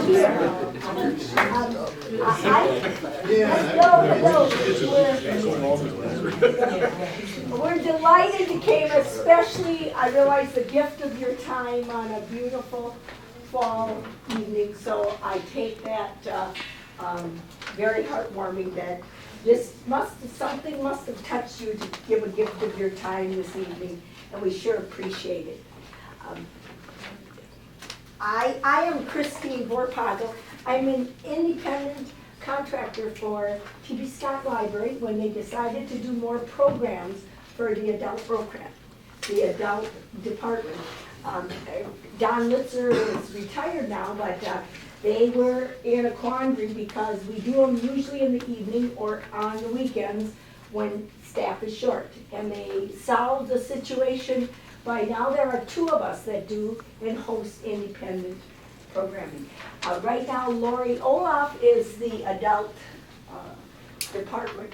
here. We're delighted you came, especially, I realize the gift of your time on a beautiful fall evening, so I take that very heartwarming that something must have touched you to give a gift of your time this evening, and we sure appreciate it. I am Christine Vorpagel. I'm an independent contractor for T.B. Scott Library when they decided to do more programs for the adult program, the adult department. Don Litzer is retired now, but they were in a quandary because we do them usually in the evening or on the weekends when staff is short. And they solved the situation. By now there are 2 of us that do and host independent programming. Right now Lori Olaf is the adult department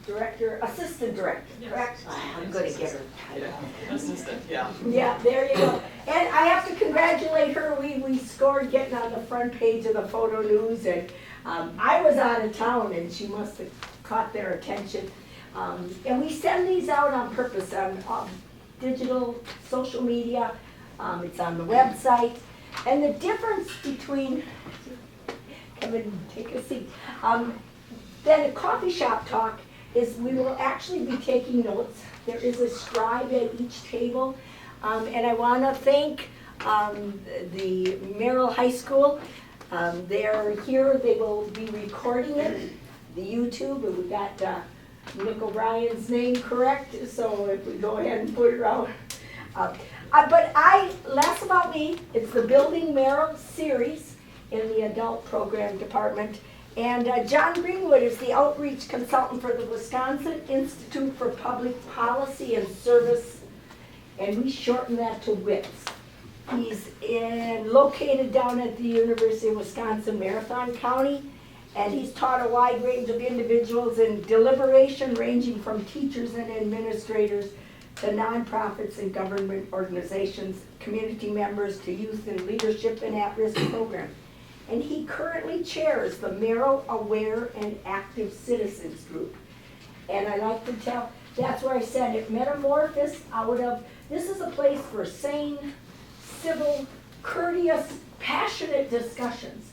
director, assistant director, correct? Yes. I'm going to get her title. Yeah. Assistant, yeah. Yeah, there you go. And I have to congratulate her. We scored getting on the front page of the Photo News, and I was out of town, and she must have caught their attention. And we send these out on purpose on digital, social media. It's on the website. And the difference between, come and take a seat, then a coffee shop talk is we will actually be taking notes. There is a scribe at each table. And I want to thank the Merrill High School. They're here. They will be recording it, the YouTube, and we got Nick O'Brien's name correct, so if we go ahead and put it out. But less about me, it's the Building Merrill series in the adult program department. And John Greenwood is the outreach consultant for the Wisconsin Institute for Public Policy and Service, and we shorten that to WIPS. He's located down at the University of Wisconsin, Marathon County, and he's taught a wide range of individuals in deliberation ranging from teachers and administrators to nonprofits and government organizations, community members to youth and leadership and at-risk programs. And he currently chairs the Merrill Aware and Active Citizens Group. And I like to tell, that's where I said it metamorphosed out of, this is a place for sane, civil, courteous, passionate discussions.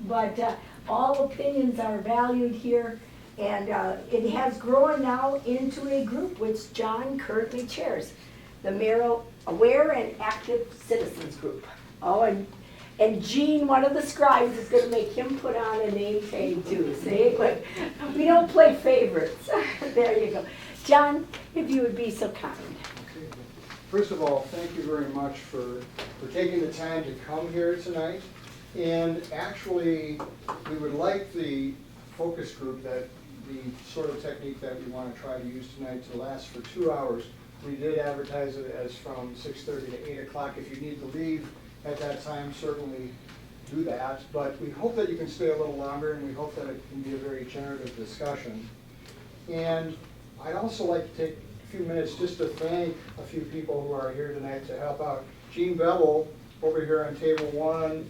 But all opinions are valued here, and it has grown now into a group which John currently chairs, the Merrill Aware and Active Citizens Group. Oh, and Gene, one of the scribes, is going to make him put on a name tag too, see? But we don't play favorites. There you go. John, if you would be so kind. Okay. First of all, thank you very much for taking the time to come here tonight. And actually, we would like the focus group, that the sort of technique that we want to try to use tonight, to last for 2 hours. We did advertise it as from 6:30 to 8 o'clock. If you need to leave at that time, certainly do that. But we hope that you can stay a little longer, and we hope that it can be a very generative discussion. And I'd also like to take a few minutes just to thank a few people who are here tonight to help out. Gene Bevel, over here on table 1.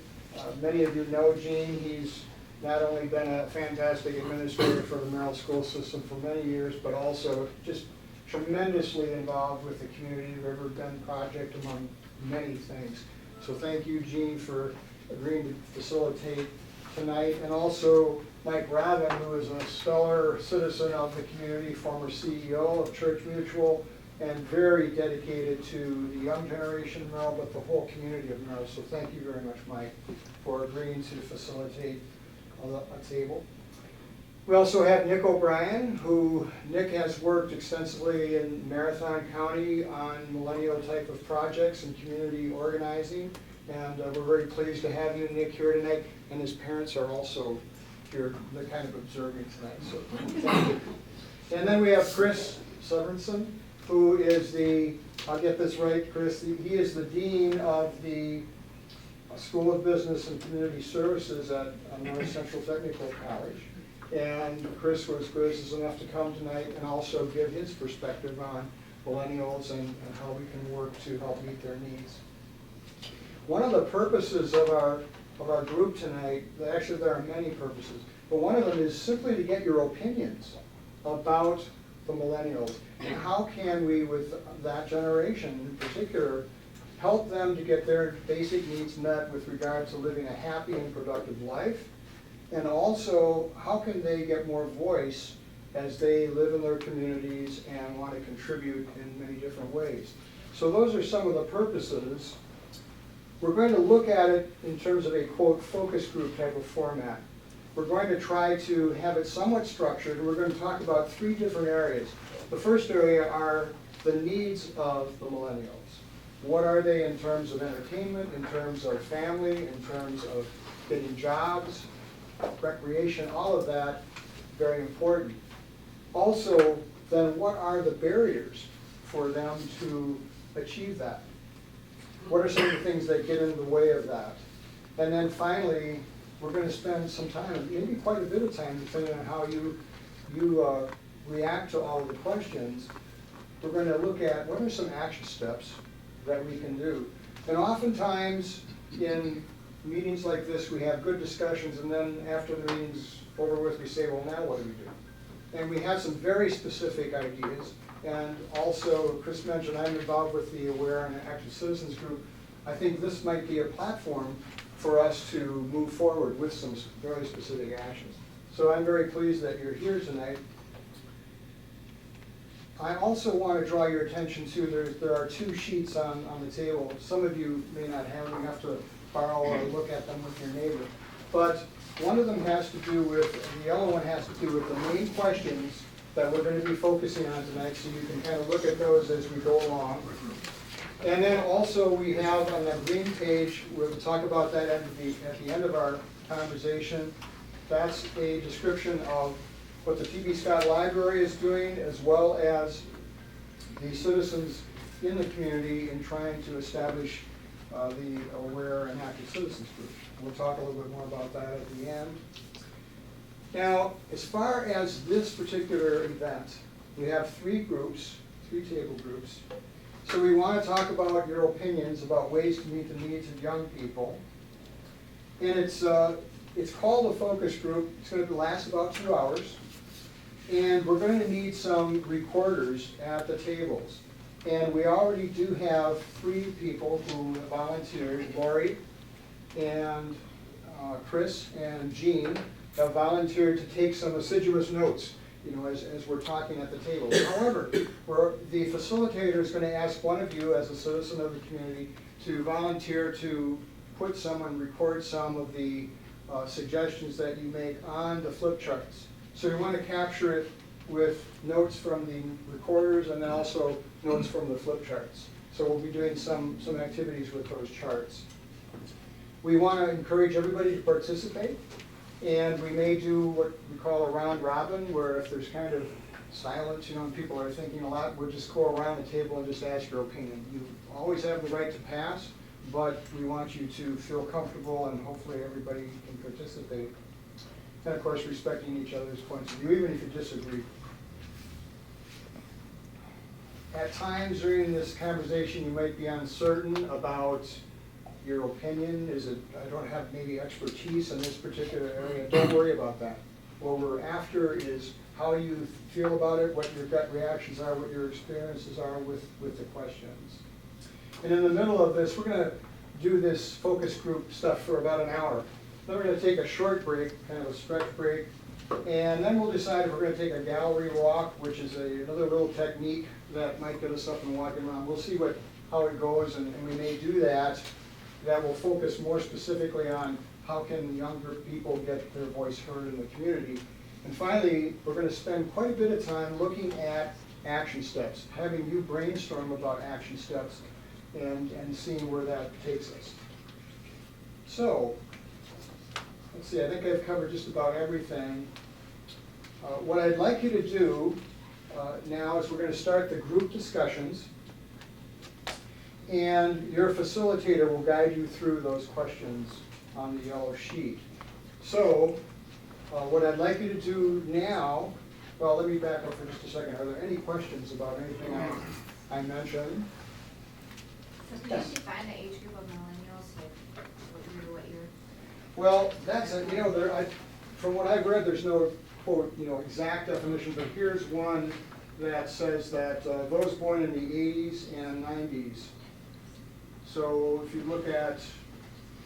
Many of you know Gene. He's not only been a fantastic administrator for the Merrill school system for many years, but also just tremendously involved with the Community River Bend project, among many things. So thank you, Gene, for agreeing to facilitate tonight. And also Mike Ravin, who is a stellar citizen of the community, former CEO of Church Mutual, and very dedicated to the young generation of Merrill, but the whole community of Merrill. So thank you very much, Mike, for agreeing to facilitate a table. We also have Nick O'Brien, who Nick has worked extensively in Marathon County on millennial type of projects and community organizing. And we're very pleased to have you, Nick, here tonight. And his parents are also here. They're kind of observing tonight, so thank you. And then we have Chris Sorensen, who is the, I'll get this right, Chris, he is the Dean of the School of Business and Community Services at North Central Technical College. And Chris was gracious enough to come tonight and also give his perspective on millennials and how we can work to help meet their needs. One of the purposes of our of our group tonight, actually there are many purposes, but one of them is simply to get your opinions about the millennials and how can we, with that generation in particular, help them to get their basic needs met with regard to living a happy and productive life, and also how can they get more voice as they live in their communities and want to contribute in many different ways. So those are some of the purposes. We're going to look at it in terms of a, quote, focus group type of format. We're going to try to have it somewhat structured, and we're going to talk about 3 different areas. The first area are the needs of the millennials. What are they in terms of entertainment, in terms of family, in terms of getting jobs, recreation, all of that, very important. Also, then what are the barriers for them to achieve that? What are some of the things that get in the way of that? And then finally, we're going to spend some time, maybe quite a bit of time, depending on how you react to all of the questions. We're going to look at what are some action steps that we can do. And oftentimes in meetings like this, we have good discussions, and then after the meeting's over with, we say, well, now what do we do? And we have some very specific ideas. And also, Chris mentioned I'm involved with the Aware and Active Citizens group. I think this might be a platform for us to move forward with some very specific actions. So I'm very pleased that you're here tonight. I also want to draw your attention to, there are 2 sheets on the table. Some of you may not have them, you have to borrow or look at them with your neighbor. But one of them has to do with, the yellow one has to do with the main questions that we're going to be focusing on tonight, so you can kind of look at those as we go along. And then also we have on that green page, we'll talk about that at the end of our conversation. That's a description of what the T.B. Scott Library is doing, as well as the citizens in the community in trying to establish the Aware and Active Citizens group. We'll talk a little bit more about that at the end. Now, as far as this particular event, we have 3 groups, 3 table groups. So we want to talk about your opinions about ways to meet the needs of young people. And it's called a focus group. It's going to last about 2 hours. And we're going to need some recorders at the tables. And we already do have 3 people who volunteered. Lori and Chris and Jean have volunteered to take some assiduous notes, as we're talking at the table. However, the facilitator is going to ask one of you as a citizen of the community to volunteer to put some and record some of the suggestions that you make on the flip charts. So we want to capture it with notes from the recorders and then also notes from the flip charts. So we'll be doing some activities with those charts. We want to encourage everybody to participate. And we may do what we call a round robin, where if there's kind of silence, and people are thinking a lot, we'll just go around the table and just ask your opinion. You always have the right to pass, but we want you to feel comfortable and hopefully everybody can participate. And of course, respecting each other's points of view, even if you disagree. At times during this conversation, you might be uncertain about your opinion. I don't have maybe expertise in this particular area. Don't worry about that. What we're after is how you feel about it, what your gut reactions are, what your experiences are with the questions. And in the middle of this, we're going to do this focus group stuff for about an hour. Then we're going to take a short break, kind of a stretch break, and then we'll decide if we're going to take a gallery walk, which is another little technique that might get us up and walking around. We'll see how it goes, and we may do that. That will focus more specifically on how can younger people get their voice heard in the community. And finally, we're going to spend quite a bit of time looking at action steps, having you brainstorm about action steps and seeing where that takes us. So, let's see, I think I've covered just about everything. What I'd like you to do now is we're going to start the group discussions. And your facilitator will guide you through those questions on the yellow sheet. So, what I'd like you to do now, well, let me back up for just a second. Are there any questions about anything I mentioned? So can you define the age group of millennials, like what year to what year? Well, that's, from what I've read, there's no, quote, exact definition, but here's one that says that those born in the 80s and 90s. So if you look at,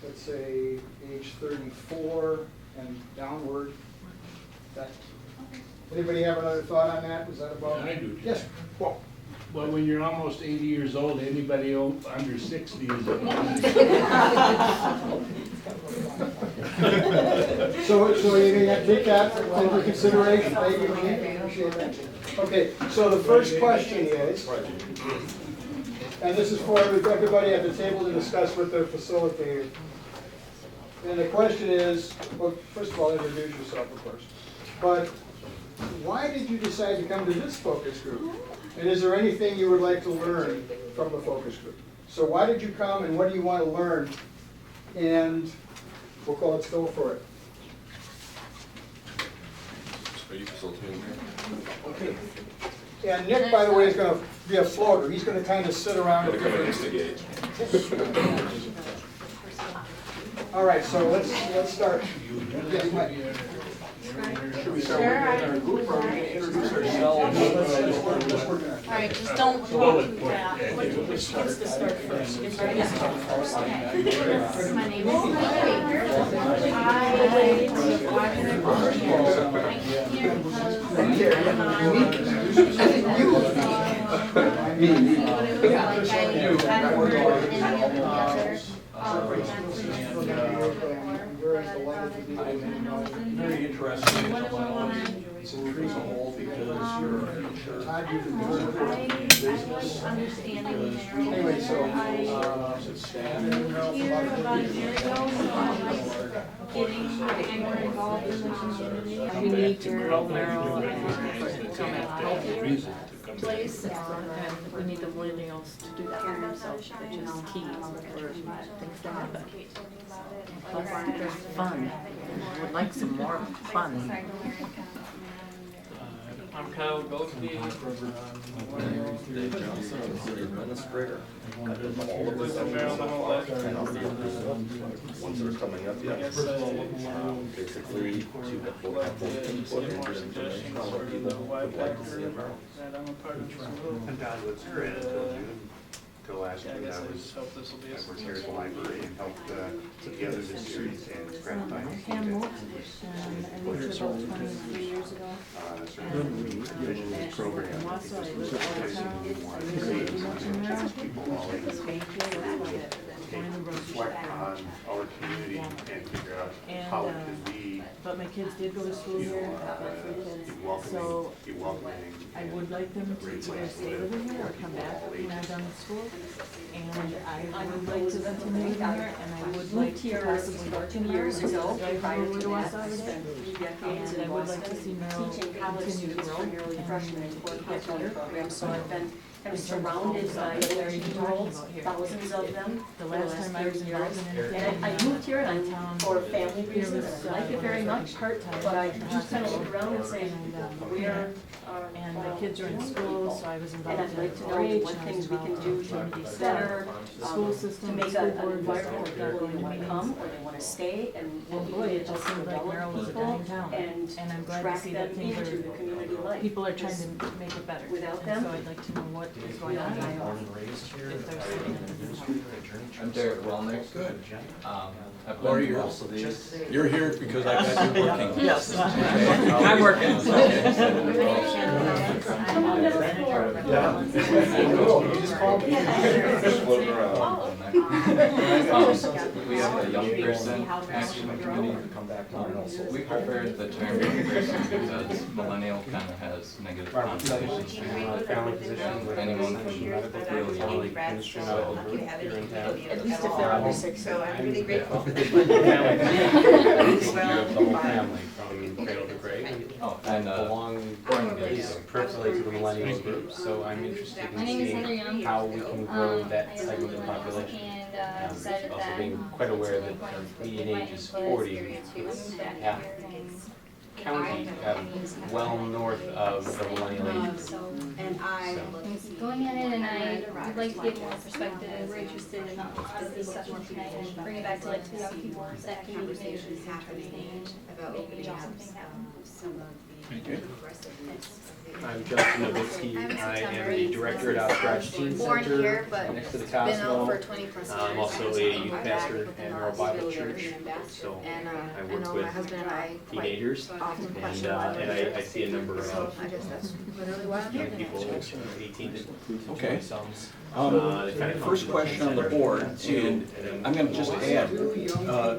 let's say, age 34 and downward, that, anybody have another thought on that? Is that about? Yeah, I do. Yes, well. Well, when you're almost 80 years old, anybody under 60 is a So you have to take that into consideration. Thank you, Chief. Appreciate that. Okay, so the first question is, and this is for everybody at the table to discuss with their facilitator. And the question is, well, first of all, introduce yourself, of course. But why did you decide to come to this focus group? And is there anything you would like to learn from the focus group? So why did you come and what do you want to learn? And we'll call it Go For It. Are you facilitating here? Okay. And Nick, by the way, is going to be a floater. He's going to kind of sit around at They're going to different... instigate. All right, so let's start. Should we start with our group, or are we going to introduce ourselves? All right, just don't talk too fast. Who gets to start first? Get ready to start first. Okay. My name is Baker. I'm very interested in as a whole because you're a teacher. Understanding Anyway, so, here about a year ago, so I'm like getting more involved in the community. We need to grow Merrill and come at healthier place, and we need the millennials to do that for themselves, which is key for things to happen. Plus, there's fun. Would like some more fun. I'm Kyle Goldby. Dave Johnson, city administrator. I've been to all of Lived the in Merrill my whole life. and I'll be ones that are coming up yet. Basically, to have both input and good information on what people would like to see in Merrill. And I'm a part of this group. And Don was here until June, till last Yeah, I year. guess I I was, just hope this will be a I worked here at the library and helped put together this series and it's gratifying. to see Pam that Moore, I moved here about 23 years ago. certainly vision this program. And also, I lived out of Because town. we want I to lived create in something Merrill. that people all It was Baker, that's why it- going to the grocery reflect store. on our community and figure out how it could be, But my kids did go to school here, I've got 3 kids, so be welcoming. I would like them to either stay living here or come back when I'm done with school. And I would like to continue living here, and I would like to possibly work in Merrill. I drive over to West every day. And I would like to see Merrill continue to grow and get better. So I've been kind of surrounded by young people, thousands of them. The last time I was involved in anything. And I moved here and I'm for family reasons, and I like it very much, Part-time. but I just kind of look around and say, where And my kids are in school, so I was and involved I'd in like to know 4-H, what and I was things we can involved do in to community make stuff. better, School system, to make school an board, environment where people going to want to meetings. come, or they want to stay, and Well, boy, it just seemed like Merrill was a dying town, and I'm glad to track see them that things into the are, community life. people are trying to make it better. Without And them, so I'd like to know what is going on, if they're sitting in I'm Derek Wellnick. Good. I've Laura, been you're to also most of these. You're here because I got you working. Yes. I'm working. Floating around. We have a young person action committee. We prefer the term young person because millennial kind of has negative connotations. Anyone from really At least if they're under 6. So I'm really grateful. family from cradle to grave. Oh, and Belong perfectly to the millennial group, so I'm interested in seeing how we can grow that segment of the population. Also being quite aware that our median age is 40. It's half county, well north of the millennial age. Going at it, and I would like to give more perspective. We're interested in this discussion tonight and bring it back to like the young people that can be made about making something happen. I'm Justin Novitsky. I am the director at Outstretch Teen Center next to the Cosmo. I'm also a youth pastor at Merrill Bible Church, so I work with teenagers, and I see a number of young people, 18 to 20-some. First question on the board, and I'm gonna just add a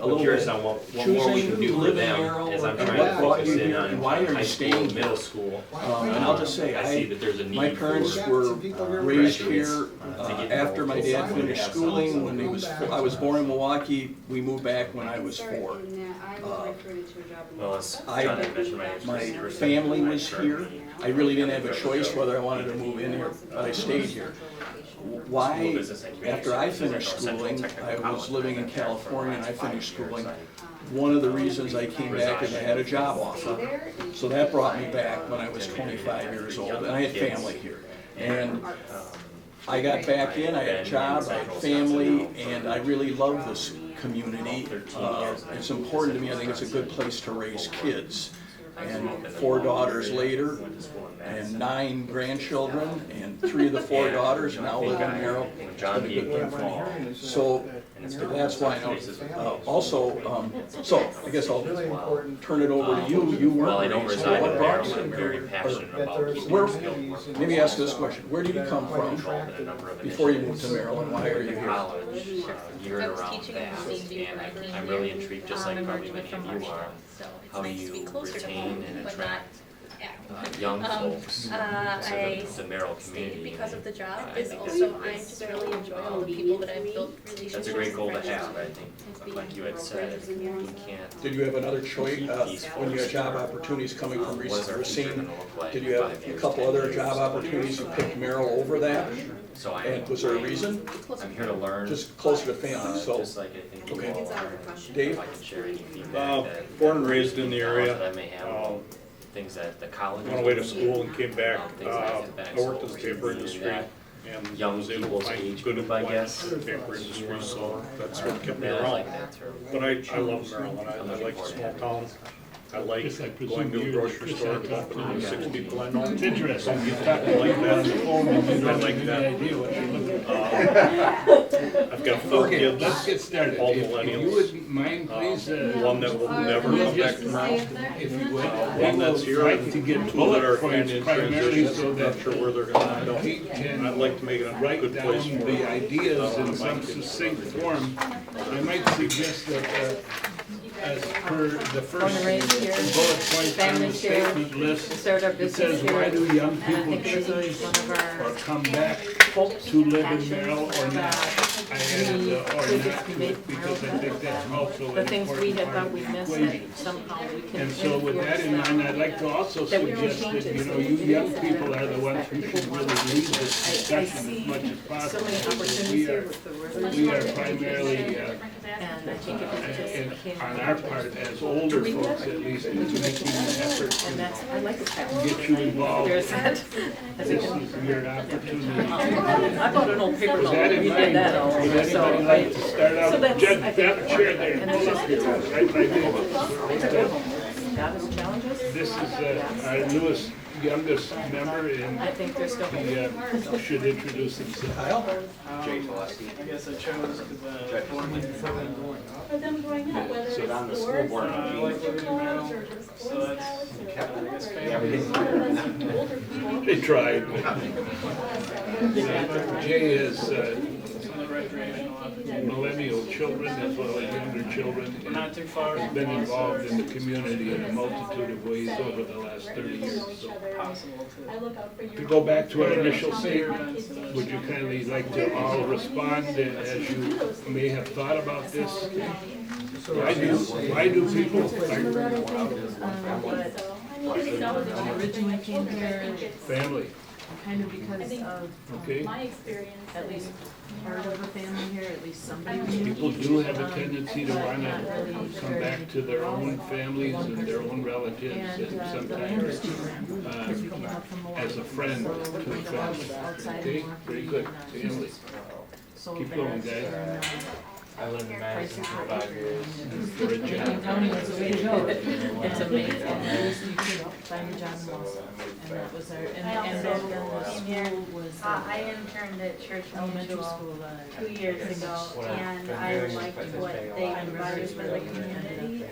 little Curious bit. on what more we can do for them as I'm trying to focus in on high school and middle school. And I'll just say, I see that there's a need my for parents were raised graduates, here to get after my dad involved. finished schooling. When I was born in Milwaukee, we moved back when I was 4. Well, as I- John had mentioned, My family was here. I really didn't have a choice whether I wanted to move in here, but I stayed here. Why, after I finished schooling, I was living in California and I finished schooling. One of the reasons I came back is I had a job offer. So that brought me back when I was 25 years old, and I had family here. And I got back in, I had a job, I had family, and I really love this community. It's important to me, I think it's a good place to raise kids. And 4 daughters later, and 9 grandchildren, and 3 of the 4 daughters now live in Merrill. It's been a good thing for me. So that's why I know. Also, so I guess I'll turn it over to you. You Well, I weren't don't raised, so reside what in brought you Merrill, I'm very here? passionate about keeping Where, the skilled workers. maybe ask this question, where did you come from Involved in a number of before you initiatives. moved to Maryland? Why are you here? College, geared I was around teaching that, at the same and library I'm really intrigued, just like and probably working many with of you are, so it's how nice to be you closer to retain home, and but not attract at young folks to I the Merrill stayed community. because of the job, I but think also I just really enjoy all the people that I've built relationships with. that's a great goal to and friends have, I think, like you had said, you can't. Did you have another choice, when you had job opportunities coming from What is our future Racine? gonna look like Did in you have 5 a years, couple 10 other years? job opportunities, you picked Merrill over that? So And was there a reason? I'm here to learn. Just closer to family, so. Just like I think you Okay. all are. Dave? If I can share any feedback that. Born and raised in the area. That I may have, things that the college. Went away to school and came back. Things that I did back, I worked in so the paper reading industry that, and young was able to people's find age good group, I employment guess. in the paper industry, so that's what kept me I around. like that term. But I love Maryland, I like the small town. I like Guess I going presume to a you- grocery Chris store had and talked talking to to 6 people I know. It's interesting, you talk I like on the that. phone and you I don't like have that. any idea what you're looking at. I've got 4 Okay, kids. let's get started. All If you millennials. wouldn't mind, please, One that will never we'll come back just, to Maryland. if you would, One that's here, like to get 2 that bullet are kind points of in primarily transition, so I'm that not sure where they're gonna end up. Pete can I'd like to make it a write good down place for the ideas in some my kids. succinct form. I might suggest that, as per the Born and first raised here, bullet point on the families here, statement we list, started our it business says, why here. do young And I people think it was choose one of or our come back hopes to and live in passions Merrill or not? that I added the or could not be to made it because I Merrill think that's also an the things we important had part thought of we the missed equation. that somehow we can And so with that in influence mind, them. I'd like to also That we will suggest change that, it. you know, So you it young is people are the that ones who people should want really to lead change. this I discussion as see much as so possible. many because opportunities we here are, with the we work. are primarily, And I think if we just and came. on our part, as older folks at least, is making an effort And that's, I like the fact. to get you involved. There's that. This is your opportunity. I bought an old paper With mill, that in we mind, did that all would over, so anybody like to start out? so that's, Jed, I think, that chair there, and pull it's up just, here, it's right by me. God is challenges. This is our newest, youngest member, and I think there's still. he should introduce himself. Jay Gillespie. I guess I chose because born in For them growing up, whether So on the it's school sports board, or I like living in Merrill, clubs or just so Boy that's Scouts or I guess whatever. family. Older people. They tried. Jay is Some of the recreational opportunities. millennial children as well as younger children. We're not too far. He's been involved in the community in a multitude of ways over the last 30 years. So, Possible I to. look out for your. to go back to our initial statement, would you kindly like to all respond as you may have thought about this? Why do people, I originally came here family, kind of because of okay? My experience. at least part of the family here at least somebody was. People do have a tendency to want to come back to their own families and their own relatives, and sometimes as a friend to a family. Okay, very good, family. Keep going, guys. I lived in Madison for 5 years. For a job. It's amazing. You could find a job in Wausau, and that was our, and then the school was. I interned at Church Elementary Mutual school, 2 years ago, and I liked what they provided for the community,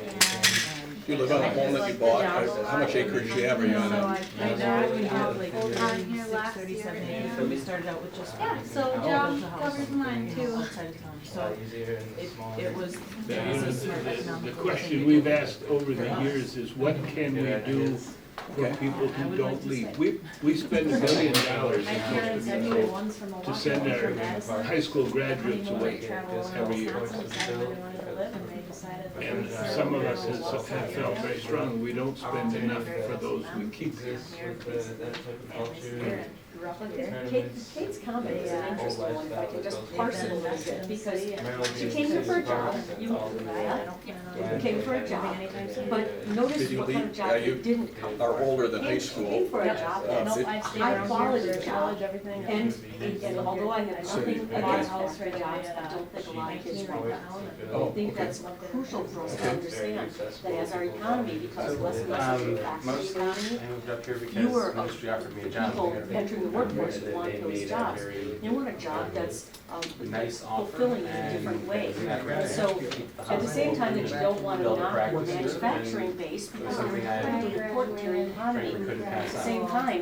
You live on a home that you bought, how much acreage do you have, are you on so it? I Right now, we have full like time here 36, last 37 year. acres, but we started out with just. Yeah, so one. John Built a house covers mine you know, too. outside of town, so Easier and smaller. it was. The The question we've asked over the years is, what can we do for people who don't leave? We spend $1 billion to send our high school graduates away every year. And some of us have felt very strong, we don't spend enough for those we keep. Kate's comment is an interesting one, if I can just parse it a little bit, because she came here for a job, you came for a job, but notice Did you what kind of leave, job you didn't come for. are older than high She school. came for a job that's Did- high quality job, and although I have nothing against factory jobs, I don't think a lot of kids right now. I think that's crucial for us to understand, that as our economy becomes less and less of a factory Mostly, economy, I moved up here you were because industry offered me a job. people entering the workforce who want those jobs. They want a job that's Nice offer fulfilling in a different way. And so, at the same time that you don't want to knock more manufacturing base, because they're incredibly important to your economy. At the same time,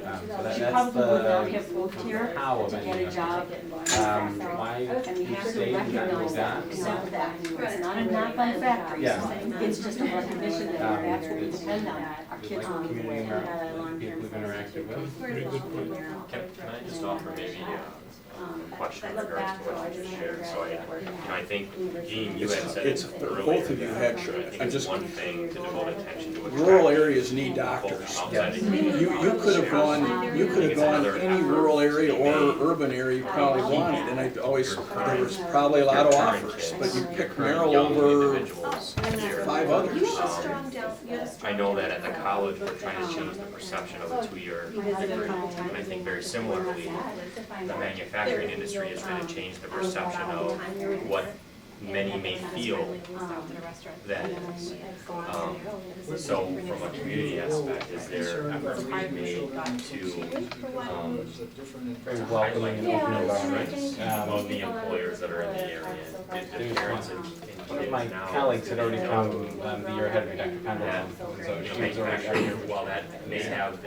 she probably would not have moved here to get a job. Why And we you have to stayed and recognize that, got accept that. It's not a knock on factories. Yeah. It's just a recognition that that's what we depend on, our kids like on the community way. America, people we've interacted with. Very good point. Can I just offer maybe a question in regards to what you just shared? So I think, Gene, you had said It's, earlier both of you that had, I think I'm it's just, one thing to devote attention to rural attracting areas need doctors. folks outside the community. You could have gone any rural area or urban area you probably wanted, and I always, there was probably a lot of offers, but you picked Merrill over Individuals here. 5 others. I know that at the college, we're trying to change the perception of a 2-year degree. And I think very similarly, the manufacturing industry is trying to change the perception of what many may feel that is. So from a community aspect, is there efforts being made to Very welcoming and open environment. of the employers that are in the area? Did the parents and One of kids my now? colleagues had already come the year ahead of me, Dr. Pendleton, so she was already Manufacturing, while that may have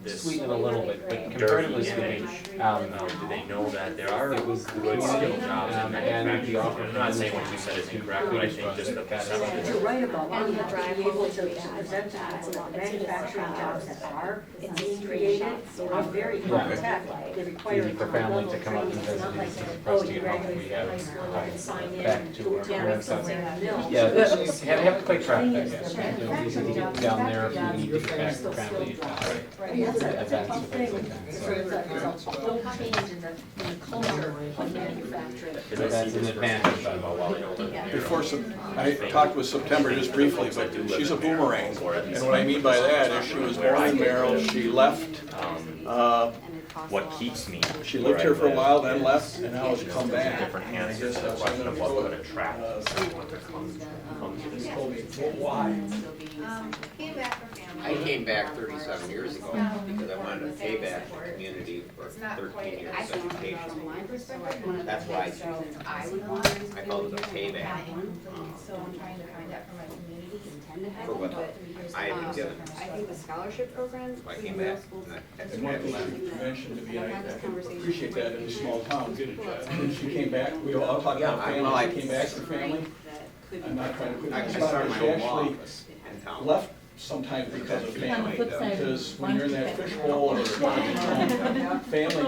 this sweeten it a little bit, but dirty comparatively speaking, image, do they know that there are good skilled jobs in manufacturing? I'm not saying what you said is incorrect, but I think just the You're perception. right about that, you have to be able to present to people that manufacturing jobs that are being created are very high tech. They require easy for family to come up and training. It's visit not like, these oh, prestige you homes we graduated have high school and sign in back and to do our a parents. something in the mill. Yeah, have to play traffic, I guess. It's easy to get down there if you need to get back to family. Right, that's a Events tough and things thing. like that. So So it's a whole change in the culture of manufacturing. that's an advantage. Before, I talked with September just briefly, but she's a boomerang. And what I mean by that is she was born in Merrill, she left, What keeps me. she lived here for a while, then left, and now has come back. Different answers to the question of what would attract someone to come to this. Why? Came back for family. I came back 37 years ago because I wanted to pay back the community for 13 years of education. That's why I chose it. I felt it was a payback So I'm trying to find out from my community. for what I had been given. I think the scholarship program. So I came back and I And one thing she mentioned to me, I appreciate that in a small town, when she came back, we all talked about family, she came back to family. I'm not trying to put I it on the started spot, my but own she law actually office in town. left sometimes because of family, because when you're in that fishbowl or family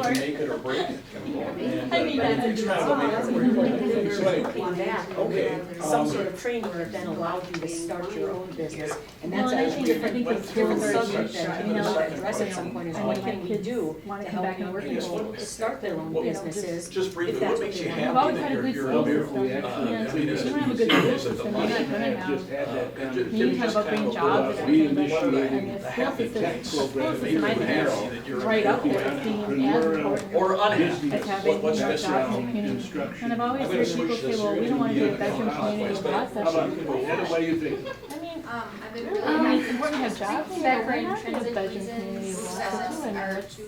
can make it or break it. And I mean, that's it's trying to make it or break it. So anyway, came back Okay, with some sort of training that then allowed you to start your own business. And that's Well, and I a think different it's subject that you we know, should address at some point, is what can we do wanna to come back help and work young with people you. start their own businesses. just briefly, if what that's makes you what they happy want. We've always that had a good you're school here? system. we actually- Yeah, I mean, we it's- don't have a good it's- school it's- system, it's- we're not gonna I've have. just had that You conversation. talk about bringing jobs and We everything, but I mean, initiated the a school happy system, tech school program system, I in think Merrill. is right up there as being as important Or unhappy. as having What's jobs this in the around community. instruction? And I've always I'm heard gonna people switch say, this well, here we don't to wanna the, do a veteran community How law How about, session. Heather, what do you think? I mean, I've been really I mean, happy. it's important to have jobs, but Back we're for not in a intrinsic veteran reasons, community law success too, and are it's, three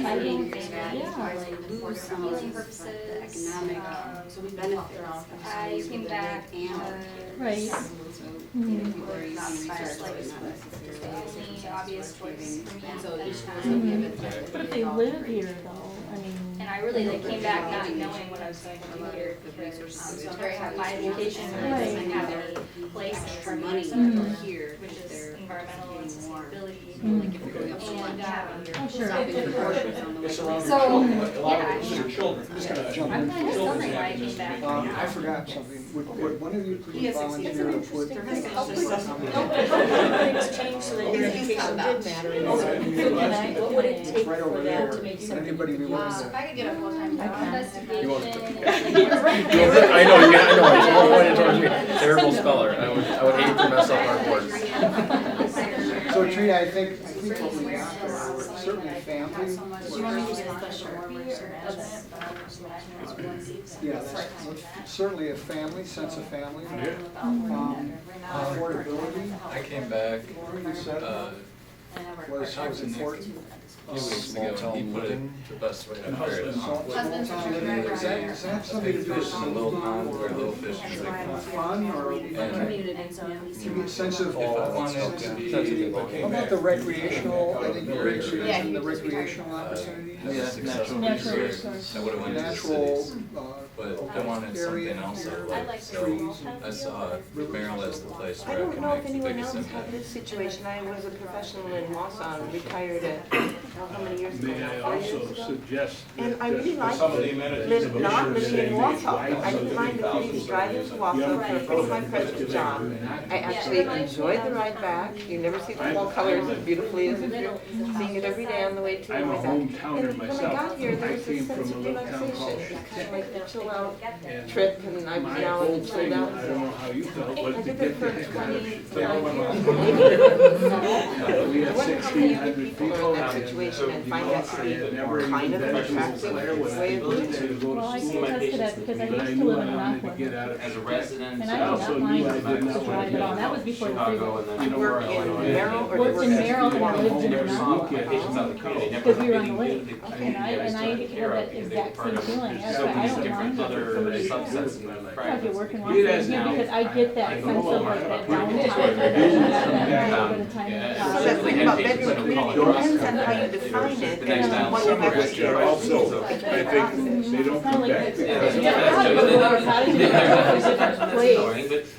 I main don't, things. yeah. Lose some healing purposes, I came back, Right. Mhm. the only obvious choice for me. Mhm. But if they live here though, I mean. And I really like came back not knowing what I was going to do here because so I'm very happy my education really doesn't have any place in money here, which is environmental and sustainability. And Oh, sure. It's around So, a lot yeah, of those are your children. Just gonna jump I'm in. kind of wondering why I came back. I forgot something. Would one of you please volunteer to put? Things changed so that your education did matter. And what would it take Right over for there. that to make Would something? anybody be willing If to? I could get a full-time job, investigation. I know, yeah, I know, it's all pointed towards me. Terrible speller, I would hate to mess up our words. So Trina, I think what we got there were certainly family. Do you want me to get a Sharpie Yeah, that's certainly a family, sense of family. Affordability, I came back, you said, was important. a few weeks ago, and he put it the best way I've heard it. Small town living, is that have something to do with Fish in a little pond where little fish in a big pond. fun or And sense of? if I wanted to be, How about the recreational, I think you're interested in the recreational opportunities? as a successful Natural career, resource. I would have went to the Natural, cities. But I wanted something else I liked, so I saw Merrill as the place I where I don't could know if make the anyone biggest else had impact. this situation. I was a professional in Wausau, retired at, how many years ago? May I 4 years also ago? suggest And I that really liked some of the it. amenities of Not the living in city Wausau. is I didn't mind the commute driving to Wausau for a full-time present job. I actually enjoyed the ride back. You never see the fall colors as beautifully as if you're seeing it every day on the way to I'm and a way back. hometowner And when I myself. got here, there I was came this from sense a of little town called relaxation. It's kind of like the chill out And trip, and I was my now whole in the chill thing, I down don't know zone. how you felt, was I to did get that the for heck out of 25 here. years. We I had wonder how many 1,600 other people are in that and, situation and find that to I be had never kind even of been an to attractive Claire when I way of moved living. there to go Well, to I school. can attest to that because I But I used to knew live I in wanted to Rockland. get out of As a Quebec. resident, And I I did also not knew mind I the did not want drive to at all, get that was out. before the Chicago, freeway. and then Do you work in Merrill or do you Worked work in at Merrill and I Wausau? lived in Vermont. Patients out in the community never Because we were on getting the lake, the and community I was had taken that care of exact because they were same part of feeling. That's so why I many don't mind different that other somebody subsets in my if you practice. work in It Washington, is now. because I get that I sense know of a like lot that of downtime. people That that do little bit of time in the So car. the thing about bedroom community depends on how you define it The next and time what you somewhere have else, to you're do. Also, I think they don't It's not come like, back you because never have to go to a cottage, you have to go to a different place.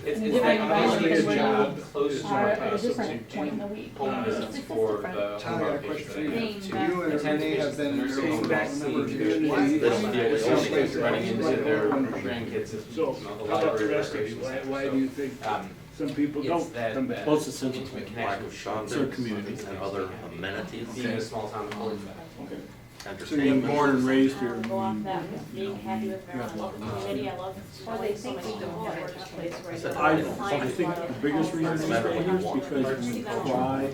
It's And different environments a where job you close to are our at a house, so different point in the week. homelessness for the Tom, I got a question for you. patients. You and Renee have been Nursing married home for a vaccine, number of there's years. one little Why- deal with someplace only running into like their Oakland. grandkids. So, how about the rest of you? Why do you think some people don't come back? Well, it's essential Lack of shopping Certain communities. and other amenities. Being a small town affords that. So you're born and raised here. Go off that, being happy with Merrill, community, I love. Well, they think we do more. I think the biggest reason for failure is because we try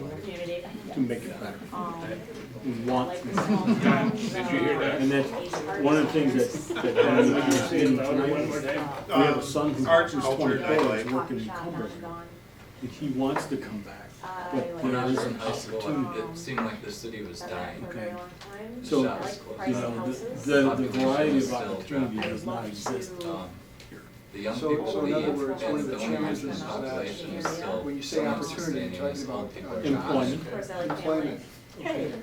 to make it better. We want to. Did you hear that? And that's one of the things that Can you say it in louder one tonight. more time? We have a son who's Arts and 24, culture, is working in Cumberland, and he wants to come back, but When I there was is in an high school, opportunity. it seemed like the city was dying. Okay. The So, shop was closing. you know, the variety of opportunity does not exist Um, here. The young So- people so in other leave, words, and one of the the only challenges reason is the that population is still when you say somewhat opportunity, sustaining you're is talking old about people. jobs, Employment. employment. There's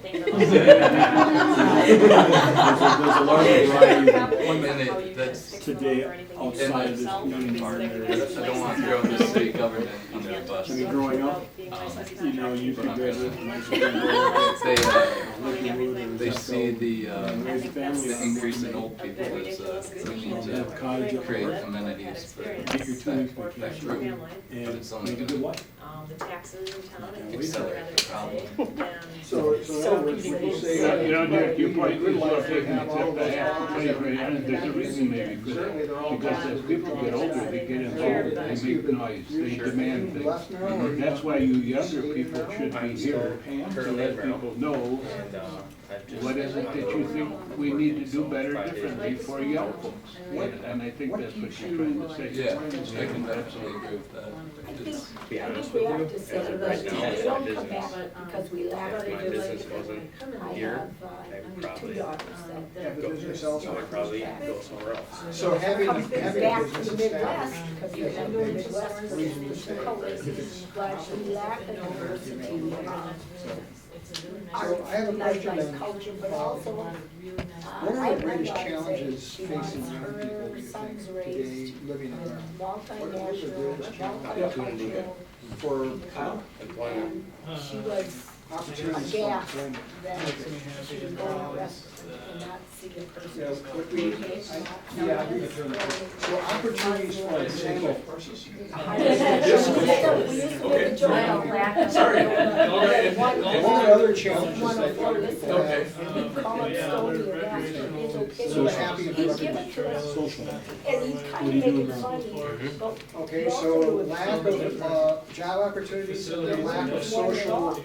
a large variety of And that's today outside of this meeting part. I don't want to throw the city government under the bus. I mean, growing up, you know, you could graduate from high school and go They see the raise a family, increase in old people as we need to create amenities for get your 2 weeks that vacation, group. and But it's only live a going good life. The taxes in town. accelerate the problem. So in other words, would you say? You know, Derek, your point Good is well life, they taken, have all except I those have to tell you, options. right, there's a reason maybe for Certainly, they're all that. Because as people get older, they get involved, they make noise, they demand things. Left Merrill, or you That's left why you younger Merrill? people should be here to currently let at Merrill. people know what is it that you think we need to do better differently for young folks. And I think that's what you're trying to say. Yeah, I can absolutely agree with that. It's, I think we have to say that Right now, we my don't come business- back because we laugh. If my business wasn't I here, have I'd two probably, daughters that Have a business also. I'd probably go somewhere else. So having a come back to business the Midwest, established, because they're in the Midwest, for colors, but we lack a diversity So I have a question then. culture, but also, What I are have the my greatest daughter say challenges she facing wants young people, do her you sons think, today raised living in America? multinational, multicultural, For Employment. and she was opportunities for aghast employment? that she would go to a restaurant and not see a person. Yeah, what we, so opportunities for example. Sorry. One other challenges that young people have. So happy social. And he's kind of making funny, but Okay, so lack of job opportunities and lack of social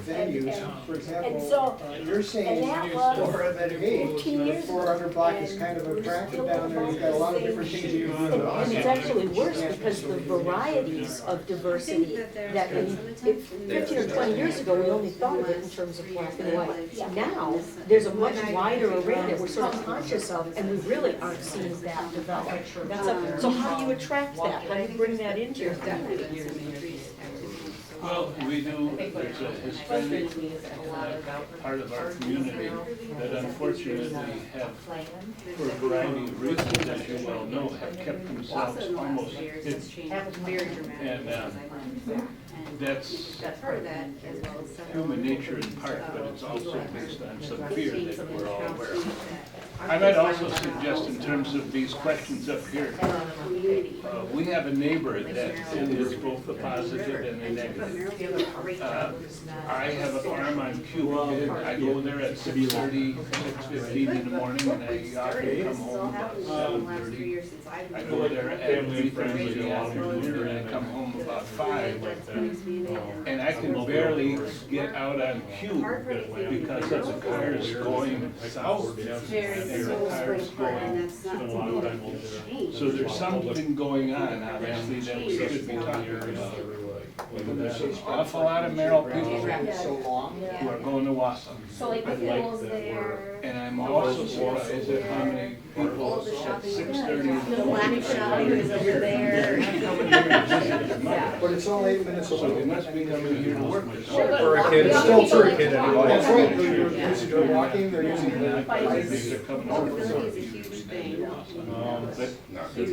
venues, for And example, so- you're saying, and that was Laura, that hey, 14 the years 400 block is and kind of we're attractive still down there, you've got a lot of different things you can do. And it's actually worse because the varieties of diversity that if 15 or 20 years ago, we only thought of it in terms of black and white. Now, there's a much wider array that we're sort of conscious of, and we really aren't seeing that develop. So how do you attract that? How do you bring that into your community? Well, we do, there's a Hispanic part of our community that unfortunately have, for a variety of reasons, as you well know, have kept themselves almost hidden. And that's human nature in part, but it's also based on some fear that we're all aware of. I might also suggest in terms of these questions up here, we have a neighbor that is both a positive and a negative. I have a farm on Cuba. I go there at 6:30, 6:15 in the morning, and I often come home about 7:30. I go there at 3:30 in the afternoon, and I come home about 5. And I can barely get out on Q because of the cars going south and the cars going. So there's something going on, obviously, that we should be talking about. There's an awful lot of Merrill people who are going to Wausau. So like the hills there. And I'm also surprised at how many people at 6:30 in the morning. Over there. But it's only 8 minutes So they away. must be coming here to work. For a kid, it's still for a kid anyway. That's right, they're using their walking, they're using their Maybe bikes. they're coming over. But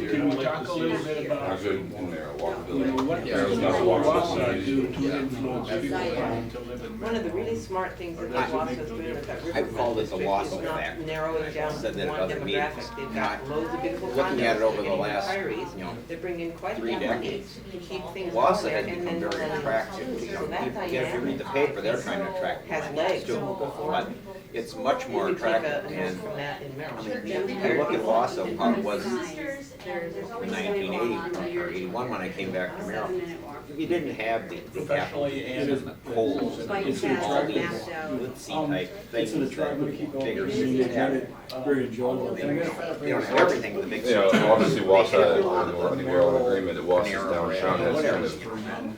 can we talk a little bit about, you know, what does Wausau do to influence people to live in Merrill? One of the really smart things that Wausau has doing with that river I've called it the district Wausau is not effect. narrowing down I've said to that at one other meetings. demographic. They've got loads of beautiful condos. Looking at it over the and last, retirees. you know, They're bringing quite a 3 bit of money decades. to keep things Wausau going, has and become then very attractive to young people. If you read the paper, they're trying to attract has millennials legs. too. But it's much more You could take attractive. a note from that in Merrill. I look at Wausau, how it was in 1980 or 81 when I came back to Merrill. You didn't have the Apple and the Kohl's and all these glitzy type things It's an that attractive, keep going. bigger You cities get have. it, very enjoyable. You don't have everything with the big Yeah, cities. obviously They Wausau, have a lot of I think we're all in the agreement that Wausau's narrow downtown area, has whatever. kind of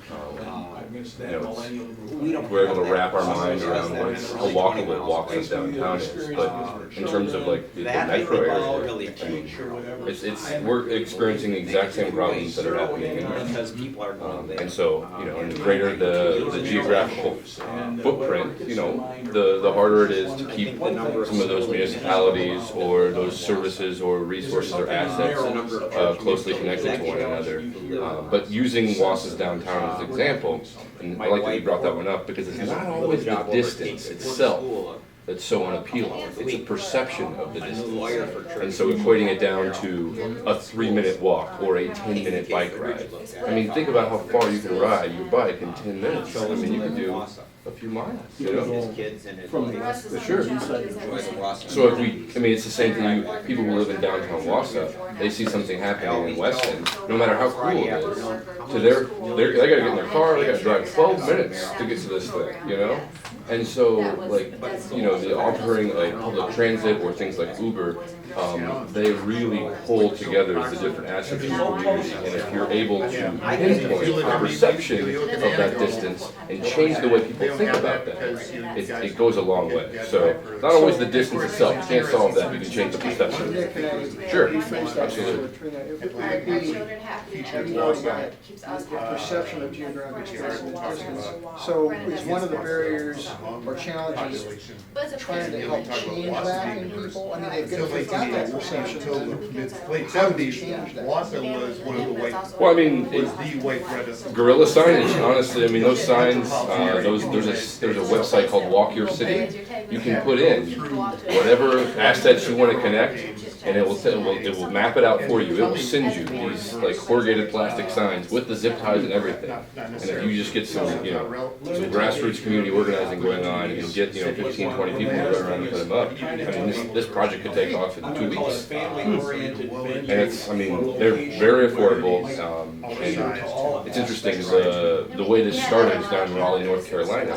you know, we're able to wrap our mind around what how walkable walks downtown is, but in terms of like the metro area, I mean, we're experiencing the exact same problems that are happening in Merrill. And so, you know, and the greater the geographical footprint, you know, the harder it is to keep some of those municipalities or those services or resources or assets closely connected to one another. But using Wausau's downtown as an example, and I like that you brought that one up, because it's not always the distance itself that's so unappealing. It's a perception of the distance. And so equating it down to a 3-minute walk or a 10-minute bike ride. I mean, think about how far you can ride your bike in 10 minutes. I mean, you can do a few miles, you know? From sure. So if we, I mean, it's the same thing, people who live in downtown Wausau, they see something happening in Weston, no matter how cool it is, to they gotta get in their car, they gotta drive 12 minutes to get to this thing, you know? And so, like, you know, the offering a public transit or things like Uber, they really hold together the different aspects of the community. And if you're able to pinpoint the perception of that distance and change the way people think about that, it goes a long way. So, not always the distance itself, you can't solve that, you can change the perception. Sure, absolutely. It might be, you know, the perception of geographic space and distance. So is one of the barriers or challenges trying to help change that in people? I mean, they've got that perception. Late '70s, Wausau was one of the white. Well, I mean, was the white thread. Guerrilla signage, honestly, I mean, those signs, there's a website called Walk Your City. You can put in whatever assets you want to connect, and it will map it out for you. It will send you these like corrugated plastic signs with the zip ties and everything. And if you just get some, you know, some grassroots community organizing going on and get, you know, 15, 20 people to run around and put them up, I mean, this project could take off in 2 weeks. And it's, I mean, they're very affordable, and it's interesting, the way this started is down in Raleigh, North Carolina,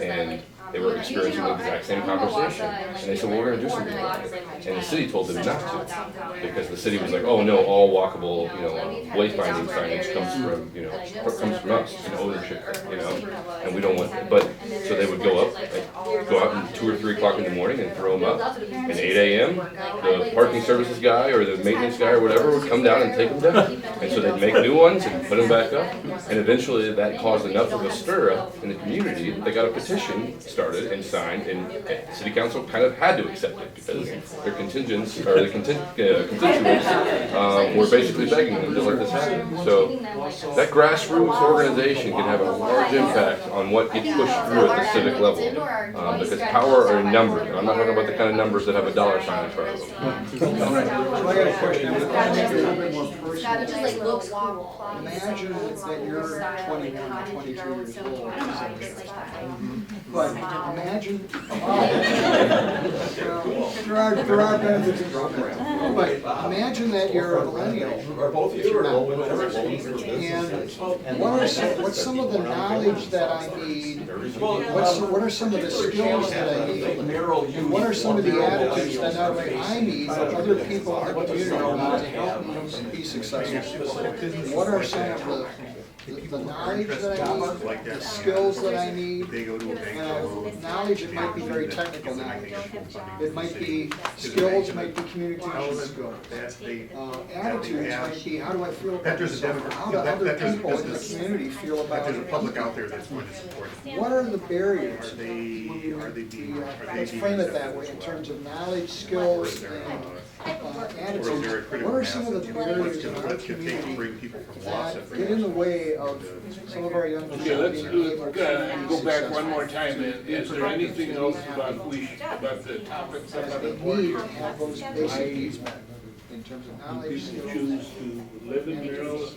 and they were experiencing the exact same conversation. And they said, well, we're going to do something about it. And the city told them not to, because the city was like, oh no, all walkable, you know, wayfinding signage comes from, you know, comes from us, it's an ownership, you know, and we don't want it. But, so they would go out and 2 or 3 o'clock in the morning and throw them up. And 8 a.m., the parking services guy or the maintenance guy or whatever would come down and take them down. And so they'd make new ones and put them back up. And eventually that caused enough of a stir up in the community that they got a petition started and signed, and city council kind of had to accept it because their constituents were basically begging them to let this happen. So that grassroots organization can have a large impact on what gets pushed through at the civic level, because power are in numbers. I'm not talking about the kind of numbers that have a dollar sign in front of them. So I got a question. I'll make it a little bit more personal. Just like looks cool. Imagine that you're 21 or 22 years old. But imagine, there are benefits in program. But imagine that you're a millennial, and what's some of the knowledge that I need? What are some of the skills that I need? And what are some of the attitudes that not only I need, but other people in the community need to help me be successful? What are some of the knowledge that I need, the skills that I need, and knowledge, it might be very technical knowledge. It might be skills, it might be communication skills. Attitudes might be, how do I feel about myself? How do other people in the community feel about There's a public out there that's going to support it. What are the barriers? Let's frame it that way in terms of knowledge, skills, and attitudes. What are some of the barriers in our community that get in the way of some of our young people Okay, let's being able to go back one more time. Is there anything else about the topics? They need to have those basic needs met in terms of knowledge, People skills. choose to live in Merrill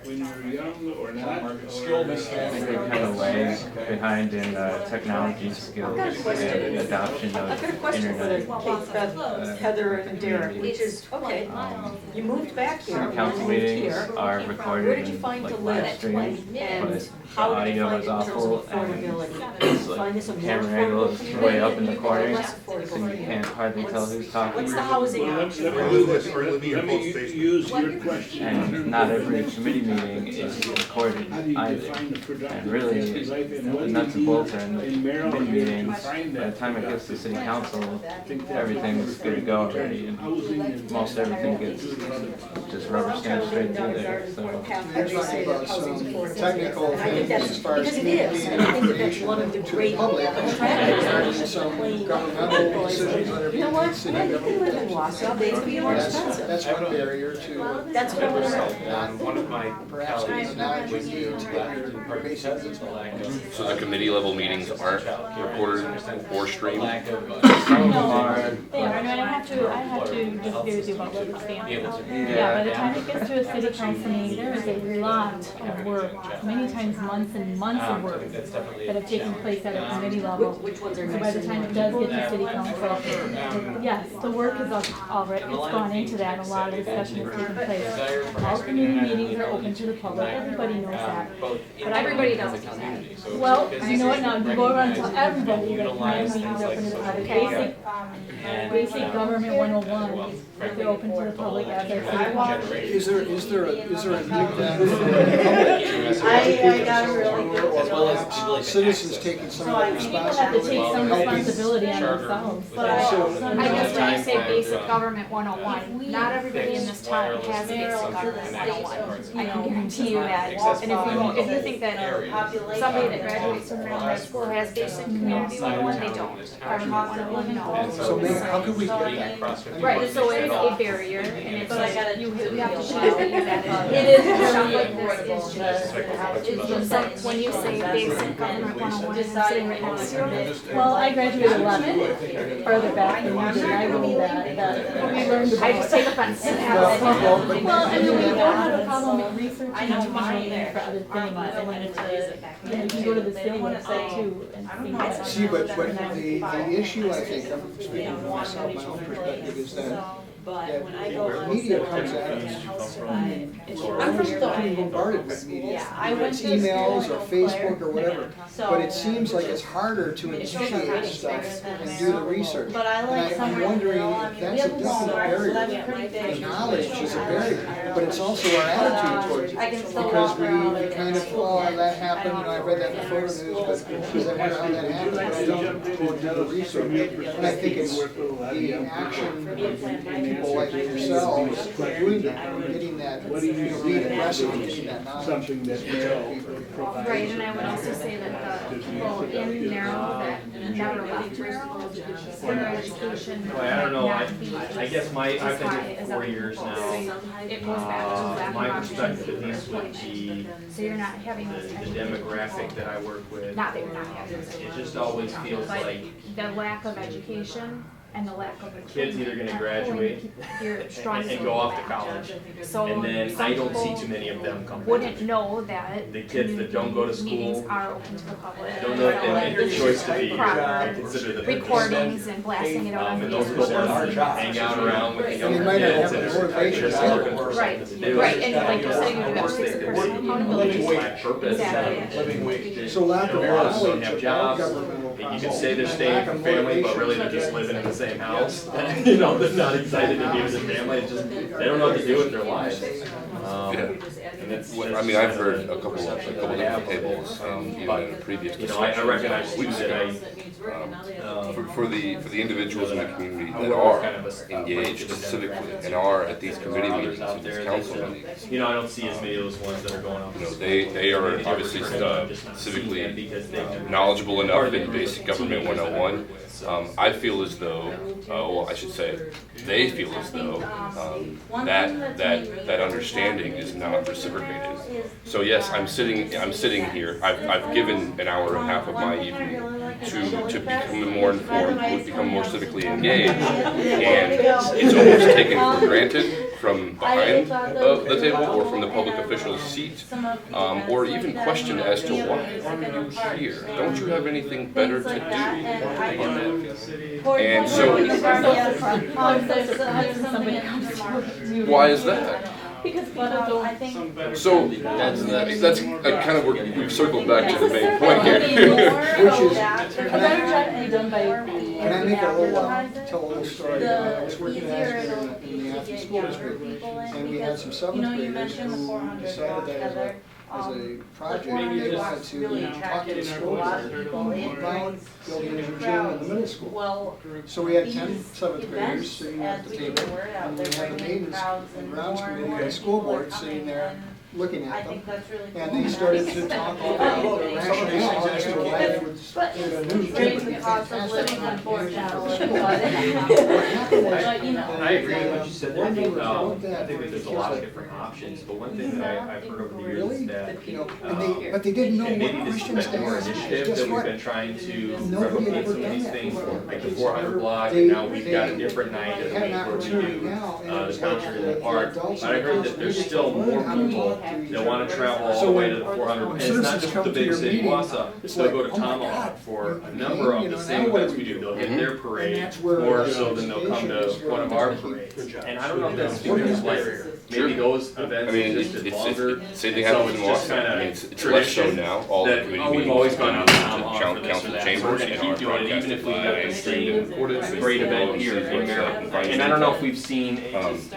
when you're young or not? I think it kind of lags behind in technology skills and adoption of I've got a question for internet. Heather and Derek, which is, okay, you moved back here, City you council moved meetings here. are Where recorded did you and find to like live? live streamed, And but the how did you audio find is it in terms awful of and affordability? it's Find this a like more camera angle affordable is community way up in the or corner. less affordable so you can't hardly tell who's talking. What's the housing Well, option? let me use your question. And not every committee meeting is recorded How do you either. define the productive And really, Because the nuts and bolts are in the Merrill, committee you meetings. define By the that time it gets to city council, think everything's good to go already, and housing and most everything gets just rubber stamped straight through there, so. You're talking about some technical I think things that's, as far as because it is, and I think that that's one of the to the great. public, regarding some governmental decisions that are You being know made what, in city yeah, you can live in government. Wausau, but it's gonna be more expensive. That's one barrier to. That's what I want to know. One of my Perhaps colleagues knowledge with is you to left because it's a lack of. So the committee level meetings aren't recorded or streamed? Lack of. No, they are, and I have to just agree with you about what you're saying. Yeah, by the time it gets to a city council meeting, there is a lot of work, many times months and months of work that have taken place at a committee level. Which ones are So by the time it does get to city council, yes, the work is already, it's gone into that, and a lot of discussion has taken place. All committee meetings are open to the public, everybody knows that. But everybody doesn't know that. Well, you know what, now, you go around and tell everybody that committee meetings are open to the public. Basic government 101, if they're open to the public as their city council. Is there a link then for the I got really good. public, citizens taking some of the People have to take some responsibility on themselves. I guess when you say basic government 101, not everybody in this town has basic government 101. I can guarantee you that. And if you think that somebody that graduates from Merrill High School has basic community 101, they don't. Government 101, no. So maybe, how could we get that? Right, so it's a barrier, and it's like, you have to show that you have it. It is Stuff like very- this is just, when you say basic government 101, and I'm sitting right next to it. Well, I graduated a lot further back than you did, I believe that we learned about. I just take offense. Well, I mean, we don't have a problem with researching and money for other things, and you know, you can go to the city website too and See, see. but the issue, I think, I'm speaking for myself, my own perspective, is that media comes at us. I'm being bombarded with media, whether it's emails or Facebook or whatever, but it seems like it's harder to initiate stuff and do the research. But I like And I'm wondering if that's a definite barrier. The knowledge is a barrier, but it's also our attitude towards it. Because we kind of, oh, that happened, you know, I read that in the photo news, but because I wonder how that happened, but I don't go do the research. And I think it's the action of people like yourselves doing that, getting that, being aggressive and getting that knowledge. Something that Merrill provides. Right, and I would also say that the people in Merrill that never left Merrill, their education Well, I don't know, might not be I guess I've as been high here as for 4 other years people. now. So it goes back to lack My of options perspective and at least would be exploitation. So you're not having the those demographic that I work with. Not that you're not having those. It just always feels But like the lack of education and the lack of kids either gonna graduate your strongest and go off to college. So And then some I don't see people too many of them come back. wouldn't know that The kids that don't go to meetings school are open to the public. don't know, and your choice to be here, I consider the Recordings and blasting it out on and those Facebook. people hang out around with the And they younger might not kids have and the they're motivation just to looking for Right, something to do. right, and like you're saying, you have six-person accountability. Purpose. Exactly. So lack of They also don't knowledge have about jobs. governmental You can process. say they're staying for family, but really they're just living in the same house. You know, they're not excited to be with their family, it's just, they don't know what to do with their lives. And it's, I mean, I've heard a couple different tables, even in a previous you know, I discussion recognize too weeks that ago. For the individuals in the community that are engaged civically and are at these committee meetings and these council meetings, you know, I don't see as many of those ones that are going up. you know, they are obviously civically knowledgeable enough in basic government 101. I feel as though, well, I should say, they feel as though that understanding is not reciprocated. So yes, I'm sitting here. I've given an hour and a half of my evening to become more informed, become more civically engaged, and it's almost taken for granted from behind the table or from the public official's seat, or even questioned as to why are you here? Don't you have anything better to do? And so, why is that? Because people don't, I think. Some better. So, that's kind of where we've circled back to the main point here. Which is, A better job to be done by. can I make a little, tell a little story? I was working Easier last year it'll in be the to Athens get School younger District, people in, and we had some because, seventh you graders mentioned the who 400 decided that together. as a project, Maybe they just wanted to really talk to attracted the a school lot of board people in, about building a new gym in the middle school. Well, So we had 10 these seventh graders events, sitting at as the we table, get the word out, and we they're had the bringing maintenance crowds and and grounds more and committee more and the school people are board sitting coming, there and looking I at them. think that's really cool. And they started to talk about their rationale as to why they would But get a new gym. raise the cost of living, unfortunately, but, you know. I agree with what you said there. One day we I wrote that, think that there's a lot of different options, but one thing that I've heard over the years Really? is that, You know, but they didn't know and what maybe this has questions to been more ask. initiative Guess that we've what? been trying to Nobody had replicate ever some of done these that things, before. like the 400 block, and now we've got a different night of the They had week an where we opportunity do now, and it the was like concert in the the park. adults But I and heard that the there's council still learn more how to people talk to each that other. want to travel all So the way when to the 400, and it's citizens not just come the to big your city, meeting, Wausau. it's They'll like, go to oh my Tomahawk God, for you a number of came, the now same what events do we we do. do? They'll hit their And parade that's where more the so than they'll come to education is one of our really parades. And I don't know if that's because like, maybe those events I mean, existed longer. same thing So happens it's in just Wausau. I kinda mean, it's less so tradition now, all the that, committee oh, we've meetings, always gone out to to Tomahawk for this or council that. So we're chambers, gonna you know, keep are doing it even if we've got the broadcasted same by great event here in Merrill. And I don't know if we've seen,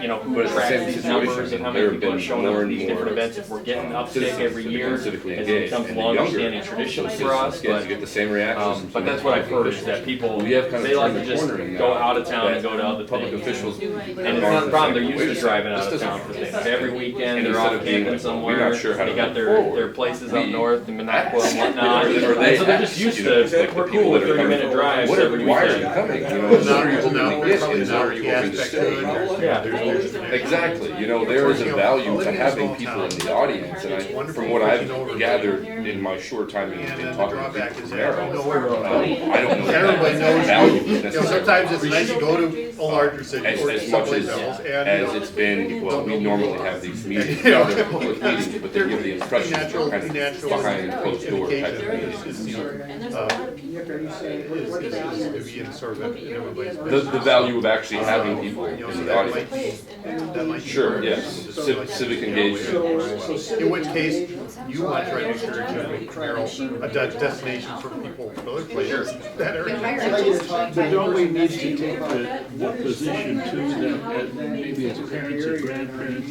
you know, who attracts these numbers and how many people are showing up at these different events. If we're getting uptick every year, as it becomes a long-standing tradition for us, you get the same reactions. but that's what I've heard is that people, We have kind of they like to turned the just corner in go that, out of town and that go to other public things. officials. And it's not a problem, they're used to driving out of town for things. Every weekend, they're off camping somewhere, We're not sure how they to got move their forward. places up north in Minocqua and whatnot. Or And they so they're just used to, like we're the people cool with that are 30-minute coming, drives why are every you weekend. coming? You know, what are you hoping to get? Probably And not are you hoping to stay? Yeah. Exactly, you know, there is a value to having people in the audience, and from what I've gathered in my short time in talking to people from Merrill, I don't know that Everybody knows value you. is You know, sometimes it's nice to go necessary. to a larger city or As much someplace else, and as it's been, well, we normally have these meetings, other public meetings, but they give the impression that they're kind of behind closed door type of meetings. to be in sort of in everybody's The value of actually having people in so the that might audience. that might be Sure, part of yes, it. civic engagement. In which case, you want to try to make sure to make Merrill a destination for people from other places that are. But don't we need to take the position too, that maybe as parents or grandparents,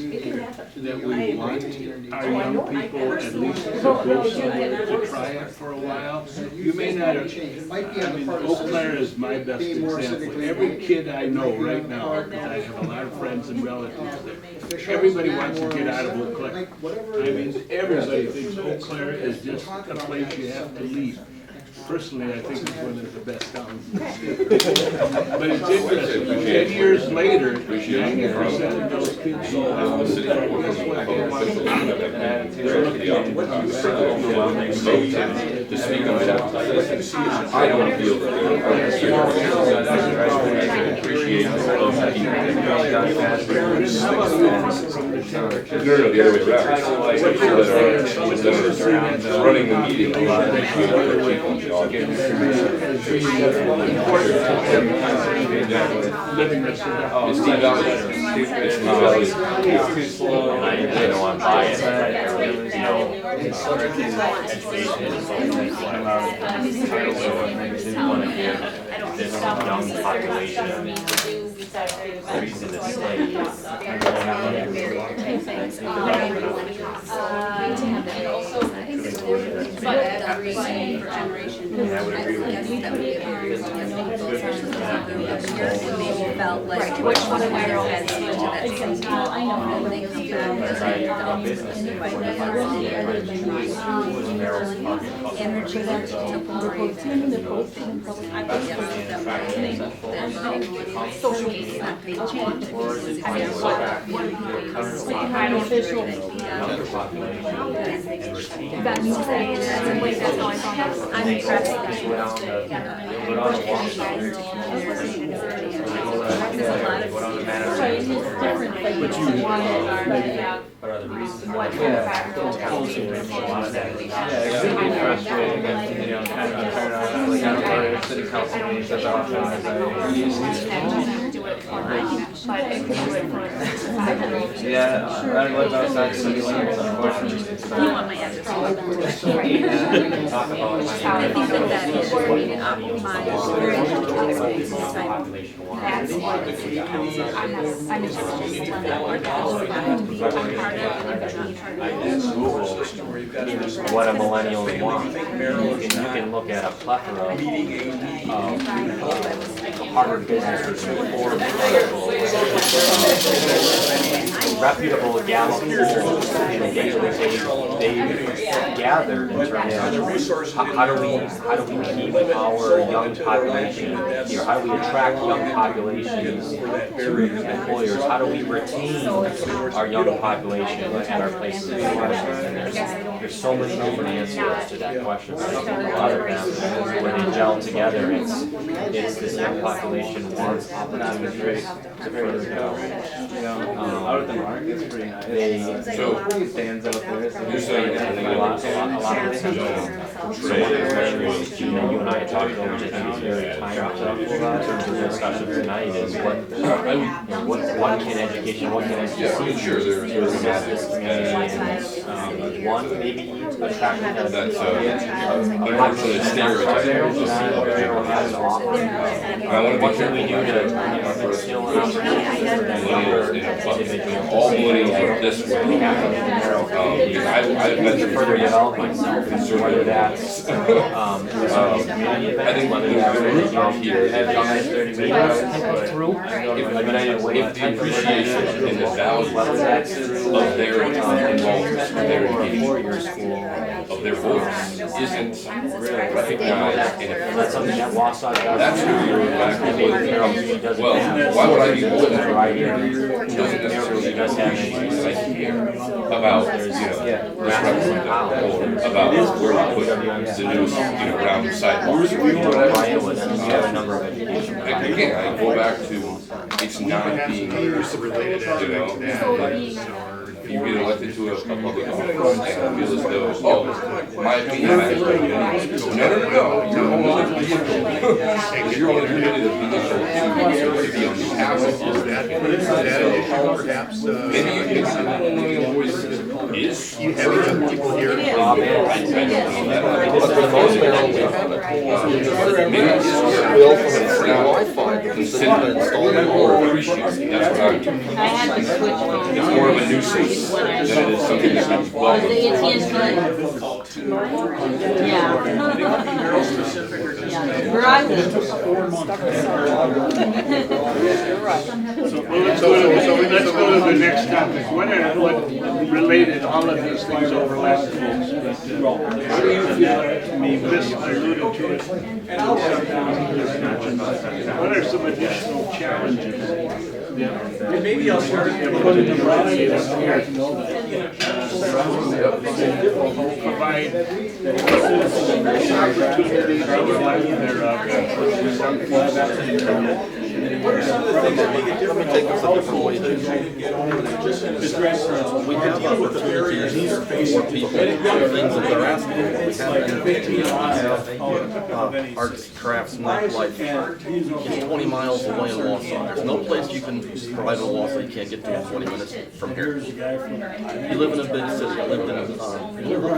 that we want our young people at least to go somewhere to try it for a while? You may not have, I mean, Eau Claire is my best example. Every kid I know right now, because I have a lot of friends and relatives there, everybody wants to get out of Eau Claire. I mean, everybody thinks Eau Claire is just a place you have to leave. Personally, I think it's one of the best towns in the state. But it's interesting, 10 years later, 90% of those kids go out, guess what, they want to To speak on that, I don't feel that I appreciate no, the other way around. That are running the meeting, appreciate other people in the audience. It's devalued. It's devalued. Too slow, and I don't want to buy it, but, you know, education is always like, they want to give this young population a reason to stay. And I would agree with you. Felt like which one of Merrill has into that same they come back business, energy to promote social media not paid change. I'm impressed. What are the reasons? A lot of that is it can be frustrating, and, you know, kind of, I'm tired of, like, I don't go to city council meetings as often as I used to. Yeah, I lived outside city limits, unfortunately. You want my address. Talk about How I think that that is my experience. population wise. That's what I'm just letting it work out. I'm be part of it and not What a millennial want. You can look at a plethora of Harvard business review, reputable Gallup polls, and they gathered in terms of how do we keep our young population here? How do we attract young populations to employers? How do we retain our young population at our places of employment? And there's so many different answers to that question. But I think a lot of them, when they gel together, it's this young population wants opportunities to further development. Out at the market, it's pretty nice. They stands out there. So you're saying a lot of you and I talked about, which I think is very timely in terms of the discussion tonight, is what can education Sure, there's this community and one maybe attract that's unfortunately a stereotype. Merrill has to offer. What can we do to instill an opportunity for All money this way. we have to I've met to further develop myself, whether that's I think whether that's if the appreciation and the value of their involvement, their engagement, of their voice isn't recognized and if that's something that lost on that's who you're back. Well, why would I be willing to write here? Doesn't necessarily appreciate I care about, misrepresented or about where we put the news, around the sidewalks or whatever. Again, I go back to, it's not being, if you get elected to a public office, and I feel as though, my opinion matters. No, you're only the vehicle. You're only really the vehicle to be on behalf of Perhaps, maybe you can have a millennial voice is. you have young people here. Maybe consider installing or appreciate. That's what I'm doing. I had to switch phones. It's more of a nuisance than it is something that's welcome. It's yeah. Let's go to the next topic. What related, all of these things overlap, folks, but how do you feel, I mean, Chris alluded to it in some discussion. What are some additional challenges that maybe I'll start put in the right provide opportunities What are some of the things that make it different? Let me take this a different way. We have opportunities for people, things that they're asking for. We have arts, crafts, nightlife. It's 20 miles away in Wausau. There's no place you can drive to Wausau you can't get to in 20 minutes from here. You live in a big city. I lived in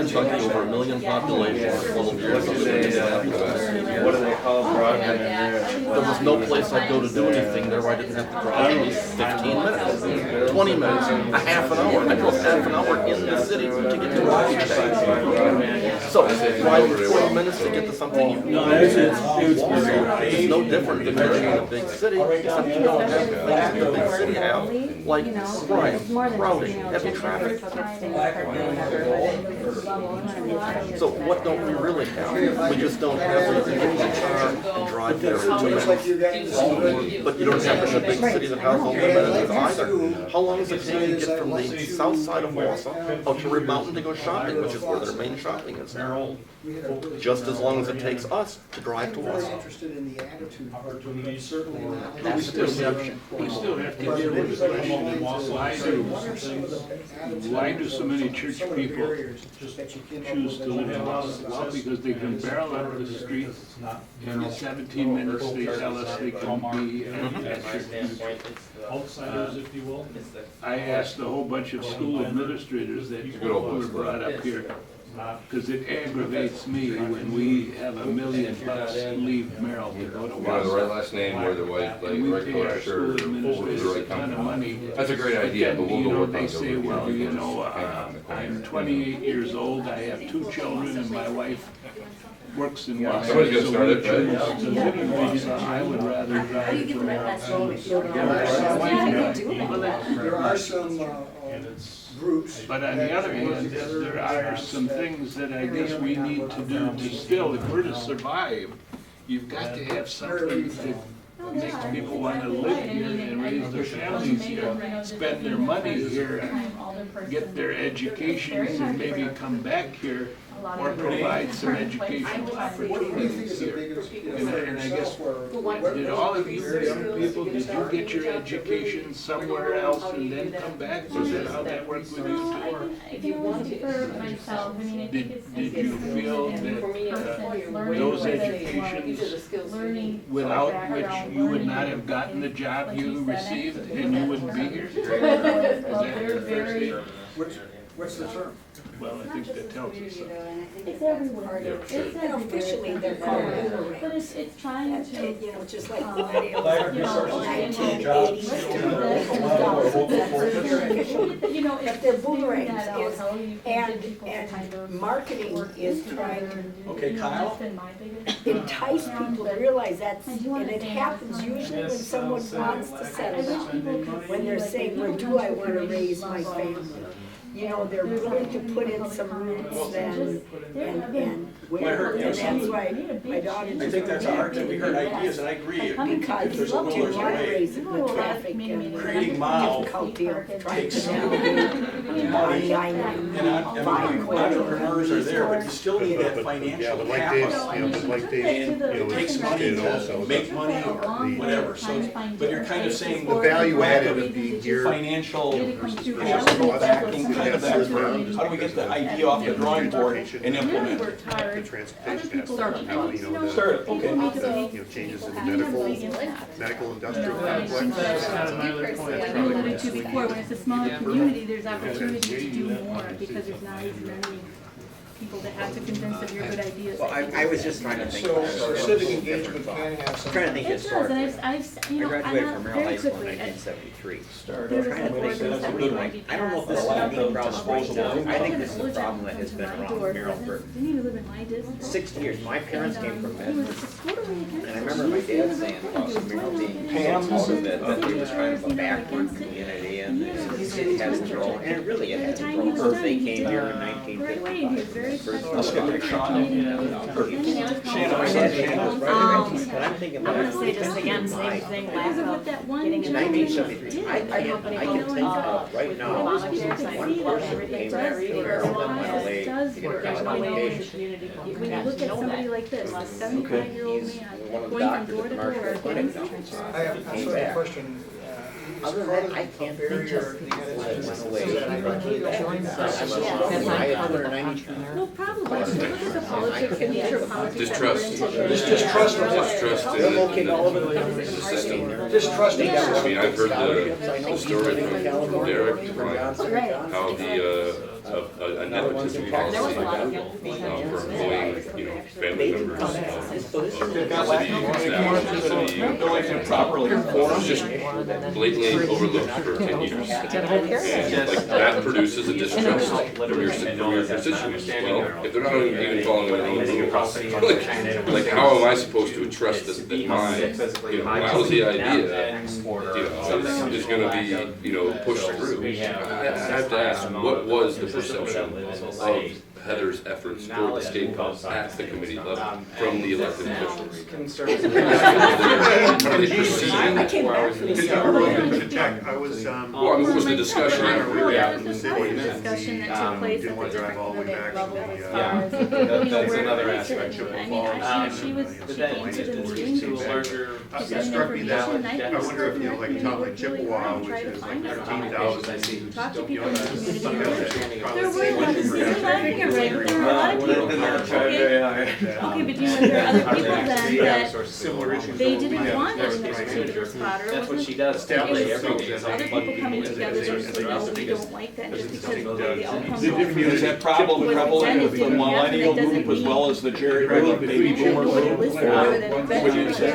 Kentucky, over 1 million population for 12 years. What do they call broadband? There was no place I'd go to do anything there where I didn't have to drive at least 15 minutes, 20 minutes, a half an hour. I drove half an hour in the city to get to work each day. So driving 20 minutes to get to something you want. It's no different than living in a big city, except you don't have the things that the big city have, like crime, crowding, heavy traffic. So what don't we really have? We just don't have where you can get in the car and drive there in 2 minutes. But you don't have it in a big city that has all the amenities either. How long does it take you to get from the south side of Wausau out to Rib Mountain to go shopping, which is where their main shopping is now? Just as long as it takes us to drive to Wausau. We still have to deal with the question of why do so many church people choose to live in Wausau? Well, because they can barrel up the street, and in 17 minutes they tell us they can be the standpoint, it's the outsiders, if you will. I asked a whole bunch of school administrators that were brought up here, because it aggravates me when we have $1 million leave Merrill to go to You know, the right last name, wear the white, like, and we right pay color our shirt, school or the administrators right a ton of company. money. That's a great idea, but we'll You go know, work on they it say, over well, here. you know, I'm 28 years old, I have 2 children, and my wife works in Los Somebody's Angeles. gonna start it, So we choose to live in Los Angeles. I would rather drive to There are some groups. But on the other hand, there are some things that I guess we need to do to still, if we're to survive, you've got to have something that makes people want to live here and raise their families here, spend their money here, get their educations and maybe come back here or provide some educational opportunities here. And I guess, did all of you young people, did you get your education somewhere else and then come back? Was that how that worked with you too? If you want to for myself, I mean, I think Did you feel that those educations learning without which you would not have gotten the job you received and you wouldn't be here? They're very, What's the term? Well, I think that tells us something. it's everywhere. Yeah, It's sure. everywhere. Officially, they're called boomerangs. But it's trying to, You know, just like um, millennials. you know, you know, But it's they're figuring boomerangs that out, is, how you can get people to kind and of marketing work is together trying and do- Okay, you know, Kyle? that's been my biggest. entice people to realize that's, I do and it understand happens what's usually when Yes, someone so wants to I settle wish down. people could When see, they're like, saying, the where people do I come to want to communities raise my level. family? You know, they're willing to put in some roots and where, and that's why my daughter I just. think that's a hard thing, we heard ideas, and I agree, Because if there's a will, do there's a not way. raise it with traffic and Creating Mao difficulty of trying takes to navigate money, I-9. and entrepreneurs are there, but you still need that Yeah, financial but like Dave, capital. you know, but like Dave, And it takes money to make money or whatever, so, but you're kind of saying the value added of being here. financial cost backing, kind of that, versus how do we get the idea off the drawing board and implement it? Worked hard. The transportation aspect, Start how, you know, Start it, the, okay. you know, changes in the medical industrial complex. That's kind of my other point. Like you alluded to before, when it's a smaller community, there's opportunity to do more because there's not as many people that have to convince of your good ideas. Well, I was just trying to think. So civic engagement can have some. Trying to think It does, and you I know, graduated I'm from not Merrill very High School in quickly. 1973. There's Trying to like think, that's a good one. I don't know if this is a big problem right now. I think this is a problem that has been around Merrill for Didn't even live in my district. 60 years. My parents came from He was Medford. a quarterly And I remember my dad saying about Merrill being so out of it, that it was kind of a backward community and it has to grow. And it really has to grow. Since they came here in Right away, he was 1955. very I'll skip it, Sean. Shannon, my son Shannon. But I'm thinking I'm about gonna say this again, same thing, lack of getting in an education. 1973, I can think of right now, Obamacare signed one people, person everything came for back every to year, Merrill everyone and has. LA does to get get rid college of education. When you look at somebody like this, a 75-year-old man, One of the going from doctors door at to the door, Marshall getting Clinic these down I have came a back. question. Other than that, I can't think of people that went away. I had 192. no, probably. If you look at the politics and the politics Distrust. that were into Just distrust them. Distrust in They'll the locate all of it. the system. Distrusting. I mean, I've heard the story from Derek how a nepotism policy for employing, you know, family members of city Properly was just blatantly overlooked for 10 years. And like, that produces a distrust from your constituents. Well, if they're not even following their own rules, like how am I supposed to trust that my, you know, lousy idea, is gonna be, you know, pushed through? I have to ask, what was the perception of Heather's efforts toward the state at the committee level from the elected officials? Are they perceiving? I was, Well, I mean, what was the discussion after we were out in the city? discussion that took place at didn't the want to drive different all the way back levels to as the, far as, That's you know, where another it aspect is. of I mean, she was, But she that came to the is meeting. to a larger. It struck me that, I wonder if, you know, like a town like Chippewa, which is like 13,000. Talk to people in the community. There There were, this is a lot of regular, there were a lot of people. Okay, but you were there other people then that Similar issues. they didn't want an administrative spot, or it That's what wasn't. she does. It was Every day is other people coming together, they were saying, no, we don't like that, just because of the way the outcomes were. Is that problem prevalent with the millennial group as well as the baby boomer group? Would you say?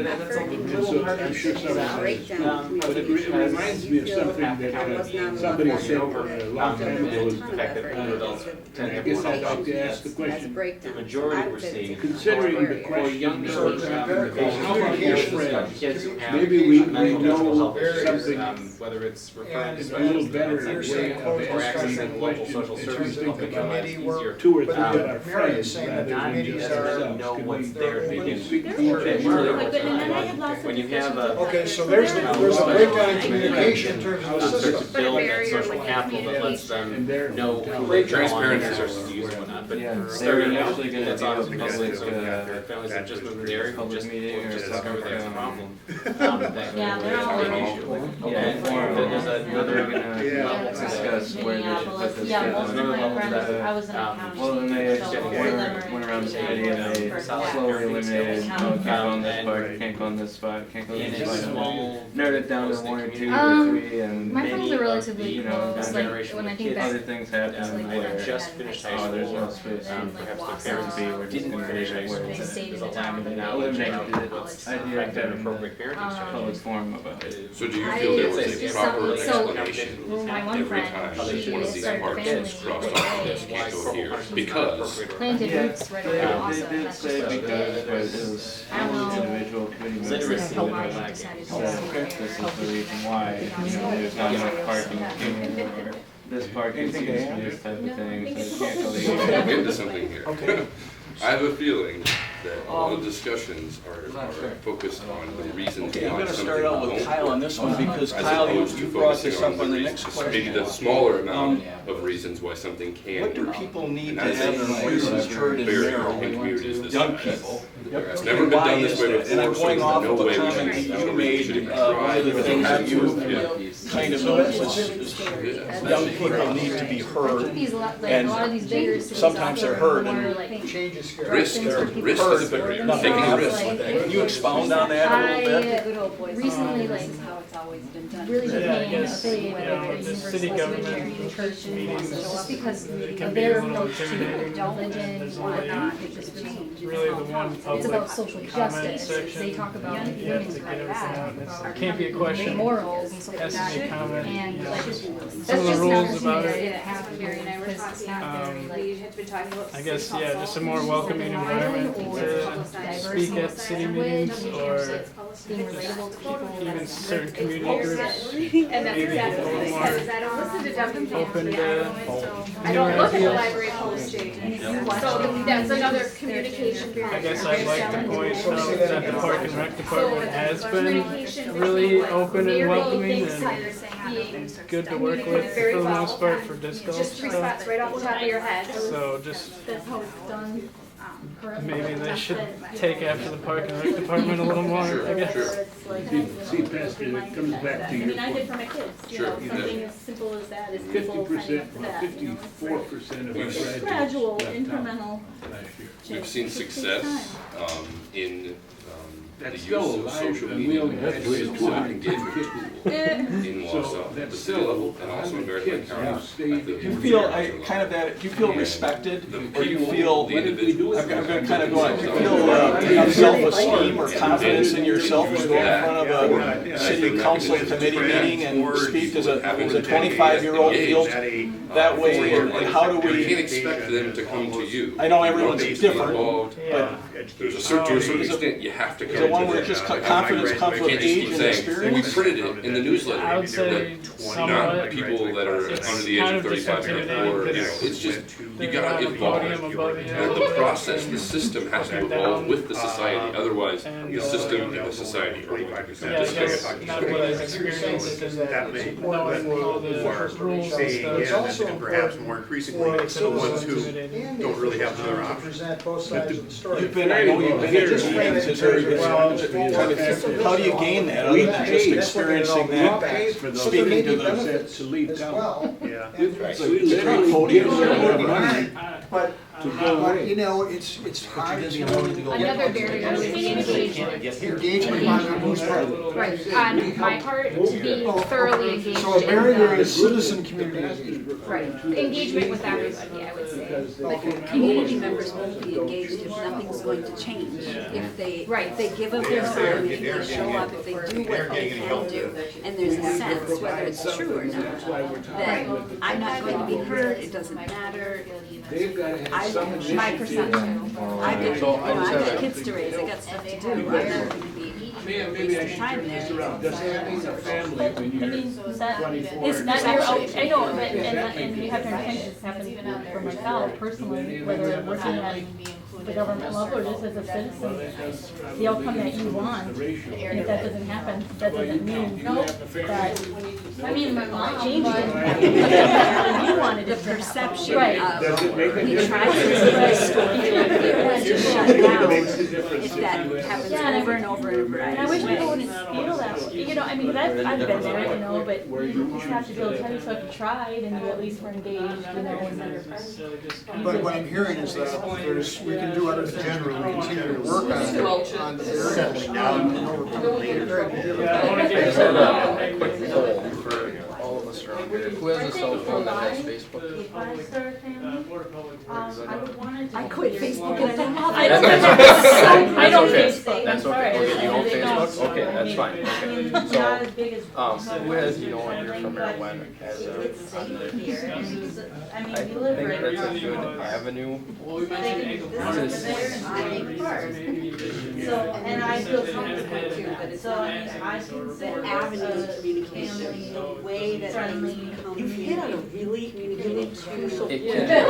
I'm sure someone, but it reminds me of something that somebody said a long time ago. I guess I'd like to ask the question, The majority we're seeing. considering the question younger of how about your friends, kids who have maybe we mental know health issues, something whether it's referring to a little specialists better way of or accessing answering local questions social in services terms to of make our lives easier. two or three Um, of our friends rather than just ourselves. know Can what's we- there can we to speak do. to each There other? were, like, but and then I had lots of When you have discussions a- with Okay, them. so there's a breakdown in communication in terms of the Starts system. to build that social capital that lets them know who Great they belong and transparency. resources to use and whatnot. But Yeah, starting they're out, actually gonna that's do a often public, families that just moved there, who public just meeting or discovered public, there's a problem. Yeah, they're all Big over. issue. Yeah, There's another they're gonna level to discuss that. where they should put this. Yeah, most of another my level to friends, that. I was an accountant. Well, then they so just all of them are went around the in city and they solid slowly parenting eliminated, skills. oh, can't go on this And- part, can't go on this spot, can't go on And this it's spot. small. Narrowed it down to one or two or Um, three and My Many friends are of relatively the, close, like, generation when I of think kids back. other things happen like where, just finished high oh, there's school. no space, And, like, perhaps Wausau, their parents didn't didn't finish high school. They There's stayed in There's a lack town, of they knowledge eliminated about it. what's Idea effective of and appropriate parenting strategy. public forum about it. So do you I- feel there was it's a just proper so- explanation My one every friend, time she one of these started parts family is crossed right off away. this can't go here? Because Planted roots right away, awesome, They did that's say just what they because, did. but it was I don't know. individual committee members. Literacy who in were our like, life. Decided to oh, this is the reason why, you know, there's not enough parking here, or this parking seems to be this type of thing, so you can't go I'm there. getting to something here. I have a feeling that a lot of discussions are focused on the reasons Okay, I'm why gonna something start out with won't Kyle on this one, because as Kyle, opposed you to brought focusing this up on the reasons, next maybe question. the smaller amount of reasons why something can What do work. people need And to that's have a their voices heard in very Merrill? open communities this Young size. people. It's never been done this way before, And I'm so going there's off no of a way we comment should, that there's you no reason we should made, even one try. of the things that you Yeah. kind of noticed is young people need to be heard. These, like, And a lot of these bigger cities sometimes they're offer heard more, and like, Changes scary. Risk, for people risk to is support taking themselves, a risk. like, Can you expound on that a little bit? Recently, like, really became affiliated with the the city Universal government Presbyterian Church, meetings, just because it can of be a their little approach to intimidating. religion, There's only whatnot, it just really. really the one It's public about social comment justice, section. they talk about You have women's to get rights, everything out, and about it can't be a question. morals and stuff like Has to be a that. comment, And you know, like, just that's some of the just rules not about something it. that have to be, because it's not very, like, I guess, yeah, just a more welcoming environment to speak at city meetings or being relatable to people. even certain community groups. And that's Maybe exactly a what little it more says, I don't listen to Duncan open Family, to I new don't look at the ideas. library posting, so that's another communication. I guess I'd like to point out that the Park and Rec Department has been really open and welcoming and good to work with for the most part for disc golf Just three spots stuff. right off the top of your head. So just That's how it's done. maybe they should take after the Park and Rec Department a little more, I guess. See, Pastor, it comes back to I your mean, I did point. for my kids, you Sure, know, you something did. as simple as that is 50%, people signing up for well, that, you know, it's like 54% of our graduates gradual, left town incremental. last year. We've seen success in the That's use still of alive, social and we media only as had a way civic engagement tool in So Wausau, at the that's city still level, and also in 100 Marion kids County. now at stayed. the Do you feel, level. kind of that, do you feel respected, or do you People, feel, the individuals. I'm gonna kind of go on, do you feel have self-esteem or confidence in yourself to go in front of a city council committee meeting and speak as a 25-year-old feels that way, and how do You can't we, expect them to come to you. I know everyone's You want them to be different, involved. but There's a certain, to a certain extent, you have to come is to it one where them. just confidence comes You with can't just age keep and saying, we experience? printed it in the newsletter, I would say that somewhat. not people that are It's under the age kind of of just 35 and intimidating or, you know, because it's just, you they're gotta on a evolve. podium above you. And the process, the system has to evolve with the society, otherwise, And, the system and the society are going to become Yeah, I disconnected. guess not what I've experienced is that knowing all the rules and It's stuff. also and perhaps important more increasingly, for Makes it a the little ones who intimidating. and don't really have another to option. present both sides of the story. you've been, I know you've been at Just frame meetings, it is there, in terms of, well, how do you gain that, other than just experiencing that, For those speaking to the, benefits to leave as town. well. Yeah. And We literally podium give them or more money. But to go But, away. you know, it's hard to. Another barrier would be engagement. Engagement on whose part? Right, on my part, to be thoroughly engaged So a in barrier the, is citizen community engagement. right, engagement with everybody, I would say. But community members won't be engaged if nothing's going to change. If they give up their time, if they show up, if they do what they can do, and there's a sense, whether it's true or not, that I'm not going to be heard, it doesn't matter. They've got to have some initiative. My perception. I've got kids to raise, I got stuff to do. I'm not going to be Maybe I should time turn this there. around. Does having a family when I you're mean, that, 24 it's and not your own, older. I know, but, and you have to understand, this happens for myself personally, whether I'm working at the government level or just as a citizen. The outcome that you want, and if that doesn't happen, that doesn't mean that, I mean, my mom changed it. You wanted The it to happen. perception Right. of, we tried to take school, it was just shut down. If that happens Yeah, and over and over and over. And I wish people wouldn't feel that way. You know, I mean, I've been there, you know, but you just have to be able to tell yourself you tried and you at least were engaged, you know, and But what I'm hearing is that we can do other than generally continue to work on the barriers. I just had a quick poll for all of us around here. Who has a cell phone that has Facebook? I quit Facebook and I don't have I it. don't That's okay. Facebook, I'm That's sorry. okay. Okay, you don't They Facebook? Okay, that's fine. Maybe Okay. not as big as. So, who has, you know, when you're from Merrill, when has a, on the, I mean, I we think live right that's a here. good avenue. This is the better and I think part. So, and I feel comfortable too, but it's, so I mean, I can The say avenue of communication, the way that things become. You've hit on a really crucial. It can go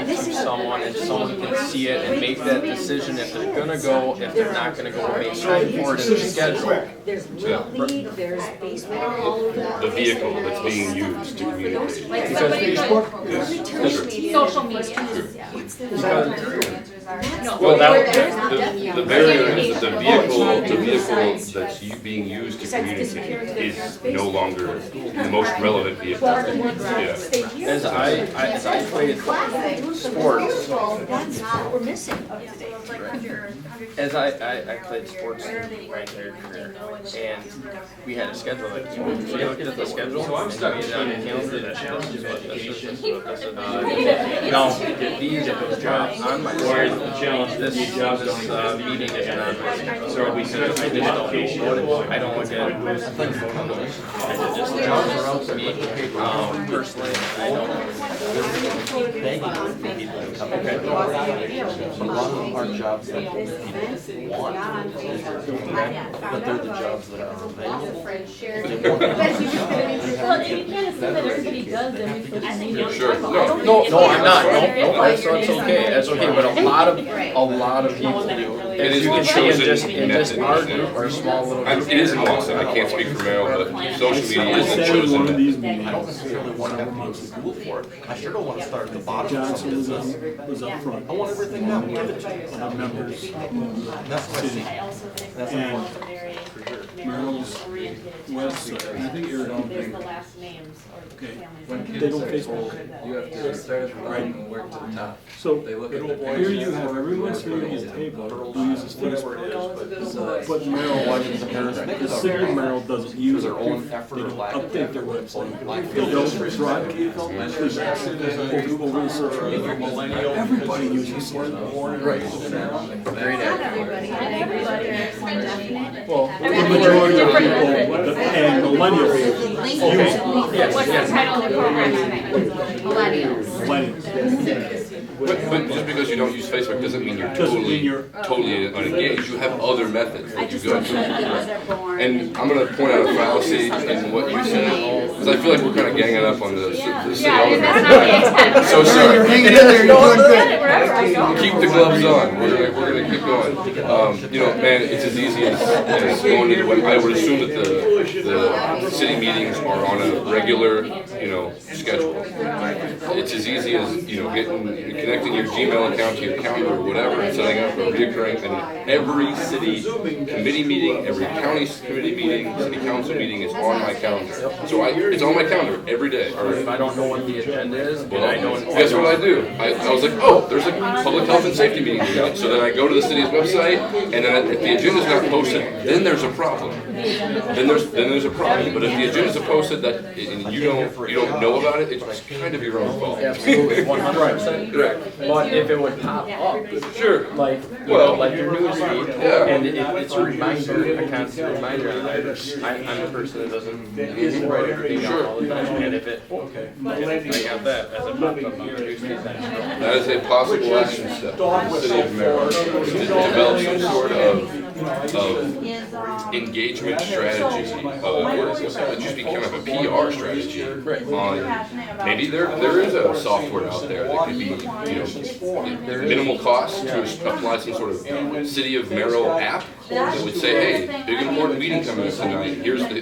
instantly to someone and someone can see it and make that decision if they're gonna go, if they're not gonna go, make time for it in their schedule. There's Little League, there's baseball all over the The vehicle that's being used to communicate. Like Because somebody Facebook social media. No, Well, now, there's not the barrier is that the vehicle that's being used to communicate is no longer the most relevant vehicle. Yeah. As I played sports, That's what we're missing. as I played sports my entire career, and we had a schedule. Like, so you looked at the schedule, and we had on the calendar that this is what this is, this is what this is. Now, these jobs on my schedule, this meeting isn't on my schedule. So we said, I just don't know. I don't look at photos. I just me, personally, I don't. A lot of them are jobs that people want, but they're the jobs that are available. Well, you can't assume that everybody does every social media. Sure. No, I'm not. No, that's okay. That's okay. But a lot of people do. It is You the can see chosen in just method. our group or a small little. It is in Boston, I can't speak for Merrill, but social media is the Said in chosen one of method. these I meetings, don't necessarily want to have to go to school for it. I sure don't want to start at the bottom of some Johnson business. was up front. I want everything now, give it to me. Of members. That's what I see. That's And what for sure. Merrill's website, and I think you're on There's the last names or the Okay. families. They don't Facebook. You have to start at the bottom and work to the top. So They look at the here you have everyone's video's table who uses Facebook. But Merrill, the city of Merrill doesn't use their own it. effort They or don't lack of update their effort. website. They don't broadcast over social media. Everybody uses it. Right. Great Well, the majority of people, and millennials, use it. What's the title of the program tonight? Millennials. Millennials. But just because you don't use Facebook doesn't mean you're Doesn't mean you're- totally unengaged. You have other methods I that you just go don't think to. they're born. And I'm gonna point out a fallacy in what you said, because I feel like we're kind of ganging up on the city Yeah, and that's not the alderman. intent. So You're sorry. hanging in there, you're doing good. Wherever I go. Keep the gloves on. We're gonna keep going. You know, man, it's as easy as going to the web. I would assume that the city meetings are on a regular, schedule. It's as easy as, connecting your Gmail account county or county or whatever, and setting up a reoccurring, and every city committee meeting, every county committee meeting, city council meeting is on my calendar. So it's on my calendar every day. Or if I don't know what the agenda is, Well, guess what I do? I was like, oh, there's a public health and safety meeting tonight. So then I go to the city's website, and then if the agenda's not posted, then there's a problem. Then there's a problem. But if the agenda's posted that and you don't know about it, it's kind of your own fault. Absolutely, 100%. Correct. But if it would pop up, sure, like like your news feed, and it's a reminder, a constant reminder. I'm a person that doesn't write everything down all the time, and if it, I got that as a pop-up on the news feed. That is a possible action step in the city of Merrill to develop some sort of engagement strategy, or it just be kind of a PR strategy on maybe there is a software out there that could be minimal cost to apply some sort of City of Merrill app that would say, hey, big important meeting coming up tonight. Here's the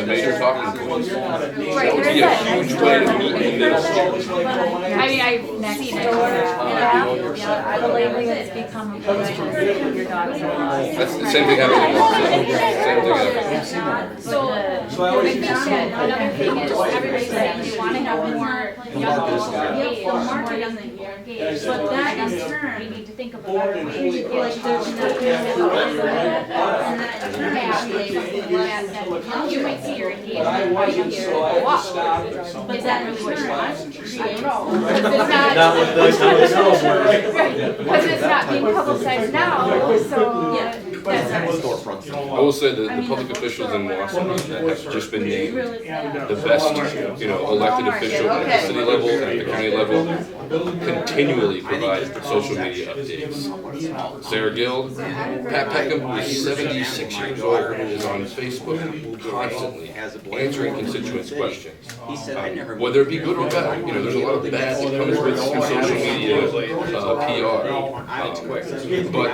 major talking points. That would be a huge way to meet in the middle. I mean, I've seen it. The labeling has become a your dog's That's the same thing happening in the same thing happening. So I think another thing is everybody's saying you want to have more young people engaged, more young people engaged. But that in turn, we need to think of a better way to get like there's and then in turn that you might see your engagement while you go up. But is that really what you want? I don't know. Not with the Because it's not being publicized now, so I will say that the public officials in Wausau have just been named the best, elected official at the city level and at the county level, continually provide social media updates. Sarah Gill, Pat Peckham, who is 76 years old, is on Facebook constantly answering constituents' questions. Whether it be good or bad, there's a lot of bad that comes with social media PR, but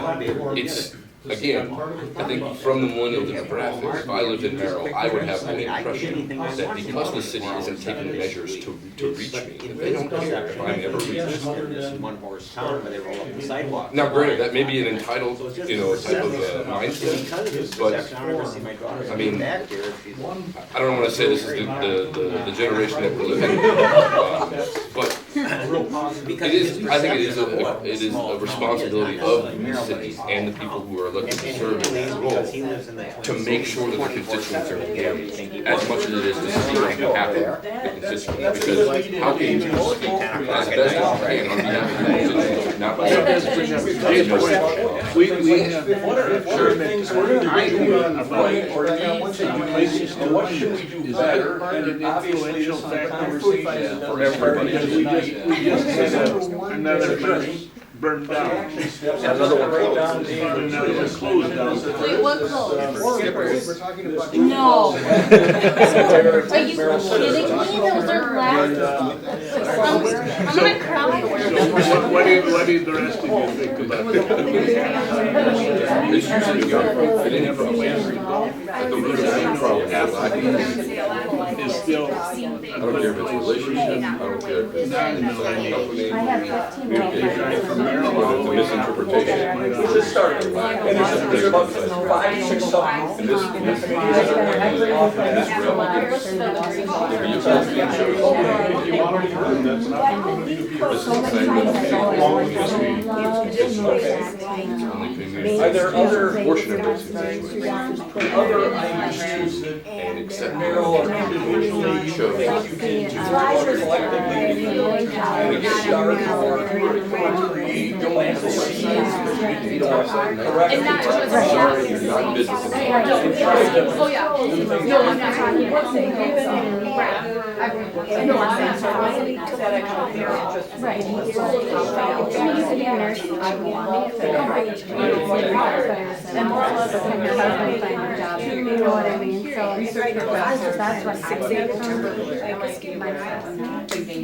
it's. Again, I think from the millennial demographic, if I lived in Merrill, I would have the impression that because the city isn't taking measures to reach me, that they don't care if I'm ever reached. Now, granted, that may be an entitled, type of mindset, but I mean, I don't want to say this is the generation that we're living in, but it is. I think it is a responsibility of the cities and the people who are elected to serve in that role to make sure that their constituents are engaged as much as it is to speak on behalf of the constituents. Because how can you speak as best as you can on behalf of the constituents, not by We have Sure. things we're doing right or places to live is better and an influential factor for everybody. We just had another place burned down. Another one closed. Another one closed down. Wait, what closed? We're talking about. No. Are you kidding me? Those are last. I'm gonna cry. So what did the rest of you think about that? It's usually at the root of any problem. Is still. I don't care if it's a relationship, I don't care if it's a company, the misinterpretation. This started, and there's about 5, 6 songs. And Are there other portion of it other items that Merrill or individually shows think you can do or collectively to get started or create plans to see? It's not just oh yeah. No, I'm not talking about Right. I used to be a nurse. I love it. And more or less when your husband finds a job, you know what I mean? So that's what I do.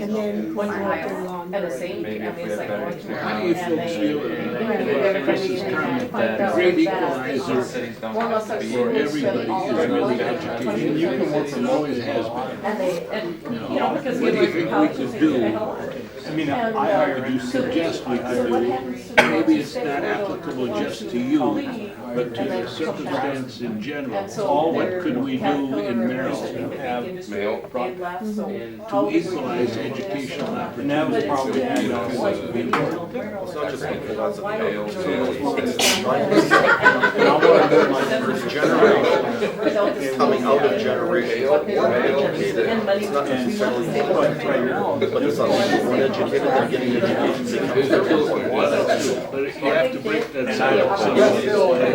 And then when I worked in law, At the same, I mean, it's like going to. How do you folks feel that Chris's comment that great equalizer for everybody is really education? You can work from always has been. And What do you think we could do? mean, I And, hire. Would you suggest we could do, maybe it's not applicable just to you, but to the circumstance in general, what could we do in Merrill to have to equalize educational And that was opportunities? probably had also. It's not just people that's a male, And I want to like there's generation, coming out of generations of uneducated, it's not necessarily, right now, but it's uneducated, they're getting education because they're doing what. But you have to break that cycle.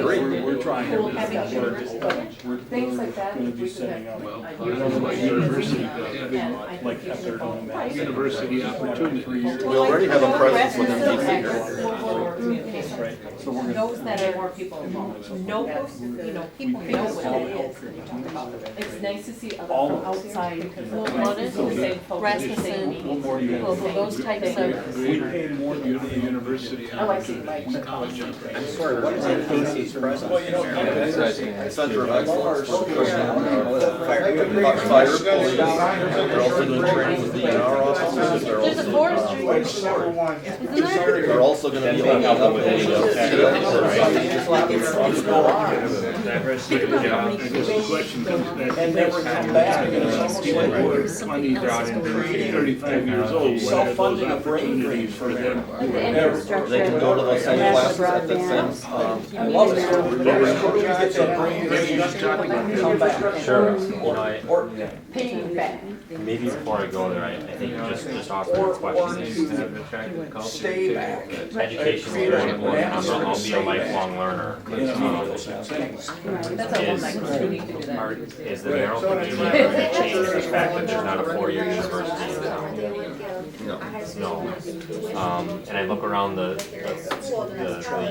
We're trying to, we're gonna be setting up. Well, I don't know about university, but having Like after doing that. university opportunities. We already have a presence within DC here. Right, so we're gonna. Those that are more people involved, know, you know, people know what it is that you talk about. It's nice to see other from outside, well, one is the same folks. Rasmussen, Well, those types of. We pay more than the University opportunities, college I'm opportunities. sorry, what is DC's presence? Center of Excellence. Fire, police, they're also doing training with DNR officers, they're There's a also. forestry, isn't there? They're also gonna be opening up with I guess the question comes back to this. People who are 20, 35 years old, what are those opportunities for them? They can go to those same classes at the same, Sure, you know, Paying back. maybe before I go there, I think just offer a question is, Stay back. education is very important, I'll be a lifelong learner. Is the Merrill community going to change the fact that there's not a 4-year university in town? No. And I look around the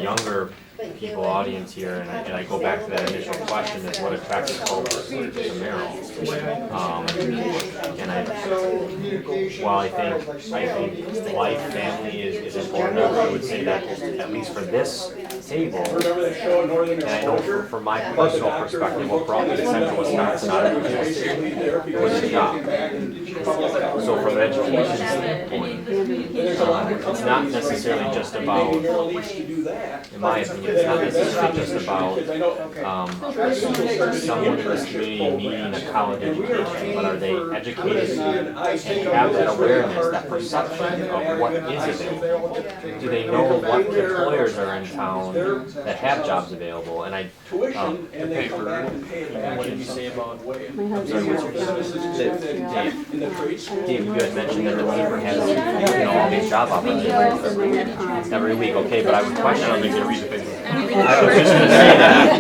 younger people audience here, and I go back to that initial question, is what attracted folks to Merrill? And while I think life, family is important, I would say that at least for this table, and I know from my personal perspective, what brought me to Central Wisconsin out of it was a job. So from an education standpoint, it's not necessarily just about, in my opinion, it's not necessarily just about someone in this community needing a college education, but are they educated and have that awareness, that perception of what is available? Do they know what employers are in town that have jobs available? And the paper, what did you say about, I'm sorry, what's your Dave, you had mentioned that the paper has, all these job opportunities every week, okay, but I would question, I'm gonna read the paper. I was just gonna say that,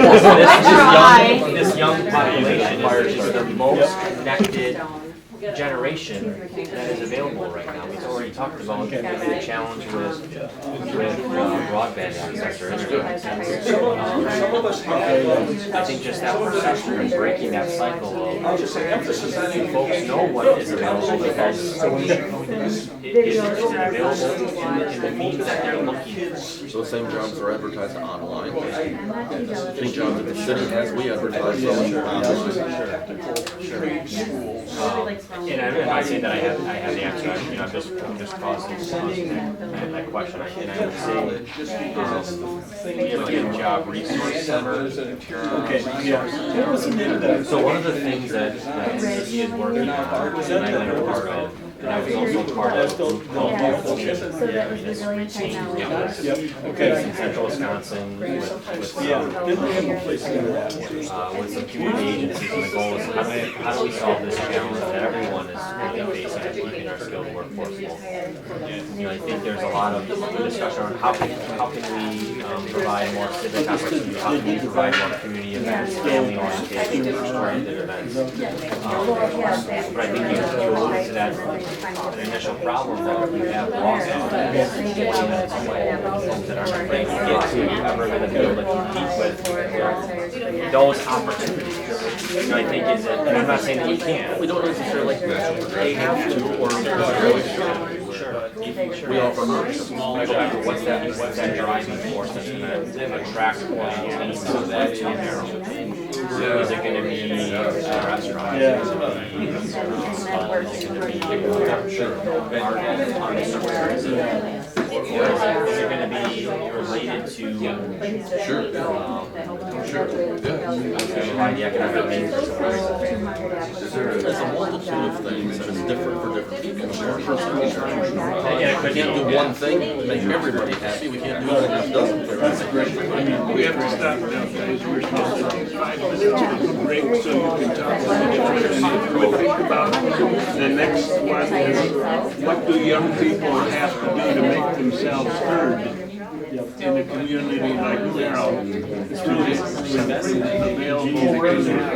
this young population is the most connected generation that is available right now. We've already talked about the challenge with broadband access or internet access. I think just that perception and breaking that cycle of folks know what is available because it's available in the means that they're looking for. those same jobs are advertised online. Any jobs that the city has, we advertise those online. And I'm not saying that I have the answer, I'm just causing that question, and I would say, again, job resource centers. So one of the things that the city is working on, and I've been a part of, and I was also part of a group called in Central Wisconsin with some community agencies, and the goal is how do we solve this challenge that everyone is facing in keeping our skilled workforce local. I think there's a lot of discussion on how can we provide more civic opportunity, how can we provide more community events, family orientation, oriented events. But I think you alluded to that. The initial problem that we have lost on is 20 minutes away. Folks that aren't going to get to ever going to be able to compete with those opportunities. I think is it, and I'm not saying that we can't. We don't necessarily have to or necessarily should. We offer what's that driving force that's going to attract teams to Merrill? Is it gonna be a restaurant? Yeah. Is it gonna be art on somewhere? Is it gonna be related to? Sure. Sure. Why the economic needs of somewhere? There's a multitude of things that is different for different people. Yeah, We can't do one thing to make everybody happy, we can't do all enough doesn't. I mean, we have to stop now, guys, we're supposed to take 5 minutes of break so you can talk about it. And if you would think about the next one is, what do young people have to do to make themselves heard in a community like Merrill to available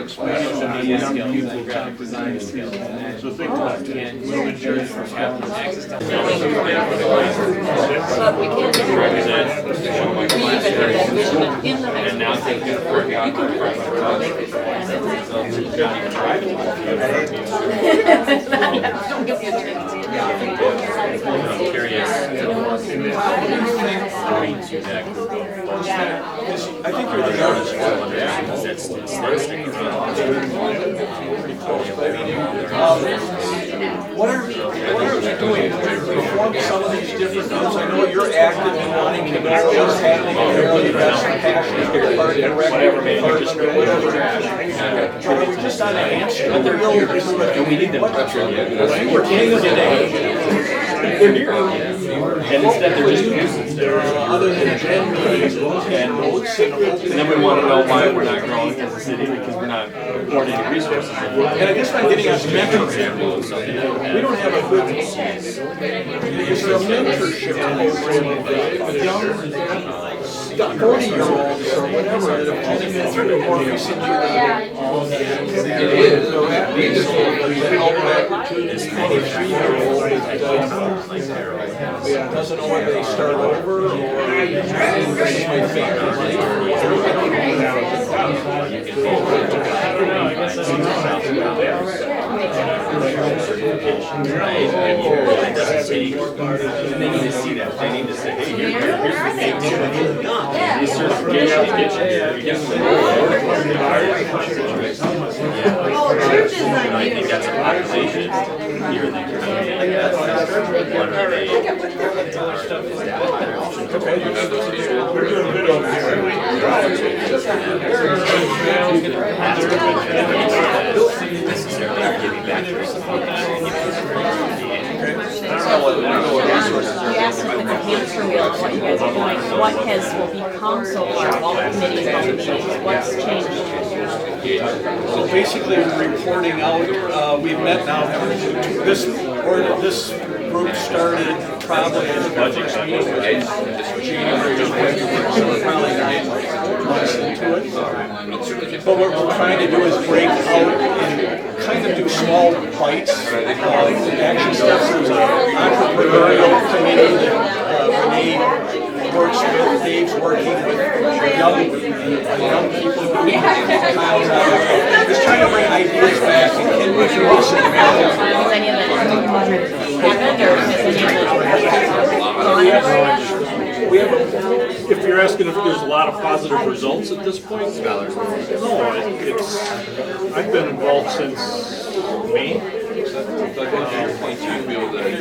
expression on young people talking. So think about that. We'll adjourn for 5 minutes. And now things are working out. Don't give me a chance. I'm curious to that. I think you're the artist. What are you doing to perform some of these different things? I know you're active in wanting to know what's happening in Merrill, you've got some passion, you're part of the Whatever, man, record, just are we just on a hamster wheel? and we need them. We're king of the day. They're here. And instead they're just nuisance there. Other than attend meetings and notes and And then we want to know why we're not growing as a city because we're not coordinating resources. And I guess I'm getting us mentorship. We don't have a good, is there a mentorship program with young 40-year-olds or whatever that have only been through more recently than It is. to help that 23-year-old doesn't know whether they start over or this is my favorite life. I don't They need to see that. They need to say, hey, here's the thing. These certifications I think that's a population here in the community. That's one of We're doing good over necessarily giving back to You asked if it's a hamster wheel and what you guys are doing. What will become so far while the committee's on meetings? What's changed? So basically, we're reporting out, we've met now, this group started probably in the budget meeting, January, so we're probably 9 months into it. But what we're trying to do is break out and kind of do small bites of action steps. There's an entrepreneurial committee that Renee works with, Dave's working with young people. Just trying to bring ideas back and can we do this in America? Has any of it happened or has any of it? If you're asking if there's a lot of positive results at this point, no, I've been involved since May.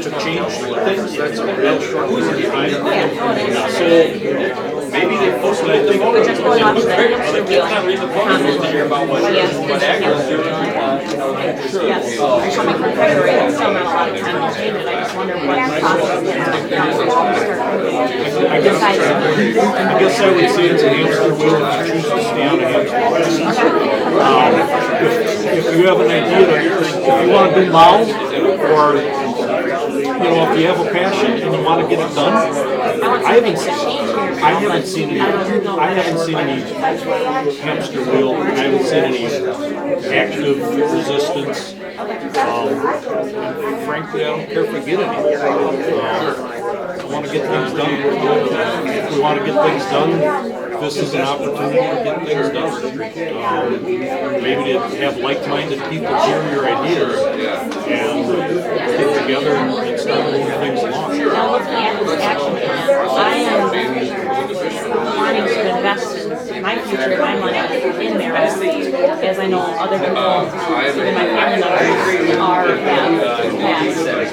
To change things, that's a real struggle. So maybe they posted, I think, Just going off the not read the book to hear about what agriculture is doing. Yes, I'm coming from February, and still not a lot of time to change it. I just wonder what process I guess I would say it's a hamster wheel to choose to stay on a hamster wheel. If you have an idea, if you want to do loud, or if you have a passion and you want to get it done, I haven't seen any hamster wheel. I haven't seen any active resistance. Frankly, I don't care if we get any. I want to get things done. If we want to get things done, this is an opportunity to get things done. Maybe to have like-minded people hear your ideas and get together and start moving things along. Now, looking at this action plan, I am wanting to invest my future, my money in Merrill, as I know other people, even my family members are past. There's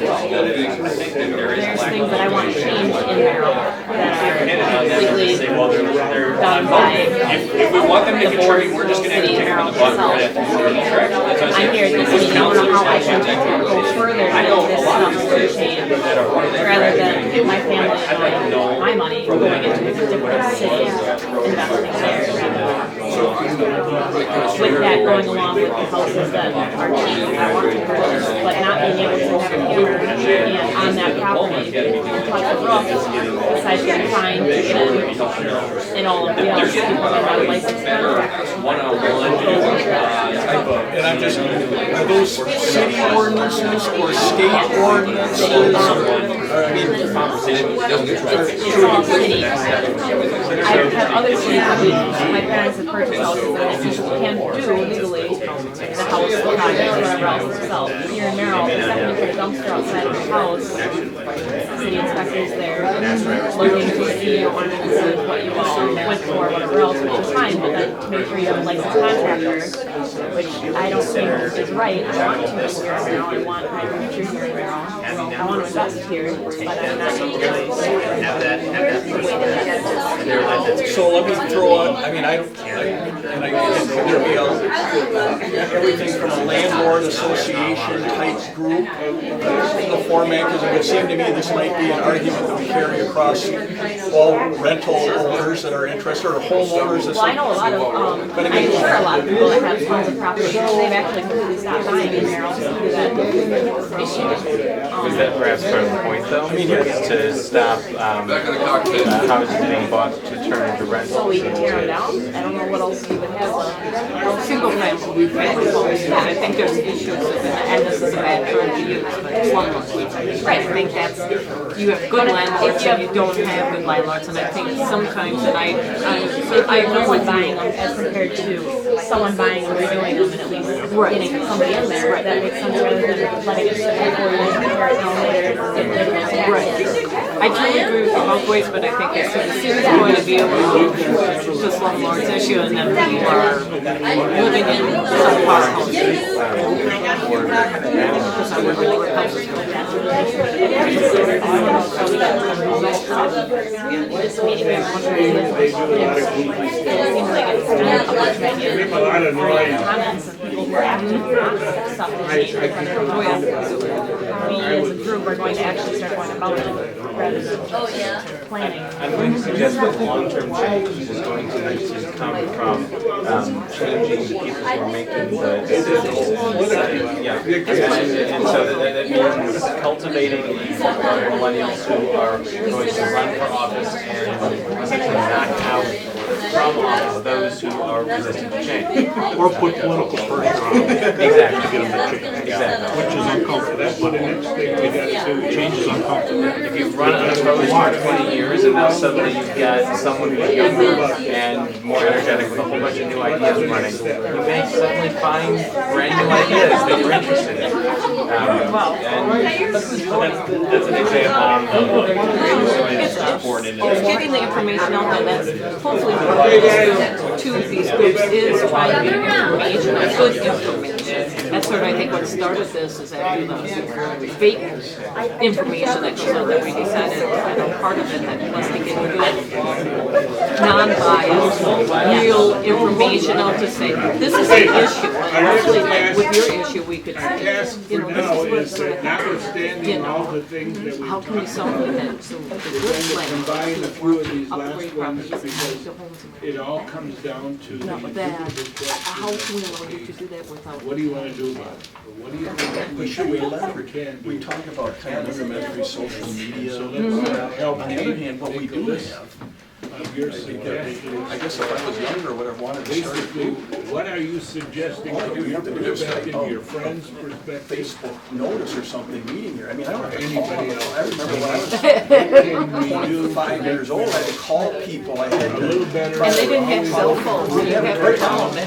things that I want to change in Merrill that are completely done by If we want them to contribute, we're just gonna have to kick them in the butt. We're gonna have to put them in the trash. That's what I'm here at this meeting, I don't know how I can go further to get this stuff to change, rather than my family and my money going into a different city, investing there. With that going along with the houses that are cheap, I want to purchase, but not being able to have a hammer and on that property, touch the roof, besides getting fined to get in, and all of the other people that are licensed contractors. And I'm just, are those city ordinances or state ordinances? I mean, I've had other cities, my parents have purchased houses that you can do legally, the house, the project, whatever else itself. Here in Merrill, the second you put a dumpster outside of your house, city inspectors there, looking to see ordinances, what you all went for, whatever else, which is fine, but then to make sure you have a licensed contractor, which I don't think is right. I want to move here in Merrill, I want my future here in Merrill. I want to invest here, but I'm not able to. so let me throw out, I mean, I guess there'd be everything from a landlord association type group, the format, because it would seem to me this might be an argument that we carry across all rental owners that are interested, or homeowners. Well, I know a lot of, but I'm sure a lot of people that have tons of property, they've actually completely stopped buying in Merrill due to that issue. Is that perhaps part of the point though? Is to stop houses being bought to turn into rentals? So we can tear them down? I don't know what else you would have. Single family homes, I think there's issues with it, and this is a bad term to use, but slumlords. Right, I think that's, you have good landlords and you don't have good landlords, and I think sometimes, and I agree with buying them as compared to someone buying and redoing them and at least getting somebody in there. That makes sense rather than letting it sit there for years and tear it down later. Right. I totally agree with you both ways, but I think it's going to be able to move the slumlords issue, and then people are living in subpar houses. Because I would really houses like that. This meeting, we have one very it seems like it's kind of a bunch of comments and people who are active on stuff that change in front of their we as a group are going to actually start going about it rather than planning. I'm going to suggest that long-term change is going to come from changing the people who are making the decisions. Yeah, and so that means cultivating millennials who are going to run for office and essentially knock out from office those who are resistant to change. Or put political pressure on them. Exactly. To get them to change. Exactly. Which is uncomfortable. That's what the next thing we got to do. Change is uncomfortable. If you run unopposed for 20 years and now suddenly you've got someone who's younger and more energetic with a whole bunch of new ideas running, you may suddenly find brand new ideas that you're interested in. And that's an example It's getting the information out there. That's hopefully what to these groups is trying to get information, good information. That's sort of, I think, what started this is actually the fake information that goes out that we decided, part of it that was to get good, non-biased, real information out to say, this is an issue. And hopefully, like with your issue, we could say, this is what's going to happen. All the things that we How can we solve that? So the good plan. combine a few of these last Upgrade ones properties. because it all comes down to the No, but that, individual how question. can we allow you to do that without? What do you want to do about it? Or what do you think But should we can leverage, do? we talk about kind of rudimentary social media. So let's help On the other hand, what we take a do list have, of your suggestions. I guess if I was younger, would have wanted to start a Basically, group. what are you suggesting All I from do your have to do is perspective, type your out friend's perspective? Facebook notice or something meeting here. I mean, I don't have to call Anybody them. else? I remember when I was Can we do 25 years old, I had to call people. I had a little to. better? And they didn't have cell phones, so you have to tell them.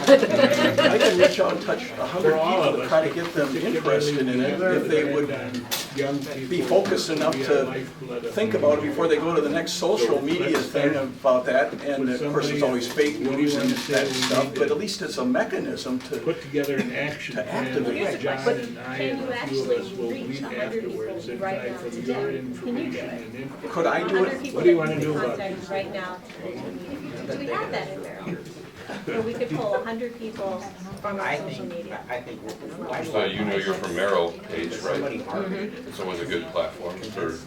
I can reach out and touch 100 For all people of to us, try to get them particularly interested in it if they would done young people. be focused enough to think about it before they go to the next social media thing about that. And of course, it's always fake news and that stuff, but at least it's a mechanism to put together an action plan. John and I and a few of us will meet afterwards and try from your information and input. Could I do it? What do you want to do about it? Right now. Do we have that in Merrill? Or we could pull 100 people from our social media. I think. So you know you're from Merrill page, right? It's always a good platform for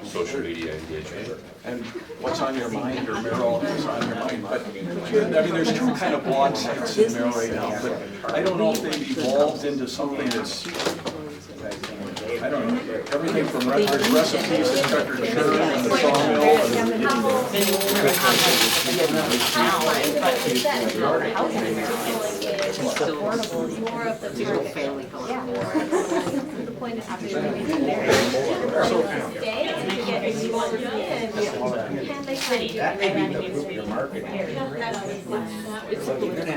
social media engagement. And what's on your mind, or Merrill is on your mind, but I mean, there's two kind of blog sites in Merrill right now, but I don't know if they've evolved into something that's, I don't know, everything from recipes to checker churn and the sawmill More of the Single family the point is to stay and to get people in. Can they kind of do That may be your marketing.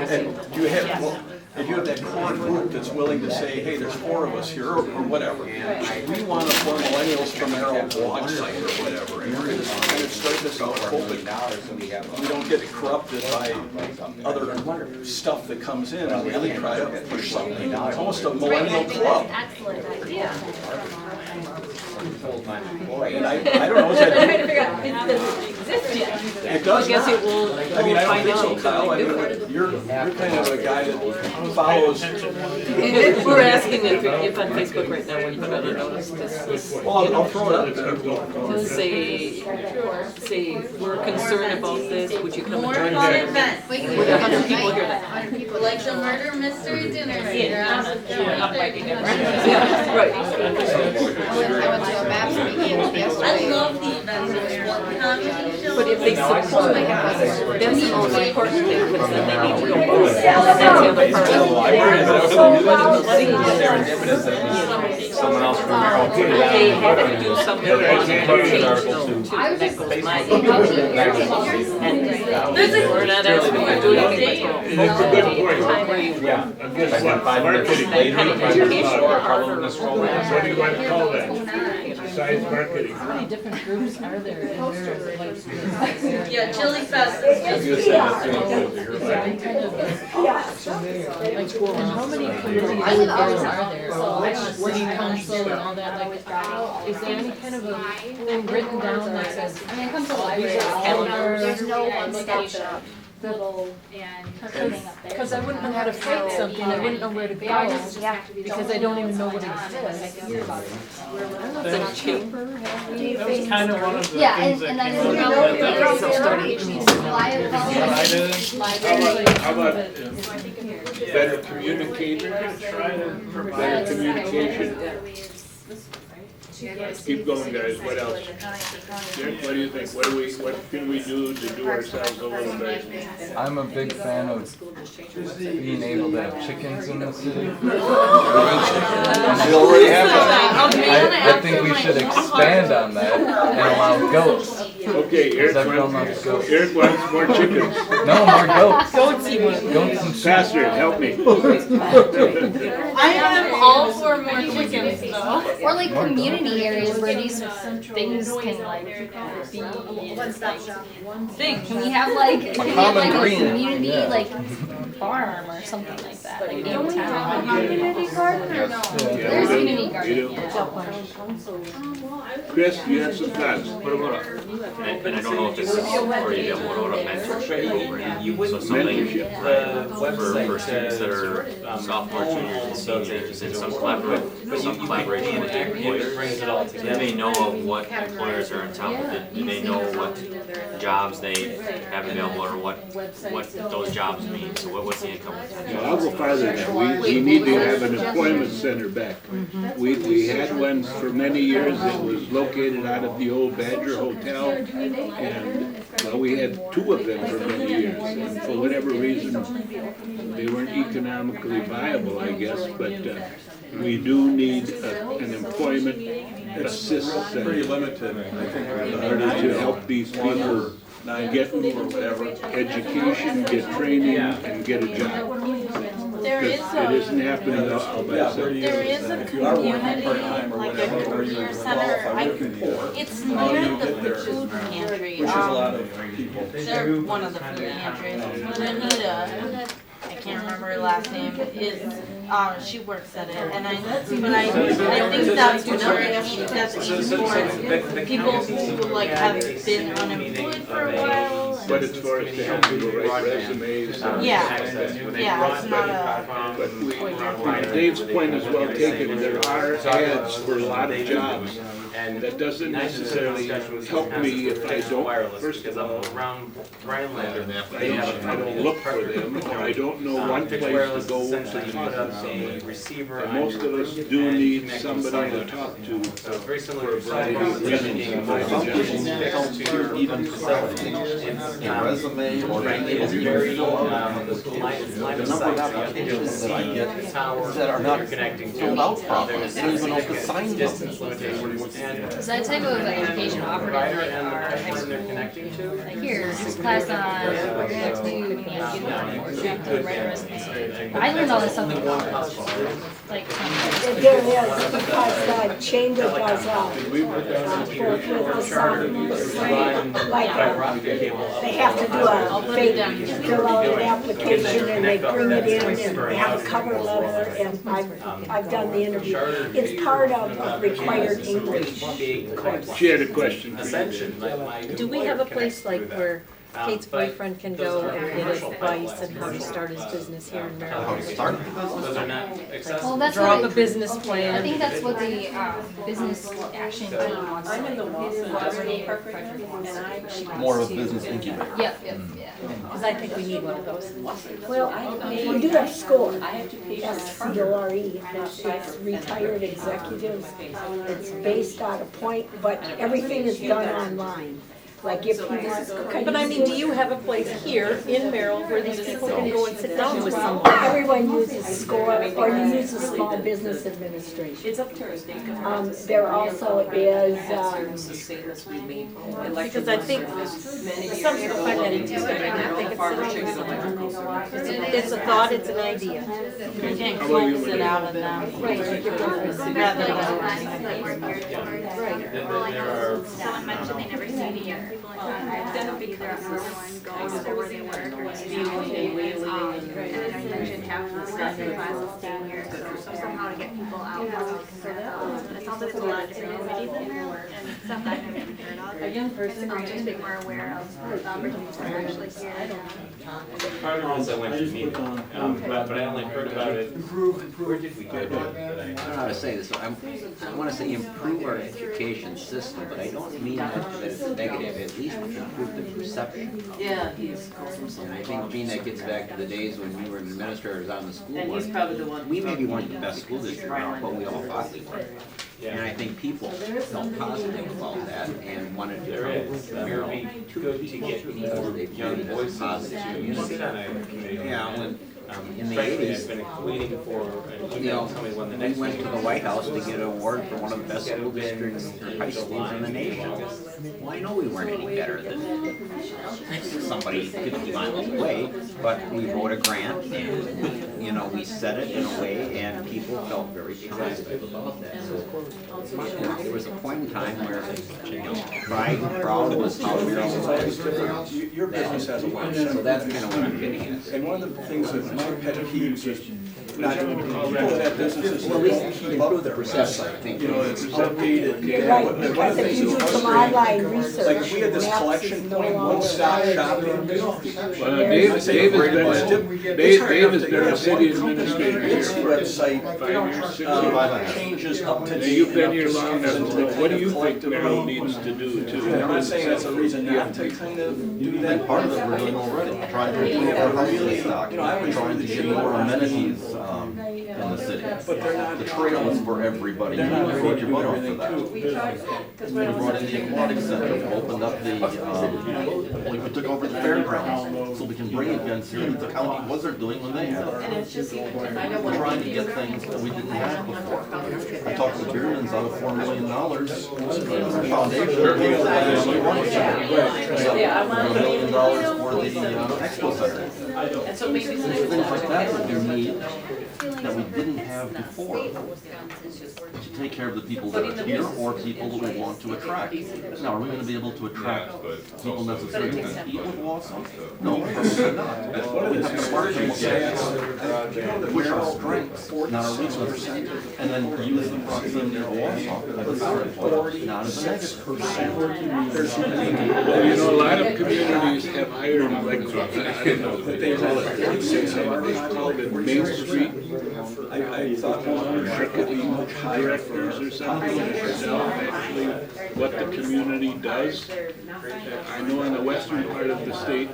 And do you have, well, if you have that core group that's willing to say, hey, there's 4 of us here, or whatever, we want to form millennials from Merrill blog site or whatever, and we're going to kind of start this out hoping we don't get corrupted by other stuff that comes in and really try to push something. It's almost a millennial club. Excellent idea. And I don't know, is that? I'm trying to figure out, it doesn't exist yet. It does. I guess it will, I mean, I don't find think so, out. Kyle. I mean, you're kind of a guy that follows. We're asking if on Facebook right now, we're trying to notice this. Well, I'll throw it up there. Say, we're concerned about this, would you come and join More fun us? events. Would 100 people hear that? Like the murder mystery dinner. Yeah, I'm biting it, right? Yeah, right. I went to a maps meeting yesterday. I love the events. There's one comedy show. But if they support, that's the most important thing, because then they need to go both. That's the other part. Someone else from Merrill put it out. They have to do something to change them too. That goes my and we're not asking you to do anything but That's a good point. Yeah. I guess I what, spent 5 minutes marketing. later, kind of 5 minutes education before, or probably in this role. What do you want to call that? Besides marketing. How many different groups are there in Merrill? Like, Yeah, Chili Fest. and how many community boards are there? Like city council and all that, like, is there any kind of a thing written down that says, I mean, it comes to libraries, calendar? There's no one-stop shop. Little because I wouldn't know how to fake something, I wouldn't know where to go, because I don't even know what exists. The chamber, that was kind of one of the Yeah, things and that I came didn't out know of if that. it was How about better communicator? Better communication? Keep going, guys. What else? Derek, what do you think? What can we do to do ourselves a little better? I'm a big fan of being able to have chickens in the city. We already have that. I think we should expand on that and allow goats. Okay, Eric wants more chickens. No, more goats. Goats you want. Goats and sheep. Pastor, help me. I am all for more chickens though. Or like community areas where these things can like be big. Can we have like a community like farm or something like that? Like Don't we have a community garden or no? There's community garden. Chris, you have some thoughts? What about and I don't know if this is for you, what about a mentorship program? So something for students that are sophomores, juniors, and seniors, and some collaboration with their employers. So they may know of what employers are on top of it. Do they know what jobs they have available or what those jobs mean? So what's the income potential? Well, I'll go farther than we need to have an employment center back. We had one for many years. It was located out of the old Badger Hotel, and well, we had 2 of them for many years. And for whatever reason, they weren't economically viable, I guess. But we do need an employment assist center. Pretty limited, I think. In order to help these people get education, get training, and get a job. there is It isn't happening all by itself. There is a community, like a career center, it's near the food pantry. Which is a lot of people. They're one of the food pantries. Anita, I can't remember her last name, is, she works at it, and I think that's great, that's for people who like have been unemployed for a while. But it's for us to help people write resumes. Yeah, it's not a. But Dave's point is well taken, there are ads for a lot of jobs. And that doesn't necessarily help me if I don't, first of all, I don't look for them, or I don't know one place to go to talk to somebody. And most of us do need somebody to talk to for a variety of reasons. Even a resume or it's very the number of applications that I get that are not filled out properly. They don't even know the sign them. So that type of education offered in like our high school, like here, this class on, we're gonna have to do, you have to write a resume. But I learned all this stuff in college, like. There is, because Chamber does, with the sophomores, like, they have to do fill out an application and they bring it in and have a cover letter, and I've done the interview. It's part of required English. She had a question. Do we have a place like where Kate's boyfriend can go and get advice on how to start his business here in Merrill? How to start? Well, that's Draw what up a business plan. I think that's what the business action team wants. I'm in the Wausau department, and More of a business incubator. Yep, Because I think we need one of those. Well, we do have SCORE, SCORE, it's retired executives. It's based on a point, but everything is done online. Like if you want. But I mean, do you have a place here in Merrill where these people can go and sit down with someone? Everyone uses SCORE, or you use the Small Business Administration. it's up Thursday. There also is, Because I think some people find that intimidating. I think it's a thought, it's an idea. You can't close it out of them. Rather than. Someone mentioned they never see the people in town, they'll be there on the other one, going over where they work, or maybe and then I mentioned half of the class will stay here, so somehow to get people out. It sounds like there's a lot of different committees in there, and stuff that I haven't heard of. A young person, Just to be more aware of the opportunities that are actually here. Part of the ones I went to meet, but I only heard about it. Where did we go? I don't know how to say this, I want to say improve our education system, but I don't mean that it's negative, at least improve the perception. Yeah, he's And I think, Gene, that gets back to the days when we were administrators on the school and board. he's probably the one. We maybe weren't the best school district around, but we all thought we were. And I think people felt positive about that and wanted to There is. come It would be good to get more young voices to sit on a committee. Yeah, when, in the Frankly, I've 80s, been waiting for an you email know, to tell me when the we next went to meeting the was. White House to get an award for one of the best school districts or high schools in the nation. Well, I know we weren't any better than somebody 50 miles away, but we wrote a grant and, you know, we said it in a way and people felt very positive about that. So, there was a point in time where, you know, pride and proud was how we were all. Your business has a website. So that's kind of what I'm getting at. And one of the things that my pet peeves is not people that businesses Well, at least improve the perception, I think. You know, it's outdated. Right, because if you do some online research, Like, we had this Maps collection is no point, longer one-stop shopping. Dave has been a city administrator here Its for website 5 years, 6 years. changes up to Now, date. you've been here long enough to know, what do you think Merrill needs to do to? I'm not saying that's a reason not to kind of do that. Part of it we're doing already, trying to improve our housing stock, You know, I was trying to get more amenities. in the city. But they're not. The trail is for everybody. You don't have to work your butt off for that. We brought in the aquatic center, we opened up the, we took over the fairgrounds, so we can bring events here that the county wasn't doing when they had it. We're trying to get things that we didn't have before. I talked to Bierman's out of $4 million, foundation. $1 million for the expo center. And so maybe Things like that that we need, that we didn't have before, to take care of the people that are here or people that we want to attract. Now, are we gonna be able to attract people necessarily to compete with Wausau? No, probably not. We have to start to push our strengths, not our weaknesses, and then use the proximity of Wausau as a starting point, not as a negative. Well, you know, a lot of communities have hired, like, I don't know what they call it, they call it Main Street I thought marketing directors or something to know actually what the community does. I know in the western part of the state,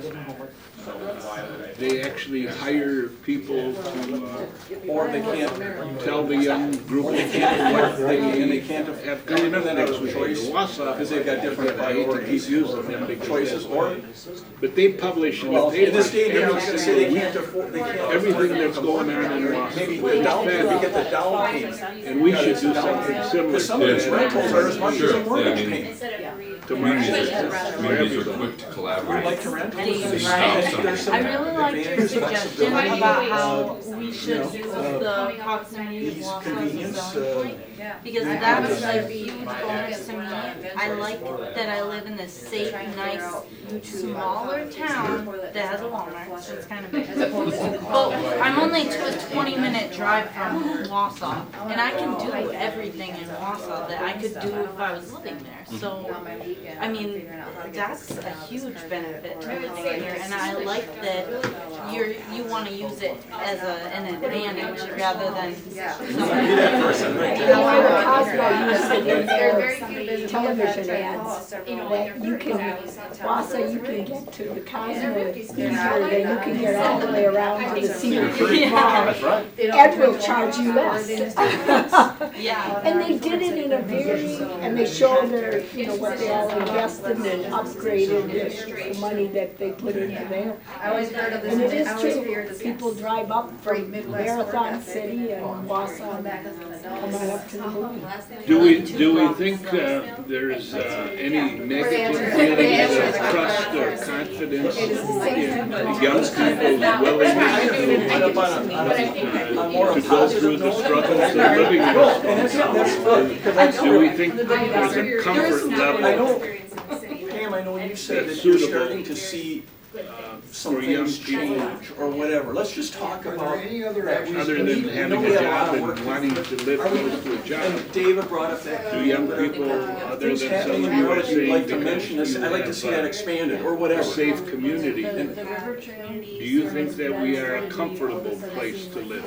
they actually hire people to, or they can't tell the young group they can't what they can't have context with Wausau because they've got different I hate to keep priorities. using them because Choices, or but they publish in the well, in this day and age, I was paper gonna say they can't afford. They can't everything that's going on in Wausau. Maybe the down payment, we get the down payment. And we should do something similar. Because some of these rentals are as much as a mortgage Yeah, I mean, payment. Communities are quick to collaborate. Like to rent. I really liked your suggestion about how we should use the proximity of Ease, Wausau convenience, as a point. Because that's a huge bonus to me. I like that I live in this safe, nice, smaller town that has a Walmart, so it's kind of big. But I'm only to a 20-minute drive from Wausau, and I can do everything in Wausau that I could do if I was living there. So, I mean, that's a huge benefit to living here, and I like that you want to use it as an advantage rather than something. Cosmo used to in their television ads, that you can, Wausau, you can get to the Cosmo easier than you can get all the way around to the Cedar Creek Mall. And will charge you less. Yeah. And they did it in a very, and they showed their, you know, what they all invested and upgraded the money that they put into there. And it is true, people drive up from Marathon City and Wausau, come on up to the movie. Do we think there's any negative feelings of trust or confidence in young people's willingness to go through the struggles of living in this? Do we think there's a comfort level Pam, I know you said that's that you're suitable starting to see some for young things people? change or whatever. Let's just talk about Any other Other than having a job and wanting to live close to a job? And David brought up that. Do young people, other than Things some happening of in you Merrill are that you'd saying, like to mention this, I'd like to see that expanded or a whatever. safe community, do you think that we are a comfortable place to live?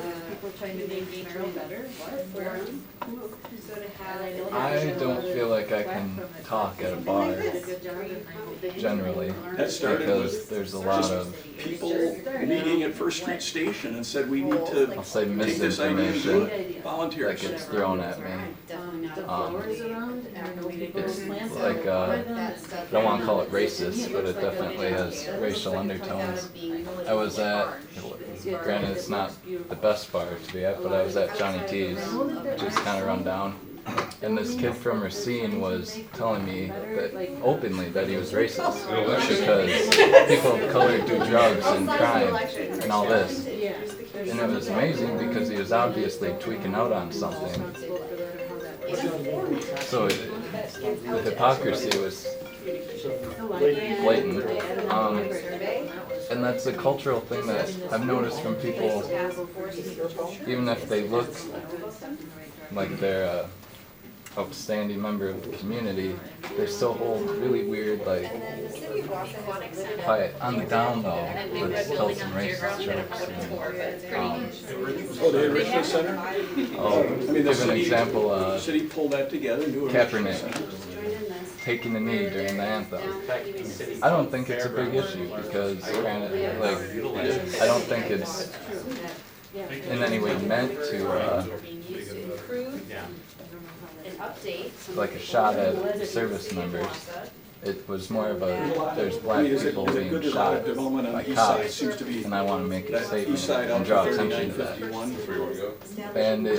I don't feel like I can talk at a bar generally That started because with there's a lot of, people meeting at First Street Station and said, we need to I'll say, take this idea and do misinformation it. that Volunteers. gets thrown at me. It's like, I don't want to call it racist, but it definitely has racial undertones. I was at, granted it's not the best bar to be at, but I was at Johnny T's, which is kind of run down. And this kid from Racine was telling me that openly that he was racist because people of color do drugs and crime and all this. And it was amazing because he was obviously tweaking out on something. So the hypocrisy was blatant. And that's a cultural thing that I've noticed from people, even if they look like they're a upstanding member of the community, they still hold really weird, like, on the down low, let's tell some racist jokes. Oh, the Richmond Center? Oh, give an example, City pulled that together, do a Kaepernick taking the knee during the anthem. I don't think it's a big issue because, granted, like, I don't think it's in any way meant to, Used to improve and update. like a shot at service members. It was more of a, there's black people being shot by cops, and I want to make a statement and draw attention to that. And it,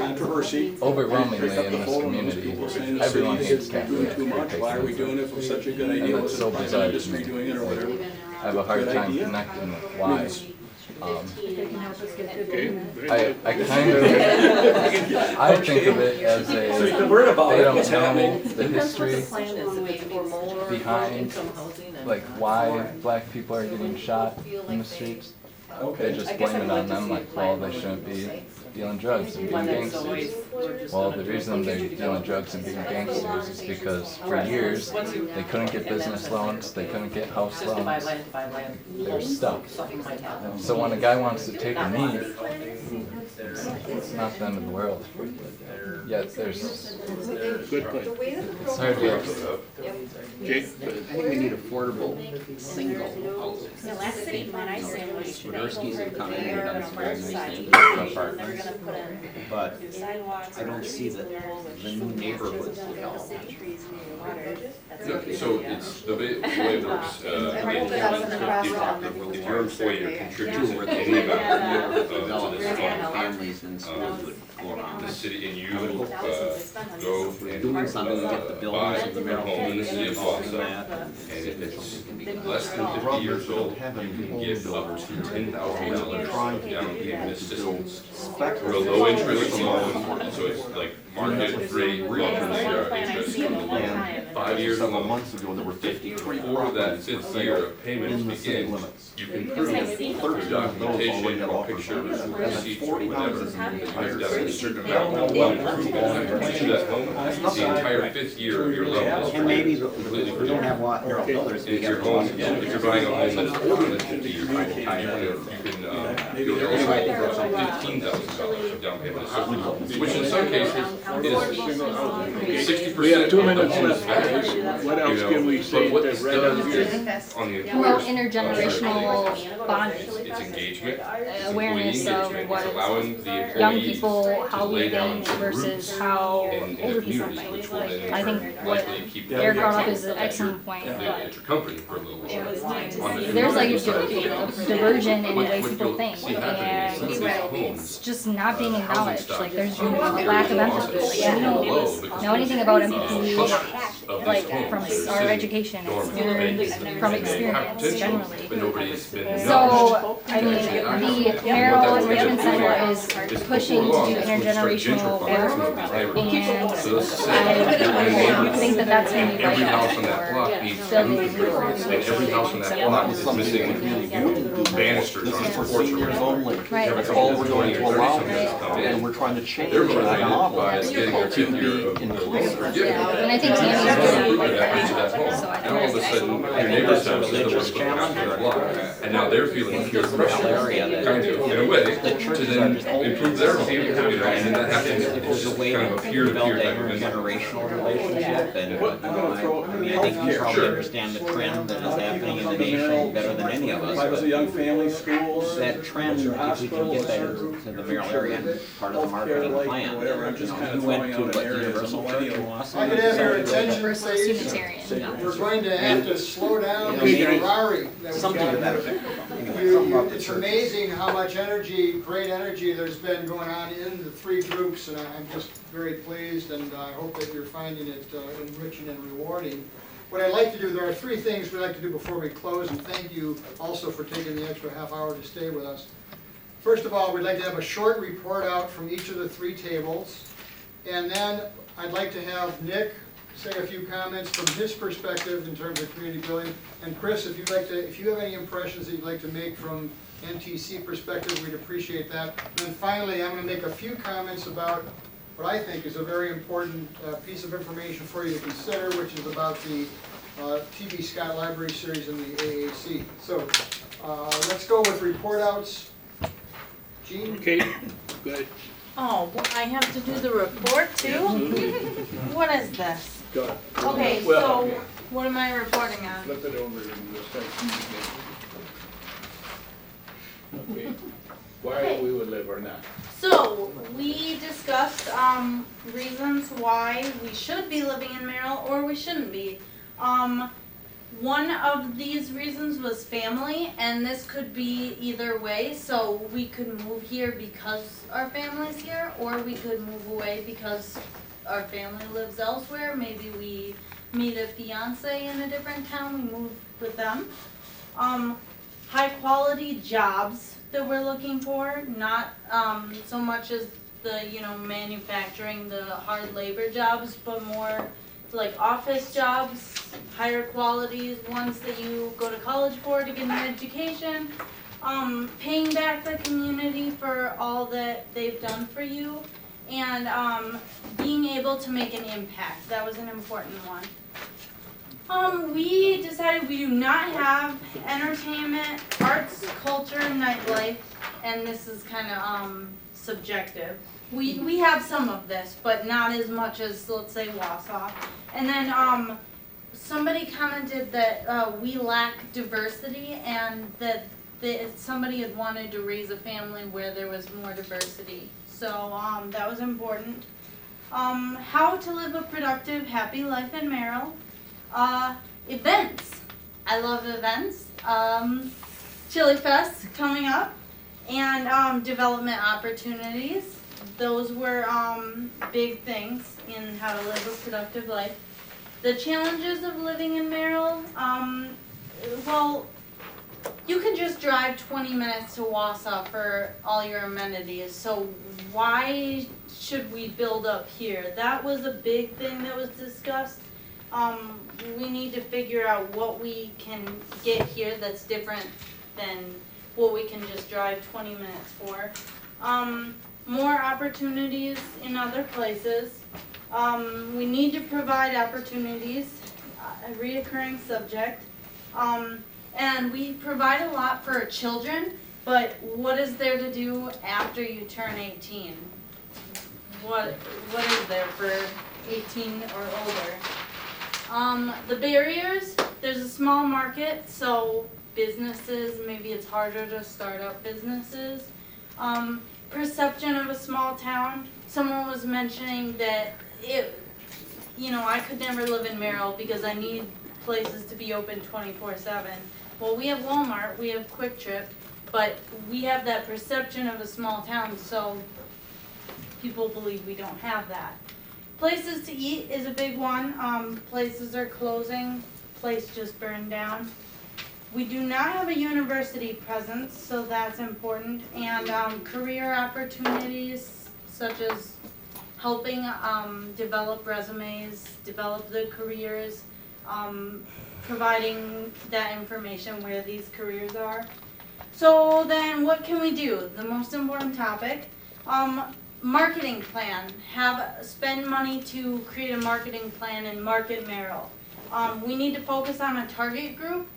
overwhelmingly in this community, everyone hates Catholics for patriotism. And it's so bizarre to me. Like, I have a hard time connecting with why. I kind of, I think of it as a, they don't know the history behind, like, why black people are getting shot in the streets. They just blame it on them, like, well, they shouldn't be dealing drugs and being gangsters. Well, the reason they're dealing drugs and being gangsters is because for years, they couldn't get business loans, they couldn't get house loans, they were stuck. So when a guy wants to take a knee, it's not the end of the world. Yet there's, Good point. it's hard to, Jake? I think we need affordable, single houses. The last city when I say Swiderski's have come in and done some very nice things for apartments, but I don't see the new neighborhoods development. Yeah, so it's, the way it works, if your employer contributes to any amount to this fund, Families and schools would go around. the city, and you go and Doing something to get the buy buildings of the a Merrill home in the city of community, Boston, and if it's less than 50 years old, you can give up to $10,000 down payment assistance for a low interest loan, so it's like market rate loans, interest loan. 5 years Several loan. months ago, there were 53 Before that 5th year of payments begins, you can prove through documentation or pictures, receipts, or whatever, that you've done a certain amount of loan improvement to that home. The entire 5th year of your loan is And maybe completely we don't have a lot Merrill builders. if your home, if you're buying a home that's older than 50 years old, you can go to $15,000 of down payment assistance, which in some cases is 60% We have 2 of the minutes home's left, guys. value. What else can we say But what to this right does up is, on the Well, employer's intergenerational bonding, it's engagement, it's employee awareness of engagement, what it's allowing the young employees people, how to we lay down think some roots versus how in the older people community, which think. will then I think what likely keep Eric brought up them is an excellent point. at your company for a little while. There's like a diversion in the way people think, See happening is some of these and homes, it's just not being housing acknowledged, stock like there's a is lack of lost. empathy. It's Like, so you low don't because know anything about people, empathy, clusters of these like homes from that are our sitting education, dormant, experience, vacant, from and they have experience potential, generally. but nobody's been nudged. So, I mean, to actually the act. Merrill What that Enrichment Center is is pushing to do intergenerational work, and So let's say I think that that's going to be every house on vital that block for needs building. and every house on that block is missing banisters on its porch. Right. Every couple of 20 or 30 something come in. And we're trying to change They're that motivated model by getting their 5th year of forgiveness. And I think Tammy's That really brings that home. And all of a sudden, your neighbors have to live with the block. And now they're feeling peer pressure, kind of, in a way, to then improve their home. You know, and then that happens, it's just kind of a peer-to-peer type of generational relationship, and I mean, I think you probably understand the trend that is happening in the nation better than any of us. If I was a young family, schools. That trend, if we can get that to the Merrill area, part of the marketing plan. You went to what, Universal Church in If I could have your attention, Universal please. Unitarian. We're going to have to slow down the Ferrari that we've Something to that got. effect. It's amazing how much energy, great energy there's been going on in the 3 groups, and I'm just very pleased, and I hope that you're finding it enriching and rewarding. What I'd like to do, there are 3 things we'd like to do before we close, and thank you also for taking the extra half hour to stay with us. First of all, we'd like to have a short report out from each of the 3 tables, and then I'd like to have Nick say a few comments from his perspective in terms of community building. And Chris, if you have any impressions that you'd like to make from NTC perspective, we'd appreciate that. And then finally, I'm going to make a few comments about what I think is a very important piece of information for you to consider, which is about the T.B. Scott Library Series in the AAC. So let's go with report outs. Jean? Okay, go ahead. Oh, I have to do the report too? What is this? Go ahead. Okay, Well, so what am I reporting on? flip it over and we'll start. Okay. why we would live or not. So, we discussed reasons why we should be living in Merrill or we shouldn't be. One of these reasons was family, and this could be either way. So we could move here because our family's here, or we could move away because our family lives elsewhere. Maybe we meet a fiance in a different town, we move with them. High quality jobs that we're looking for, not so much as the manufacturing, the hard labor jobs, but more like office jobs, higher qualities, ones that you go to college for to get an education, paying back the community for all that they've done for you, and being able to make an impact. That was an important one. We decided we do not have entertainment, arts, culture, nightlife, and this is kind of subjective. We have some of this, but not as much as, let's say, Wausau. And then somebody commented that we lack diversity, and that somebody had wanted to raise a family where there was more diversity. So that was important. How to live a productive, happy life in Merrill. Events. I love events. Chili Fest coming up, and development opportunities. Those were big things in how to live a productive life. The challenges of living in Merrill, well, you can just drive 20 minutes to Wausau for all your amenities, so why should we build up here? That was a big thing that was discussed. We need to figure out what we can get here that's different than what we can just drive 20 minutes for. More opportunities in other places. We need to provide opportunities, a reoccurring subject. And we provide a lot for children, but what is there to do after you turn 18? What is there for 18 or older? The barriers, there's a small market, so businesses, maybe it's harder to start up businesses. Perception of a small town. Someone was mentioning that I could never live in Merrill because I need places to be open 24/7. Well, we have Walmart, we have Quick Trip, but we have that perception of a small town, so people believe we don't have that. Places to eat is a big one. Places are closing, place just burned down. We do not have a university presence, so that's important, and career opportunities such as helping develop resumes, develop the careers, providing that information where these careers are. So then what can we do? The most important topic, marketing plan. Spend money to create a marketing plan and market Merrill. We need to focus on a target group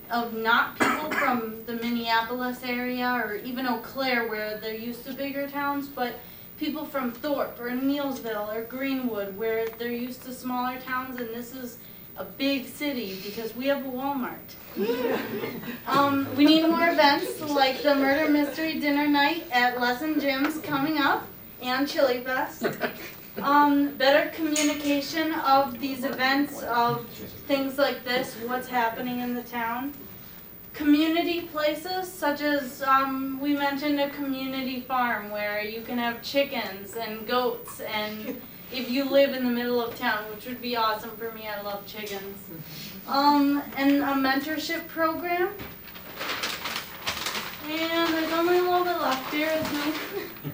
of not people from the Minneapolis area or even Eau Claire where they're used to bigger towns, but people from Thorpe or Neilsville or Greenwood where they're used to smaller towns, and this is a big city because we have a Walmart. We need more events like the Murder Mystery Dinner Night at Lesson Jim's coming up, and Chili Fest. Better communication of these events, of things like this, what's happening in the town. Community places such as, we mentioned a community farm where you can have chickens and goats, and if you live in the middle of town, which would be awesome for me, I love chickens. And a mentorship program. And there's only a little bit left here, isn't there?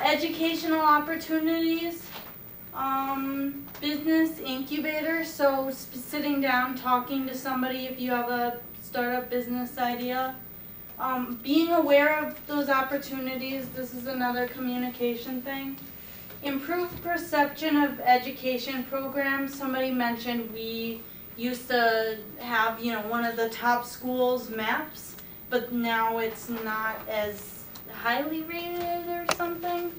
Educational opportunities. Business incubator, so sitting down, talking to somebody if you have a startup business idea. Being aware of those opportunities, this is another communication thing. Improved perception of education programs. Somebody mentioned we used to have, one of the top schools maps, but now it's not as highly rated or something.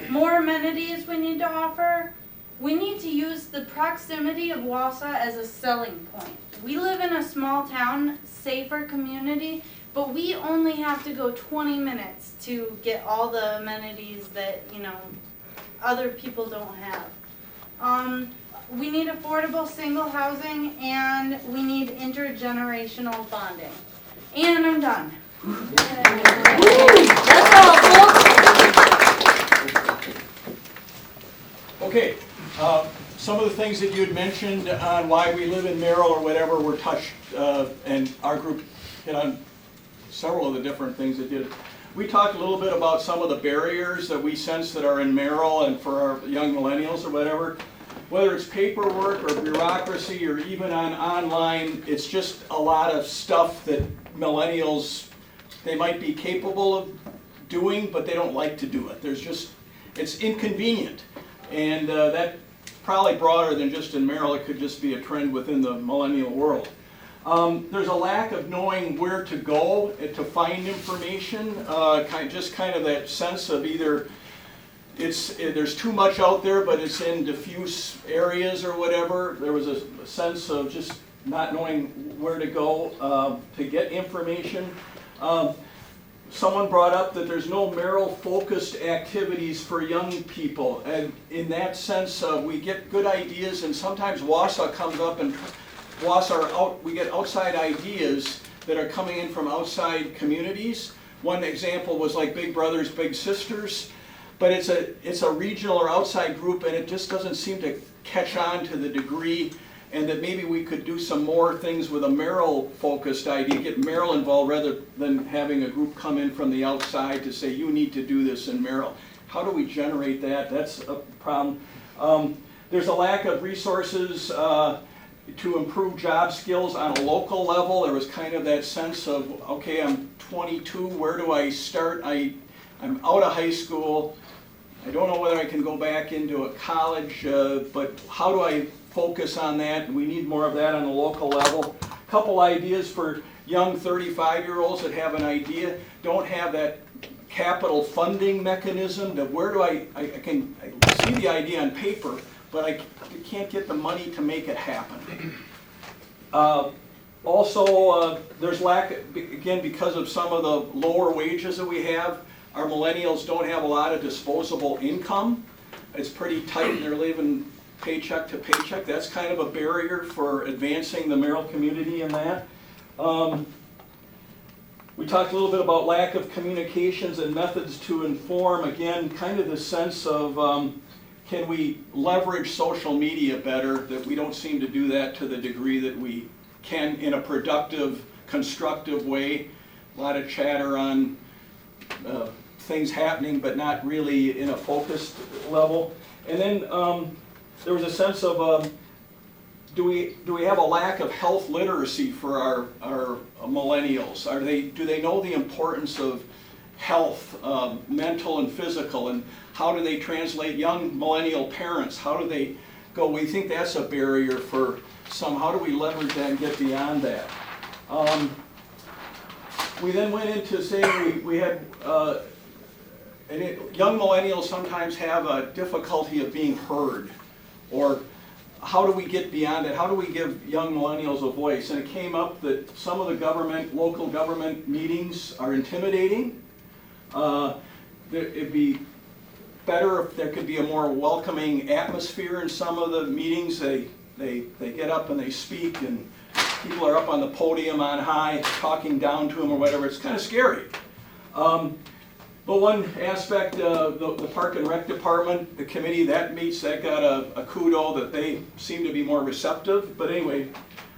More amenities we need to offer. We need to use the proximity of Wausau as a selling point. We live in a small town, safer community, but we only have to go 20 minutes to get all the amenities that, you know, other people don't have. We need affordable single housing, and we need intergenerational bonding. And I'm done. That's all, folks. Okay, some of the things that you had mentioned on why we live in Merrill or whatever were touched, and our group hit on several of the different things it did. We talked a little bit about some of the barriers that we sense that are in Merrill and for our young millennials or whatever. Whether it's paperwork or bureaucracy or even on online, it's just a lot of stuff that millennials, they might be capable of doing, but they don't like to do it. It's inconvenient. And that's probably broader than just in Merrill. It could just be a trend within the millennial world. There's a lack of knowing where to go to find information, just kind of that sense of either there's too much out there, but it's in diffuse areas or whatever. There was a sense of just not knowing where to go to get information. Someone brought up that there's no Merrill-focused activities for young people, and in that sense, we get good ideas, and sometimes WASA comes up and we get outside ideas that are coming in from outside communities. One example was like Big Brothers Big Sisters, but it's a regional or outside group, and it just doesn't seem to catch on to the degree, and that maybe we could do some more things with a Merrill-focused idea, get Merrill involved rather than having a group come in from the outside to say, you need to do this in Merrill. How do we generate that? That's a problem. There's a lack of resources to improve job skills on a local level. There was kind of that sense of, okay, I'm 22, where do I start? I'm out of high school. I don't know whether I can go back into a college, but how do I focus on that? And we need more of that on a local level. A couple ideas for young 35-year-olds that have an idea, don't have that capital funding mechanism. That where do I see the idea on paper, but I can't get the money to make it happen. Also, there's lack, again, because of some of the lower wages that we have, our millennials don't have a lot of disposable income. It's pretty tight, and they're living paycheck to paycheck. That's kind of a barrier for advancing the Merrill community in that. We talked a little bit about lack of communications and methods to inform. Again, kind of the sense of can we leverage social media better, that we don't seem to do that to the degree that we can in a productive, constructive way. A lot of chatter on things happening, but not really in a focused level. And then there was a sense of do we have a lack of health literacy for our millennials? Do they know the importance of health, mental and physical, and how do they translate young millennial parents? How do they go? We think that's a barrier for some. How do we leverage that and get beyond that? We then went into saying we had young millennials sometimes have a difficulty of being heard, or how do we get beyond it? How do we give young millennials a voice? And it came up that some of the local government meetings are intimidating. It'd be better if there could be a more welcoming atmosphere in some of the meetings. They get up and they speak, and people are up on the podium on high talking down to them or whatever. It's kind of scary. But one aspect, the Park and Rec Department, the committee that meets, that got a kudo that they seem to be more receptive. But anyway,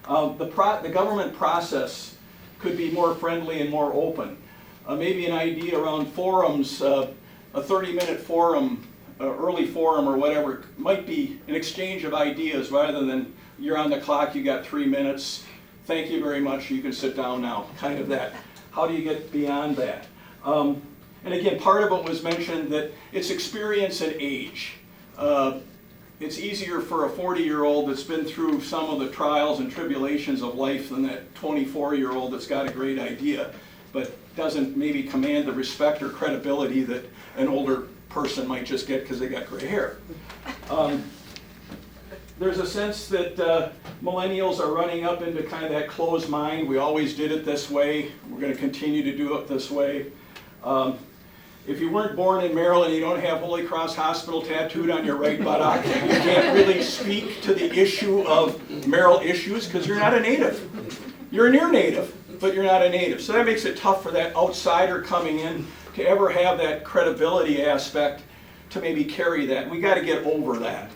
the government process could be more friendly and more open. Maybe an idea around forums, a 30-minute forum, early forum or whatever, might be an exchange of ideas rather than you're on the clock, you got 3 minutes, thank you very much, you can sit down now, kind of that. How do you get beyond that? And again, part of it was mentioned that it's experience and age. It's easier for a 40-year-old that's been through some of the trials and tribulations of life than that 24-year-old that's got a great idea, but doesn't maybe command the respect or credibility that an older person might just get because they got gray hair. there's a sense that millennials are running up into kind of that closed mind. We always did it this way. We're going to continue to do it this way. If you weren't born in Merrill and you don't have Holy Cross Hospital tattooed on your right buttock, you can't really speak to the issue of Merrill issues because you're not a native. You're a near native, but you're not a native. So that makes it tough for that outsider coming in to ever have that credibility aspect to maybe carry that. We got to get over that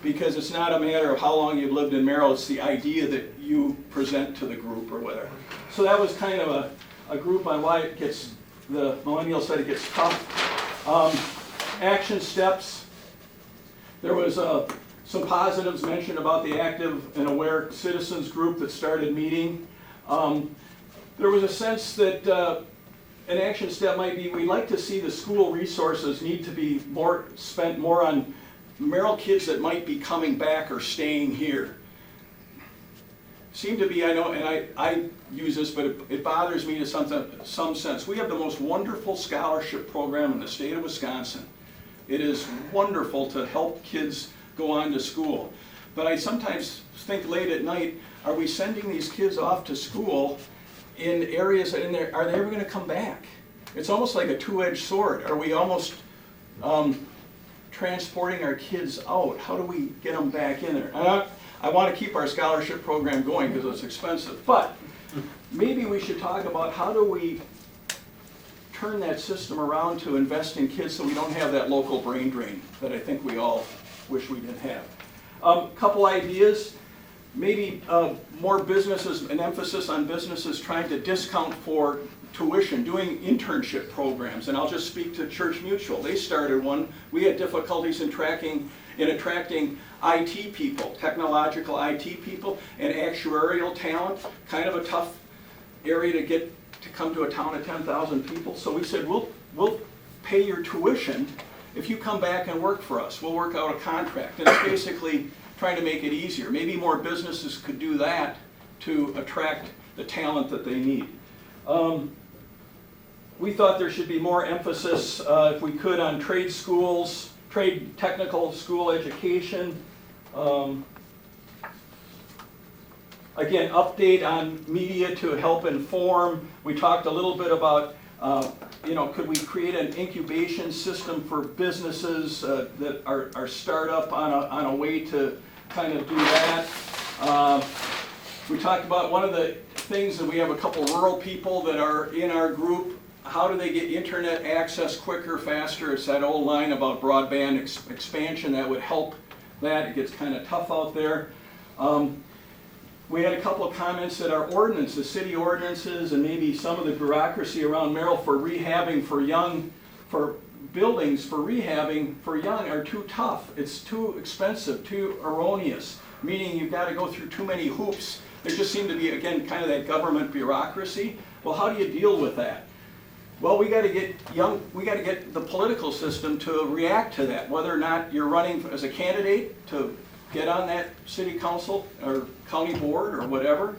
because it's not a matter of how long you've lived in Merrill, it's the idea that you present to the group or whatever. So that was kind of a group on why it gets, the millennial said it gets tough. Action steps. There was some positives mentioned about the active and aware citizens group that started meeting. There was a sense that an action step might be, we'd like to see the school resources need to be spent more on Merrill kids that might be coming back or staying here. Seem to be, I know, and I use this, but it bothers me to some sense. We have the most wonderful scholarship program in the state of Wisconsin. It is wonderful to help kids go on to school. But I sometimes think late at night, are we sending these kids off to school in areas that are they ever going to come back? It's almost like a two-edged sword. Are we almost transporting our kids out? How do we get them back in there? I want to keep our scholarship program going because it's expensive, but maybe we should talk about how do we turn that system around to invest in kids so we don't have that local brain drain that I think we all wish we didn't have. Couple ideas. Maybe more businesses, an emphasis on businesses trying to discount for tuition, doing internship programs. And I'll just speak to Church Mutual. They started one. We had difficulties in attracting IT people, technological IT people, and actuarial talent. Kind of a tough area to get to come to a town of 10,000 people. So we said, we'll pay your tuition if you come back and work for us. We'll work out a contract. And it's basically trying to make it easier. Maybe more businesses could do that to attract the talent that they need. We thought there should be more emphasis, if we could, on trade schools, trade technical school education. Again, update on media to help inform. We talked a little bit about, could we create an incubation system for businesses that are startup on a way to kind of do that. We talked about one of the things that we have a couple rural people that are in our group. How do they get internet access quicker, faster? It's that old line about broadband expansion that would help that. It gets kind of tough out there. We had a couple of comments that our ordinances, city ordinances, and maybe some of the bureaucracy around Merrill for rehabbing for buildings for rehabbing for young are too tough. It's too expensive, too erroneous, meaning you've got to go through too many hoops. There just seemed to be, again, kind of that government bureaucracy. Well, how do you deal with that? Well, we got to get the political system to react to that, whether or not you're running as a candidate to get on that city council or county board or whatever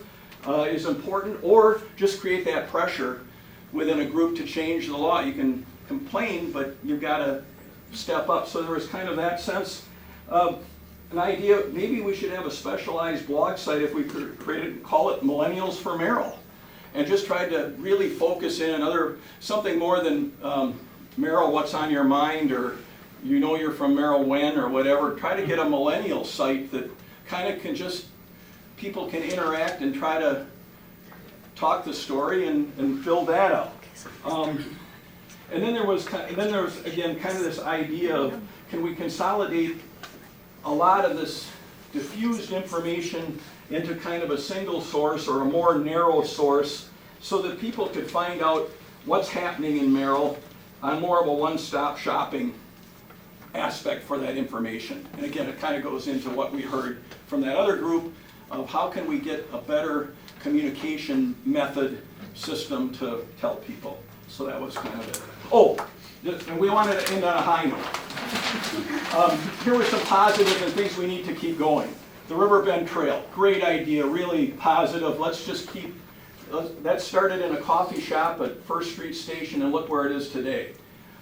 is important, or just create that pressure within a group to change the law. You can complain, but you've got to step up. So there was kind of that sense of an idea, maybe we should have a specialized blog site if we could create it, call it Millennials for Merrill, and just try to really focus in on something more than Merrill, what's on your mind, or you're from Merrill when, or whatever. Try to get a millennial site that kind of people can interact and try to talk the story and fill that out. And then there was again kind of this idea of, can we consolidate a lot of this diffused information into kind of a single source or a more narrow source so that people could find out what's happening in Merrill on more of a one-stop shopping aspect for that information. And again, it kind of goes into what we heard from that other group of how can we get a better communication method system to tell people. So that was kind of it. Oh, and we wanted to end on a high note. Here were some positives and things we need to keep going. The Riverbend Trail, great idea, really positive. Let's just that started in a coffee shop at First Street Station, and look where it is today.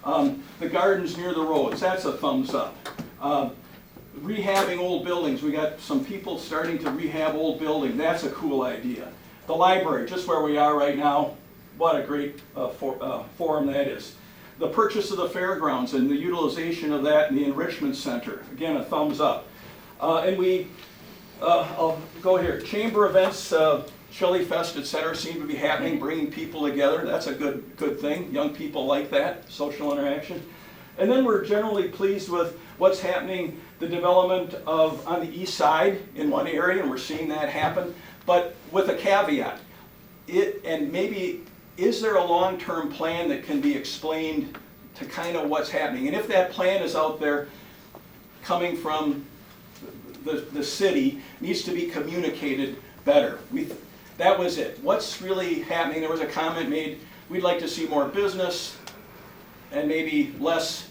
The gardens near the roads, that's a thumbs up. rehabbing old buildings. We got some people starting to rehab old buildings. That's a cool idea. The library, just where we are right now, what a great forum that is. The purchase of the fairgrounds and the utilization of that in the enrichment center. Again, a thumbs up. And we, I'll go here, chamber events, Chili Fest, etc., seem to be happening, bringing people together. That's a good thing. Young people like that, social interaction. And then we're generally pleased with what's happening, the development of on the east side in one area, and we're seeing that happen, but with a caveat. And maybe, is there a long-term plan that can be explained to kind of what's happening? And if that plan is out there coming from the city, needs to be communicated better. That was it. What's really happening? There was a comment made, we'd like to see more business and maybe less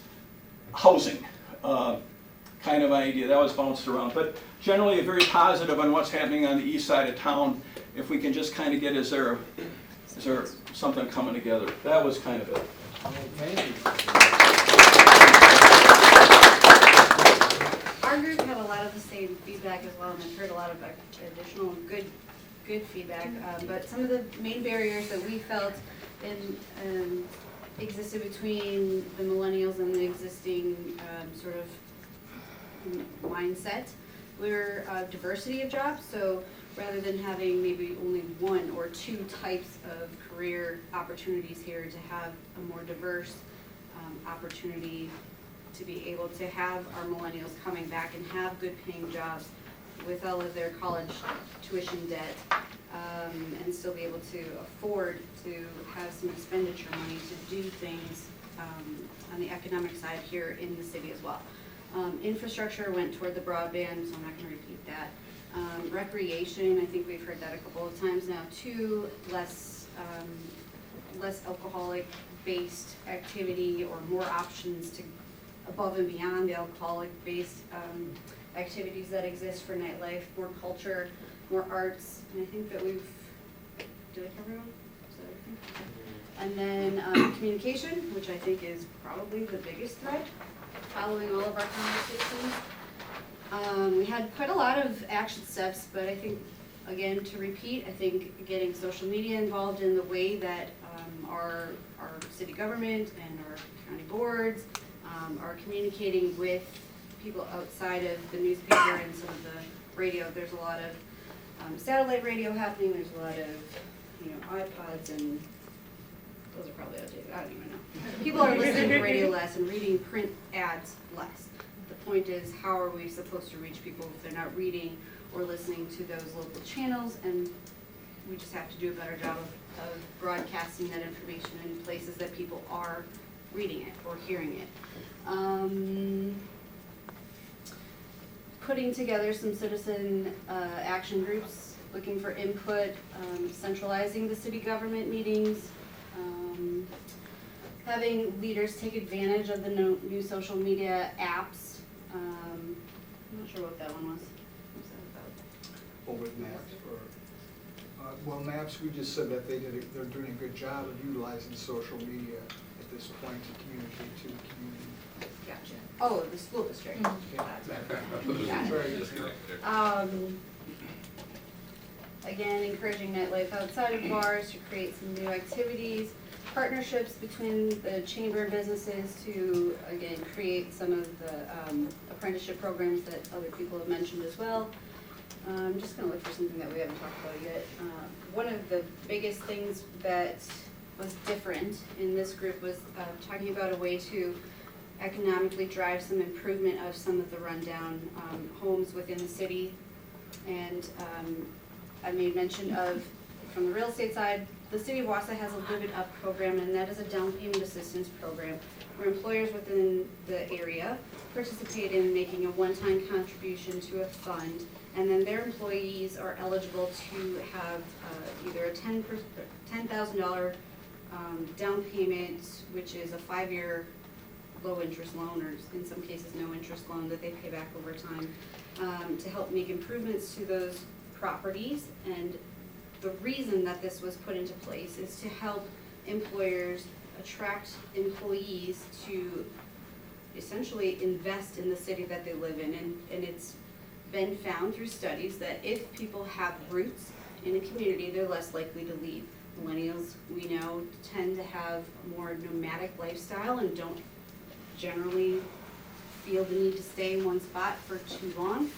housing kind of idea. That was bounced around. But generally very positive on what's happening on the east side of town. If we can just kind of get, is there something coming together? That was kind of it. Thank you. Our group had a lot of the same feedback as well, and I've heard a lot of additional good feedback. But some of the main barriers that we felt existed between the millennials and the existing sort of mindset were diversity of jobs. So rather than having maybe only one or two types of career opportunities here, to have a more diverse opportunity to be able to have our millennials coming back and have good paying jobs with all of their college tuition debt, and still be able to afford to have some expenditure money to do things on the economic side here in the city as well. Infrastructure went toward the broadband, so I'm not going to repeat that. Recreation, I think we've heard that a couple of times now too. Less alcoholic-based activity, or more options to above and beyond the alcoholic-based activities that exist for nightlife. More culture, more arts, and I think that we've. Did I cover one? And then communication, which I think is probably the biggest threat. Following all of our conversations. We had quite a lot of action steps, but I think, again, to repeat, I think getting social media involved in the way that our city government and our county boards are communicating with people outside of the newspaper and some of the radio. There's a lot of satellite radio happening. There's a lot of iPods, and those are probably outdated. I don't even know. People are listening to radio less and reading print ads less. The point is, how are we supposed to reach people if they're not reading or listening to those local channels? And we just have to do a better job of broadcasting that information in places that people are reading it or hearing it. Putting together some citizen action groups, looking for input, centralizing the city government meetings, having leaders take advantage of the new social media apps. I'm not sure what that one was. What's that about? Well, with Maps, Maps, we just said that they're doing a good job of utilizing social media at this point to communicate to the community. Gotcha. Oh, the school district. Again, encouraging nightlife outside of bars to create some new activities. Partnerships between the chamber and businesses to, again, create some of the apprenticeship programs that other people have mentioned as well. I'm just going to look for something that we haven't talked about yet. One of the biggest things that was different in this group was talking about a way to economically drive some improvement of some of the rundown homes within the city. And I made mention of, from the real estate side, the city of Wausau has a Live It Up program, and that is a down payment assistance program where employers within the area participate in making a one-time contribution to a fund, and then their employees are eligible to have either a $10,000 down payment, which is a 5-year low interest loan, or in some cases no interest loan that they pay back over time, to help make improvements to those properties. And the reason that this was put into place is to help employers attract employees to essentially invest in the city that they live in. And it's been found through studies that if people have roots in a community, they're less likely to leave. Millennials, we know, tend to have a more nomadic lifestyle and don't generally feel the need to stay in one spot for too long.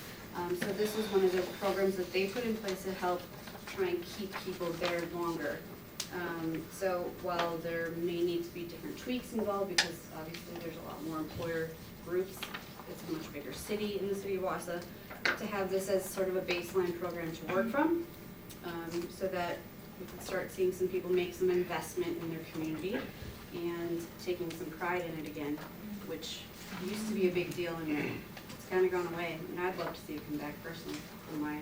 So this is one of the programs that they put in place to help try and keep people there longer. So while there may need to be different tweaks involved, because obviously there's a lot more employer groups, it's a much bigger city in the city of Wausau, to have this as sort of a baseline program to work from, so that we can start seeing some people make some investment in their community and taking some pride in it again, which used to be a big deal and it's kind of gone away. And I'd love to see it come back personally from my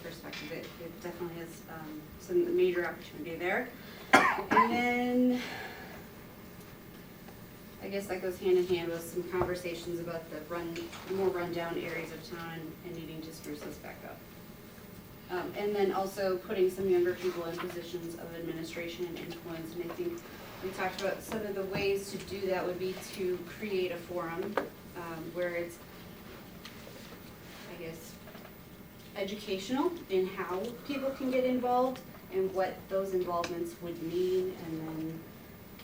perspective. It definitely has some major opportunity there. And then I guess that goes hand in hand with some conversations about the more rundown areas of town and needing to spruce those back up. And then also putting some younger people in positions of administration and influence. And I think we talked about some of the ways to do that would be to create a forum where it's, I guess, educational in how people can get involved and what those involvements would mean, and then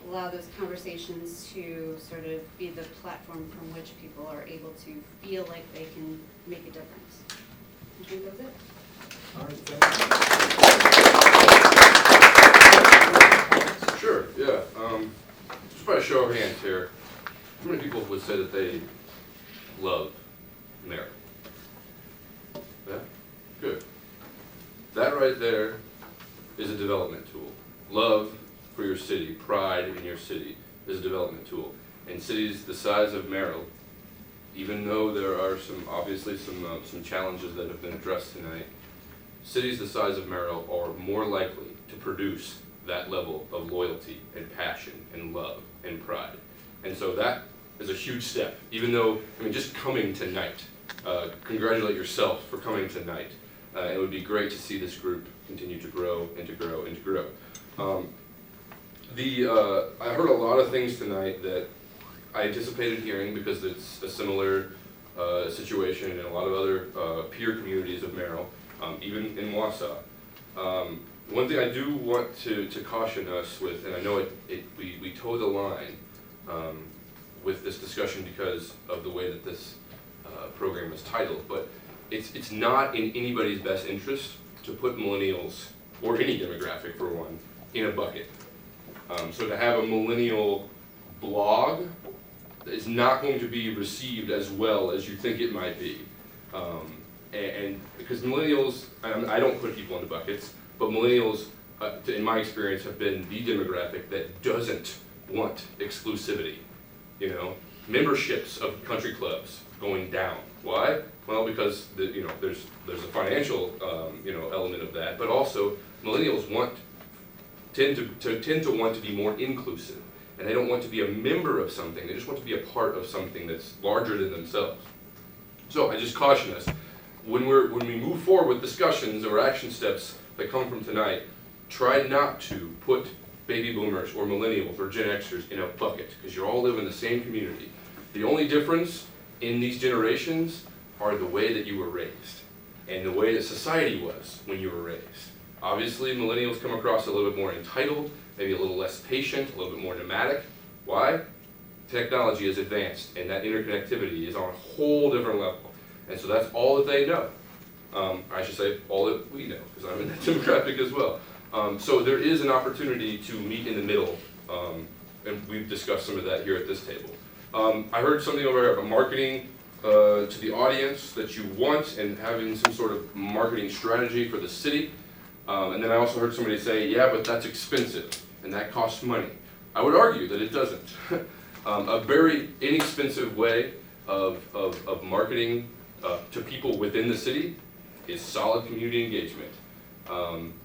allow those conversations to sort of be the platform from which people are able to feel like they can make a difference. I think that's it. All right, thank you. Sure, yeah. Just by a show of hands here, how many people would say that they love Merrill? Yeah? Good. That right there is a development tool. Love for your city, pride in your city is a development tool. And cities the size of Merrill, even though there are obviously some challenges that have been addressed tonight, cities the size of Merrill are more likely to produce that level of loyalty and passion and love and pride. And so that is a huge step, even though, I mean, just coming tonight, congratulate yourself for coming tonight. It would be great to see this group continue to grow and to grow and to grow. I heard a lot of things tonight that I anticipated hearing because it's a similar situation in a lot of other peer communities of Merrill, even in Wausau. One thing I do want to caution us with, and I know we toe the line with this discussion because of the way that this program is titled, but it's not in anybody's best interest to put millennials, or any demographic for one, in a bucket. So to have a millennial blog is not going to be received as well as you think it might be. And because millennials, I don't put people into buckets, but millennials, in my experience, have been the demographic that doesn't want exclusivity. You know, memberships of country clubs going down. Why? Well, because there's a financial element of that, but also millennials tend to want to be more inclusive, and they don't want to be a member of something. They just want to be a part of something that's larger than themselves. So I just caution us when we move forward with discussions or action steps that come from tonight. Try not to put baby boomers or millennials or Gen Xers in a bucket, because you all live in the same community. The only difference in these generations are the way that you were raised and the way that society was when you were raised. Obviously, millennials come across a little bit more entitled, maybe a little less patient, a little bit more nomadic. Why? Technology is advanced, and that interconnectivity is on a whole different level. And so that's all that they know. I should say all that we know, because I'm in that demographic as well. So there is an opportunity to meet in the middle, and we've discussed some of that here at this table. I heard something over here about marketing to the audience that you want, and having some sort of marketing strategy for the city. And then I also heard somebody say, yeah, but that's expensive, and that costs money. I would argue that it doesn't. A very inexpensive way of marketing to people within the city is solid community engagement.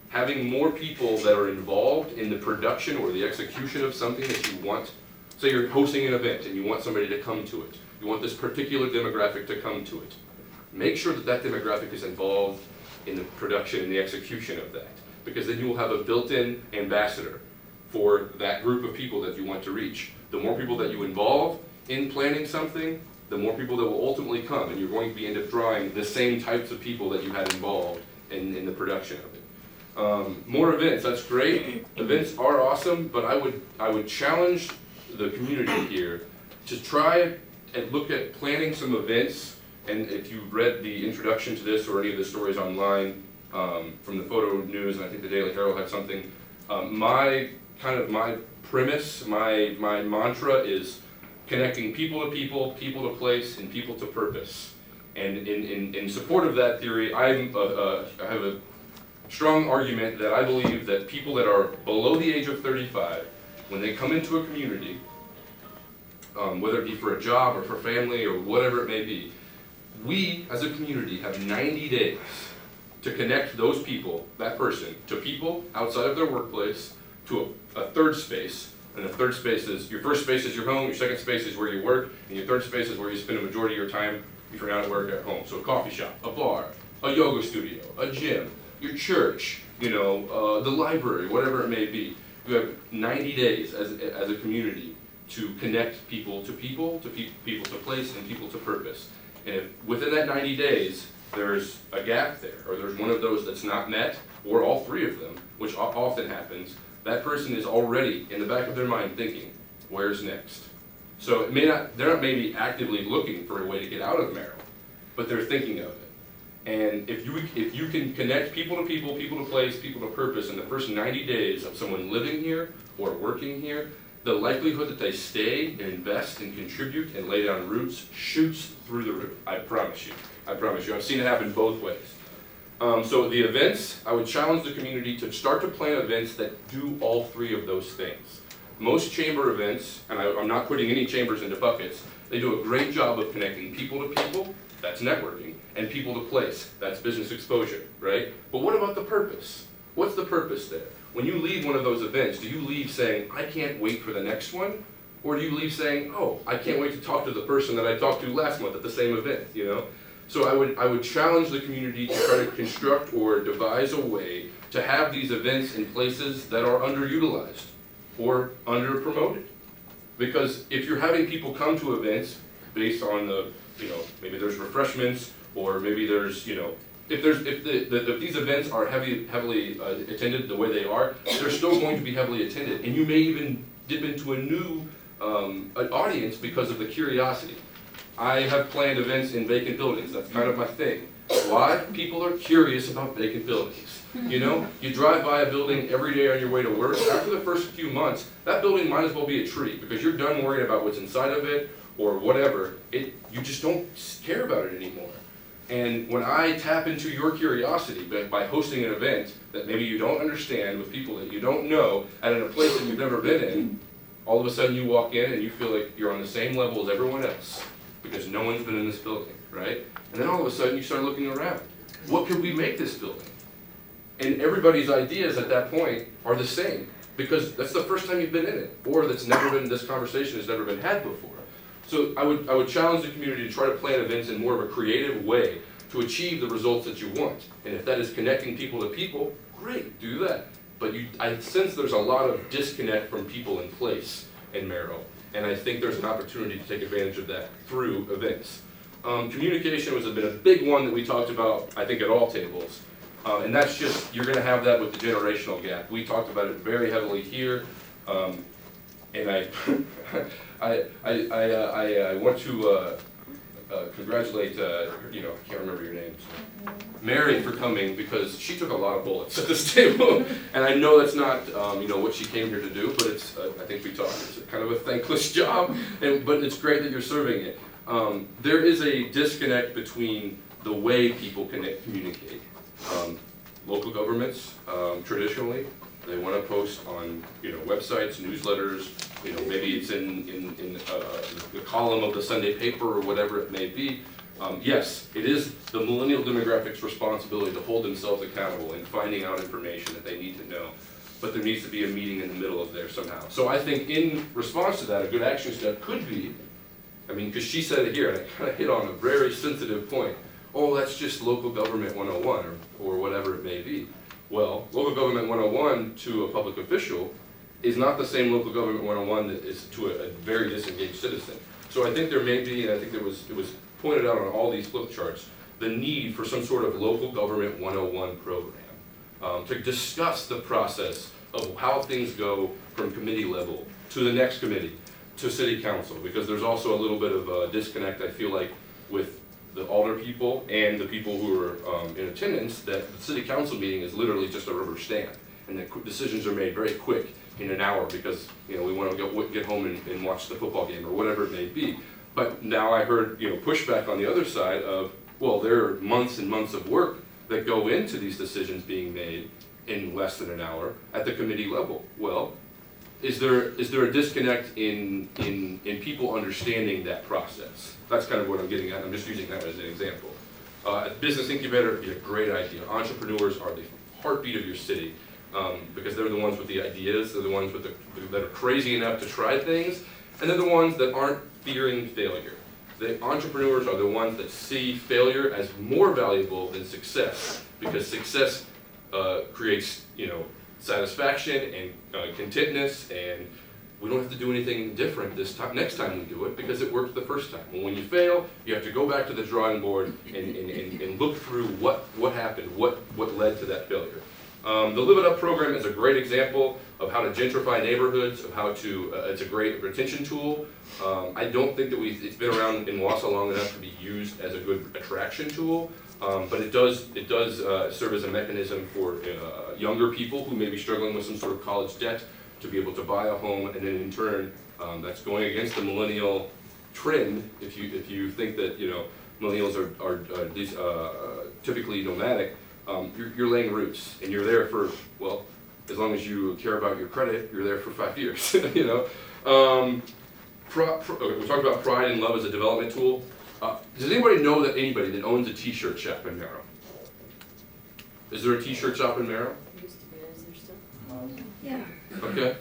Having more people that are involved in the production or the execution of something that you want. Say you're hosting an event and you want somebody to come to it. You want this particular demographic to come to it. Make sure that that demographic is involved in the production and the execution of that, because then you will have a built-in ambassador for that group of people that you want to reach. The more people that you involve in planning something, the more people that will ultimately come, and you're going to end up drawing the same types of people that you had involved in the production of it. More events, that's great. Events are awesome, but I would challenge the community here to try and look at planning some events. And if you read the introduction to this or any of the stories online from the Photo News, and I think the Daily Herald had something, my premise, my mantra is connecting people to people, people to place, and people to purpose. And in support of that theory, I have a strong argument that I believe that people that are below the age of 35, when they come into a community, whether it be for a job or for family or whatever it may be, we as a community have 90 days to connect those people, that person, to people outside of their workplace, to a third space. And the third space is, your first space is your home, your second space is where you work, and your third space is where you spend a majority of your time if you're not at work at home. So a coffee shop, a bar, a yoga studio, a gym, your church, the library, whatever it may be. You have 90 days as a community to connect people to people, people to place, and people to purpose. And if within that 90 days, there's a gap there, or there's one of those that's not met, or all three of them, which often happens, that person is already in the back of their mind thinking, where's next? So they're not maybe actively looking for a way to get out of Merrill, but they're thinking of it. And if you can connect people to people, people to place, people to purpose in the first 90 days of someone living here or working here, the likelihood that they stay and invest and contribute and lay down roots shoots through the roof. I promise you. I promise you. I've seen it happen both ways. So the events, I would challenge the community to start to plan events that do all three of those things. Most chamber events, and I'm not putting any chambers into buckets, they do a great job of connecting people to people, that's networking, and people to place, that's business exposure, right? But what about the purpose? What's the purpose there? When you leave one of those events, do you leave saying, I can't wait for the next one? Or do you leave saying, oh, I can't wait to talk to the person that I talked to last month at the same event, So I would challenge the community to try to construct or devise a way to have these events in places that are underutilized or under-promoted. Because if you're having people come to events based on maybe there's refreshments, or maybe there's, if these events are heavily attended the way they are, they're still going to be heavily attended. And you may even dip into a new audience because of the curiosity. I have planned events in vacant buildings. That's kind of my thing. Why? People are curious about vacant buildings. You drive by a building every day on your way to work. After the first few months, that building might as well be a tree because you're done worrying about what's inside of it or whatever. You just don't care about it anymore. And when I tap into your curiosity by hosting an event that maybe you don't understand with people that you don't know and in a place that you've never been in, all of a sudden you walk in and you feel like you're on the same level as everyone else because no one's been in this building, right? And then all of a sudden you start looking around. What could we make this building? And everybody's ideas at that point are the same because that's the first time you've been in it, or this conversation has never been had before. So I would challenge the community to try to plan events in more of a creative way to achieve the results that you want. And if that is connecting people to people, great, do that. But I sense there's a lot of disconnect from people in place in Merrill. And I think there's an opportunity to take advantage of that through events. Communication has been a big one that we talked about, I think, at all tables. And that's just, you're going to have that with the generational gap. We talked about it very heavily here. And I want to congratulate, I can't remember your name, Mary, for coming, because she took a lot of bullets at this table. And I know that's not, what she came here to do, but it's, I think we talked, it's kind of a thankless job, but it's great that you're serving it. There is a disconnect between the way people communicate. Local governments, traditionally, they want to post on, websites, newsletters, maybe it's in the column of the Sunday paper or whatever it may be. Yes, it is the millennial demographic's responsibility to hold themselves accountable in finding out information that they need to know. But there needs to be a meeting in the middle of there somehow. So I think in response to that, a good action step could be, because she said it here, and I kind of hit on a very sensitive point. Oh, that's just local government 101 or whatever it may be. Well, local government 101 to a public official is not the same local government 101 that is to a very disengaged citizen. So I think there may be, and I think it was pointed out on all these flip charts, the need for some sort of local government 101 program to discuss the process of how things go from committee level to the next committee to city council, because there's also a little bit of a disconnect, I feel like, with the alder people and the people who are in attendance, that the city council meeting is literally just a rubber stamp, and the decisions are made very quick in an hour because, you know, we want to get home and watch the football game or whatever it may be. But now I heard, you know, pushback on the other side of, well, there are months and months of work that go into these decisions being made in less than an hour at the committee level. Well, is there a disconnect in people understanding that process? That's kind of what I'm getting at. I'm just using that as an example. A business incubator would be a great idea. Entrepreneurs are the heartbeat of your city because they're the ones with the ideas. They're the ones with that are crazy enough to try things, and they're the ones that aren't fearing failure. The entrepreneurs are the ones that see failure as more valuable than success, because success creates, you know, satisfaction and contentness, and we don't have to do anything different next time we do it because it worked the first time. And when you fail, you have to go back to the drawing board and look through what happened, what led to that failure. The Live It Up program is a great example of how to gentrify neighborhoods, of how to, it's a great retention tool. I don't think that it's been around in Wausau long enough to be used as a good attraction tool, but it does serve as a mechanism for younger people who may be struggling with some sort of college debt to be able to buy a home, and then in turn, that's going against the millennial trend. If you think that, you know, millennials are these typically nomadic, you're laying roots, and you're there for, well, as long as you care about your credit, you're there for 5 years. You know, we talked about pride and love as a development tool. Does anybody know that anybody that owns a T-shirt shop in Merrill? Is there a T-shirt shop in Merrill? Yeah. Okay.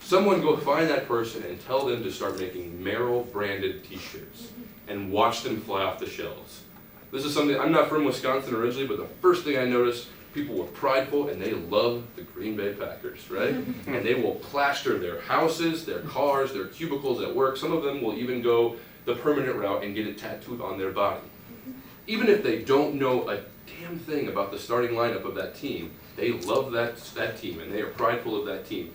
Someone go find that person and tell them to start making Merrill branded T-shirts and watch them fly off the shelves. This is something, I'm not from Wisconsin originally, but the first thing I noticed, people were prideful and they love the Green Bay Packers, right? And they will plaster their houses, their cars, their cubicles at work. Some of them will even go the permanent route and get it tattooed on their body. Even if they don't know a damn thing about the starting lineup of that team, they love that team and they are prideful of that team.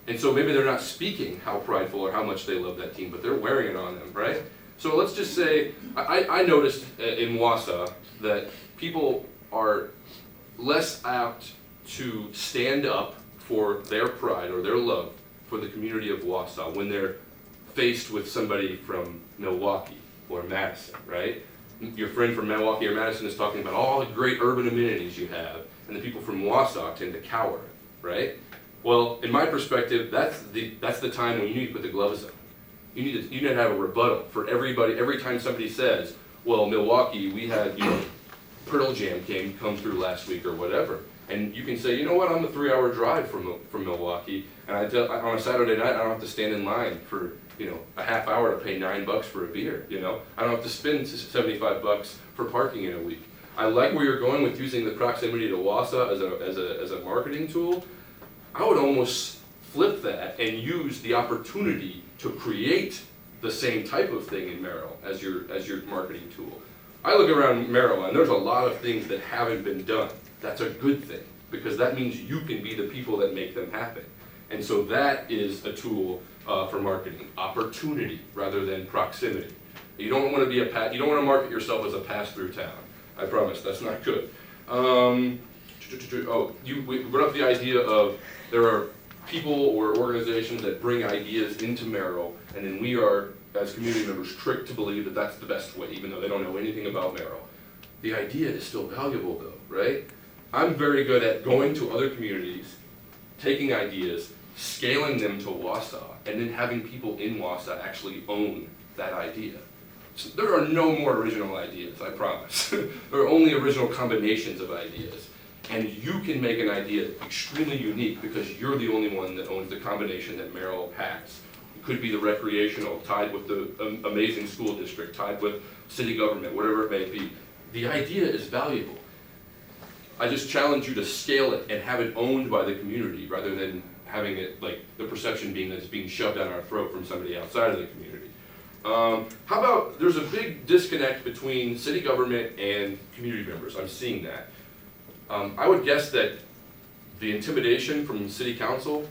And so maybe they're not speaking how prideful or how much they love that team, but they're wearing it on them, right? So let's just say, I noticed in Wausau that people are less apt to stand up for their pride or their love for the community of Wausau when they're faced with somebody from Milwaukee or Madison, right? Your friend from Milwaukee or Madison is talking about all the great urban amenities you have, and the people from Wausau tend to cower, right? Well, in my perspective, that's the time when you need to put the gloves on. You need to have a rebuttal for everybody. Every time somebody says, well, Milwaukee, we had, you know, Pearl Jam come through last week or whatever. And you can say, you know what, I'm a 3-hour drive from Milwaukee, and on a Saturday night, I don't have to stand in line for, you know, a half hour to pay $9 for a beer, you know? I don't have to spend $75 for parking in a week. I like where you're going with using the proximity to Wausau as a marketing tool. I would almost flip that and use the opportunity to create the same type of thing in Merrill as your marketing tool. I look around Merrill and there's a lot of things that haven't been done. That's a good thing, because that means you can be the people that make them happen. And so that is a tool for marketing, opportunity rather than proximity. You don't want to market yourself as a pass-through town. I promise, that's not good. We brought up the idea of there are people or organizations that bring ideas into Merrill, and then we are, as community members, tricked to believe that that's the best way, even though they don't know anything about Merrill. The idea is still valuable though, right? I'm very good at going to other communities, taking ideas, scaling them to Wausau, and then having people in Wausau actually own that idea. So there are no more original ideas, I promise. There are only original combinations of ideas. And you can make an idea extremely unique because you're the only one that owns the combination that Merrill has. It could be the recreational, tied with the amazing school district, tied with city government, whatever it may be. The idea is valuable. I just challenge you to scale it and have it owned by the community rather than having it, like, the perception being that it's being shoved down our throat from somebody outside of the community. How about, there's a big disconnect between city government and community members. I'm seeing that. I would guess that the intimidation from city council,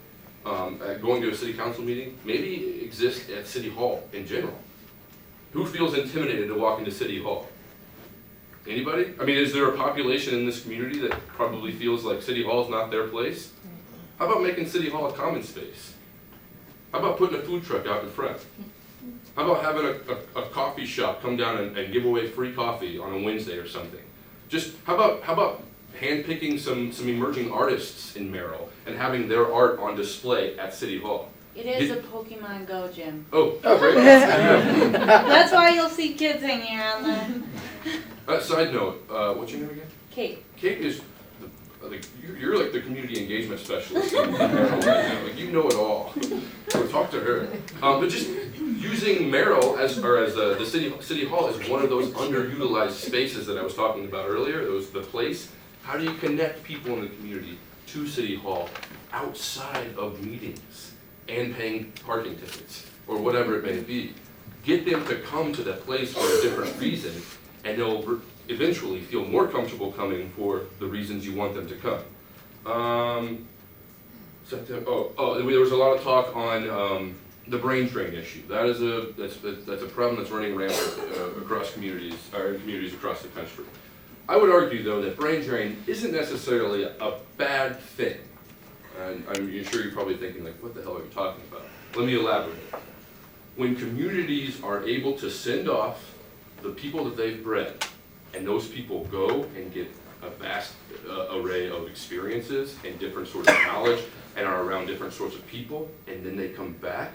at going to a city council meeting, maybe exists at city hall in general. Who feels intimidated to walk into city hall? Anybody? I mean, is there a population in this community that probably feels like city hall is not their place? How about making city hall a common space? How about putting a food truck out in front? How about having a coffee shop come down and give away free coffee on a Wednesday or something? Just, how about handpicking some emerging artists in Merrill and having their art on display at City Hall? It is a Pokemon Go gym. Oh, great. That's why you'll see kids hanging around there. Side note, what's your name again? Kate. Kate is, you're like the community engagement specialist in Merrill right now. Like, you know it all. So talk to her. But just using Merrill the city hall as one of those underutilized spaces that I was talking about earlier, the place. How do you connect people in the community to City Hall outside of meetings and paying parking tickets or whatever it may be? Get them to come to that place for a different reason, and they'll eventually feel more comfortable coming for the reasons you want them to come. There was a lot of talk on the brain drain issue. That's a problem that's running rampant across communities across the country. I would argue, though, that brain drain isn't necessarily a bad thing. And I'm sure you're probably thinking, like, what the hell are you talking about? Let me elaborate. When communities are able to send off the people that they've bred, and those people go and get a vast array of experiences and different sorts of knowledge and are around different sorts of people, and then they come back,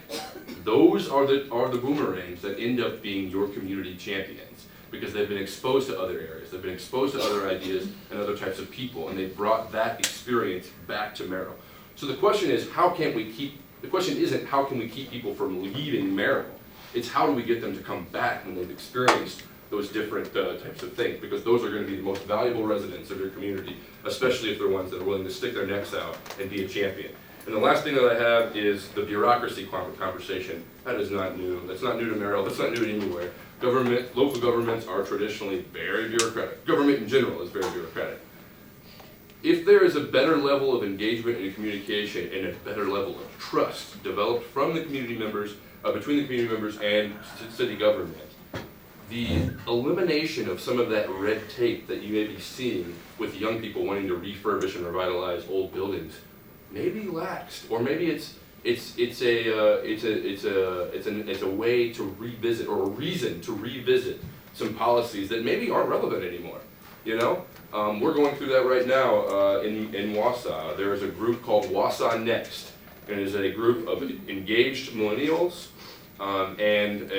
those are the boomerangs that end up being your community champions, because they've been exposed to other areas, they've been exposed to other ideas and other types of people, and they've brought that experience back to Merrill. So the question is, the question isn't how can we keep people from leaving Merrill, it's how do we get them to come back when they've experienced those different types of things, because those are going to be the most valuable residents of your community, especially if they're ones that are willing to stick their necks out and be a champion. And the last thing that I have is the bureaucracy conversation. That is not new. That's not new to Merrill. That's not new to anywhere. Local governments are traditionally very bureaucratic. Government in general is very bureaucratic. If there is a better level of engagement and communication and a better level of trust developed from the community members, between the community members and city government, the elimination of some of that red tape that you may be seeing with young people wanting to refurbish and revitalize old buildings may be laxed, or maybe it's a way to revisit, or a reason to revisit some policies that maybe aren't relevant anymore. You know, we're going through that right now in Wausau. There is a group called Wausau Next, and it is a group of engaged millennials and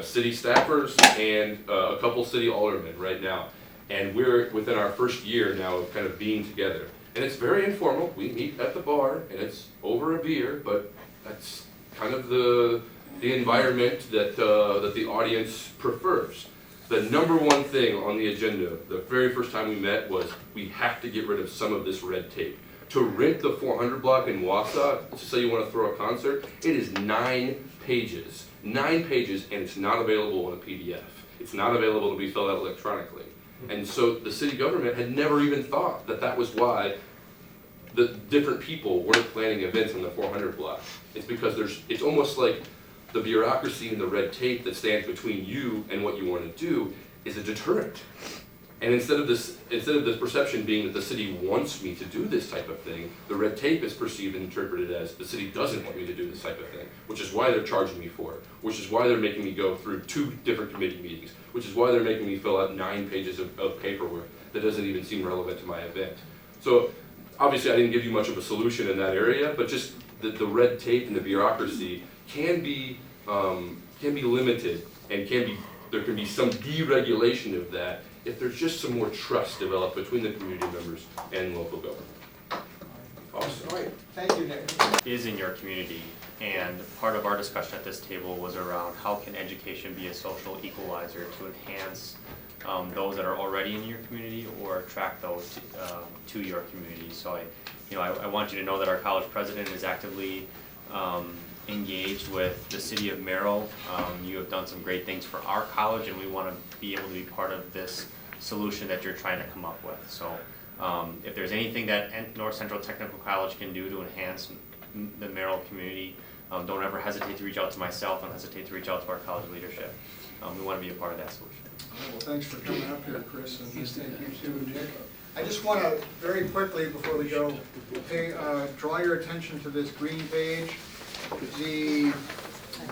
city staffers and a couple city aldermen right now. And we're within our first year now of kind of being together. And it's very informal. We meet at the bar and it's over a beer, but that's kind of the environment that the audience prefers. The number one thing on the agenda the very first time we met was we have to get rid of some of this red tape. To rent the 400 block in Wausau, to say you want to throw a concert, it is 9 pages. 9 pages, and it's not available in a PDF. It's not available to be filled out electronically. And so the city government had never even thought that that was why the different people weren't planning events on the 400 block. It's because it's almost like the bureaucracy and the red tape that stands between you and what you want to do is a deterrent. And instead of this perception being that the city wants me to do this type of thing, the red tape is perceived and interpreted as the city doesn't want me to do this type of thing, which is why they're charging me for it, which is why they're making me go through 2 different committee meetings, which is why they're making me fill out 9 pages of paperwork that doesn't even seem relevant to my event. So obviously I didn't give you much of a solution in that area, but just the red tape and the bureaucracy can be limited, and there can be some deregulation of that if there's just some more trust developed between the community members and local government. Awesome. All right, thank you, Nick. Is in your community, and part of our discussion at this table was around how can education be a social equalizer to enhance those that are already in your community or attract those to your community. So I want you to know that our college president is actively engaged with the city of Merrill. You have done some great things for our college, and we want to be able to be part of this solution that you're trying to come up with. So if there's anything that North Central Technical College can do to enhance the Merrill community, don't ever hesitate to reach out to myself, don't hesitate to reach out to our college leadership. We want to be a part of that solution. Well, thanks for coming up here, Chris, and thank you too, Nick. I just want to, very quickly before we go, draw your attention to this green page. The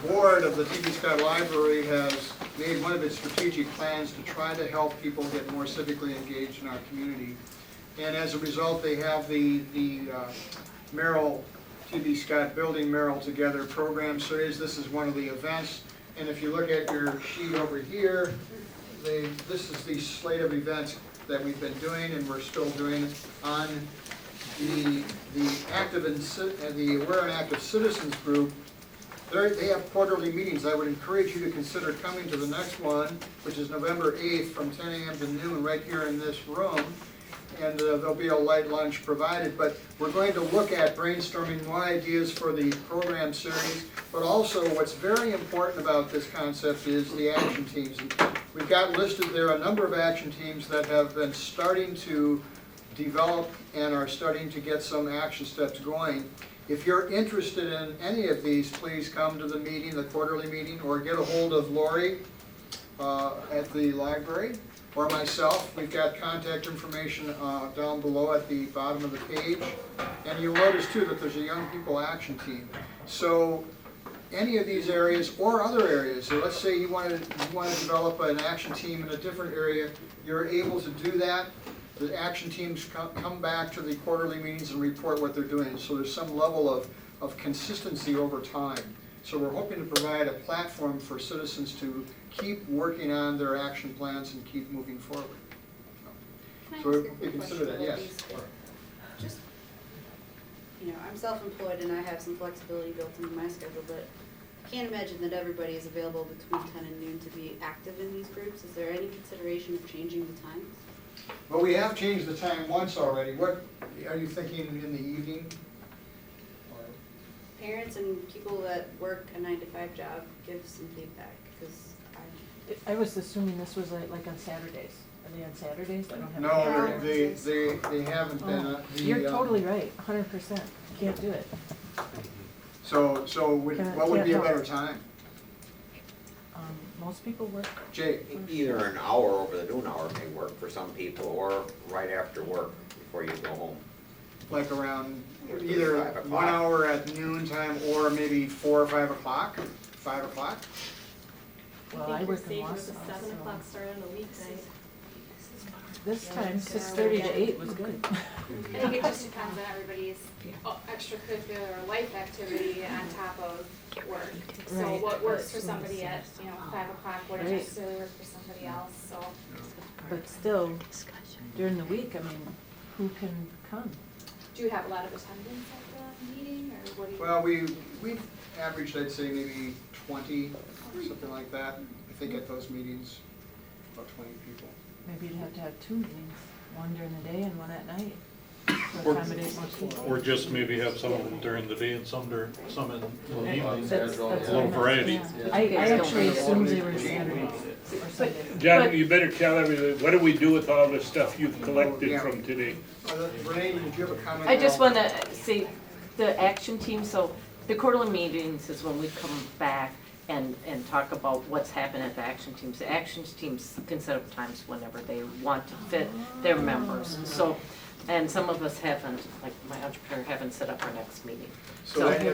board of the T.B. Scott Library has made one of its strategic plans to try to help people get more civically engaged in our community. And as a result, they have the Merrill, T.B. Scott Building Merrill Together program series. This is one of the events. And if you look at your sheet over here, this is the slate of events that we've been doing and we're still doing on the Aware and Active Citizens group. They have quarterly meetings. I would encourage you to consider coming to the next one, which is November 8th from 10 a.m. to noon right here in this room. And there'll be a light lunch provided. But we're going to look at brainstorming more ideas for the program series. But also what's very important about this concept is the action teams. And we've got listed there a number of action teams that have been starting to develop and are starting to get some action steps going. If you're interested in any of these, please come to the meeting, the quarterly meeting, or get a hold of Lori at the library, or myself. We've got contact information down below at the bottom of the page. And you'll notice too that there's a young people action team. So any of these areas or other areas, so let's say you want to develop an action team in a different area, you're able to do that. The action teams come back to the quarterly meetings and report what they're doing. So there's some level of consistency over time. So we're hoping to provide a platform for citizens to keep working on their action plans and keep moving forward. So we consider that, yes. Just, I'm self-employed and I have some flexibility built into my schedule, but I can't imagine that everybody is available between 10 and noon to be active in these groups. Is there any consideration of changing the times? Well, we have changed the time once already. What are you thinking in the evening? Parents and people that work a 9-to-5 job give some feedback, because I was assuming this was like on Saturdays. Are they on Saturdays? I don't have. No, they haven't been. You're totally right, 100%. Can't do it. So what would be a better time? Most people work. Jay? Either an hour over the noon hour may work for some people, or right after work before you go home. Like around either 1 hour at noon time or maybe 4 or 5 o'clock? 5 o'clock? Well, I work in Los 7 o'clock start on a weeknight. This time, 6:30 to 8 was good. I think it just depends on everybody's extracurricular or life activity on top of work. So Right. what works for somebody at 5 o'clock wouldn't Right. necessarily work for somebody else. So But still, during the week, I mean, who can come? do you have a lot of attendance at the meeting, or what do you? Well, we've averaged, I'd say, maybe 20, something like that. I think at those meetings, about 20 people. Maybe you'd have to have 2 meetings, one during the day and one at night, to accommodate more people. Or just maybe have some during the day and some in the evening. That's A little variety. yeah. I actually assumed they were Saturdays or Sundays. John, you better tell everybody, what do we do with all the stuff you've collected from today? Renee, did you have a comment? I just want to say, the action team, so the quarterly meetings is when we come back and talk about what's happened at the action teams. The action teams can set up times whenever they want to fit their members. So, and some of us haven't, like my entrepreneur, haven't set up our next meeting. So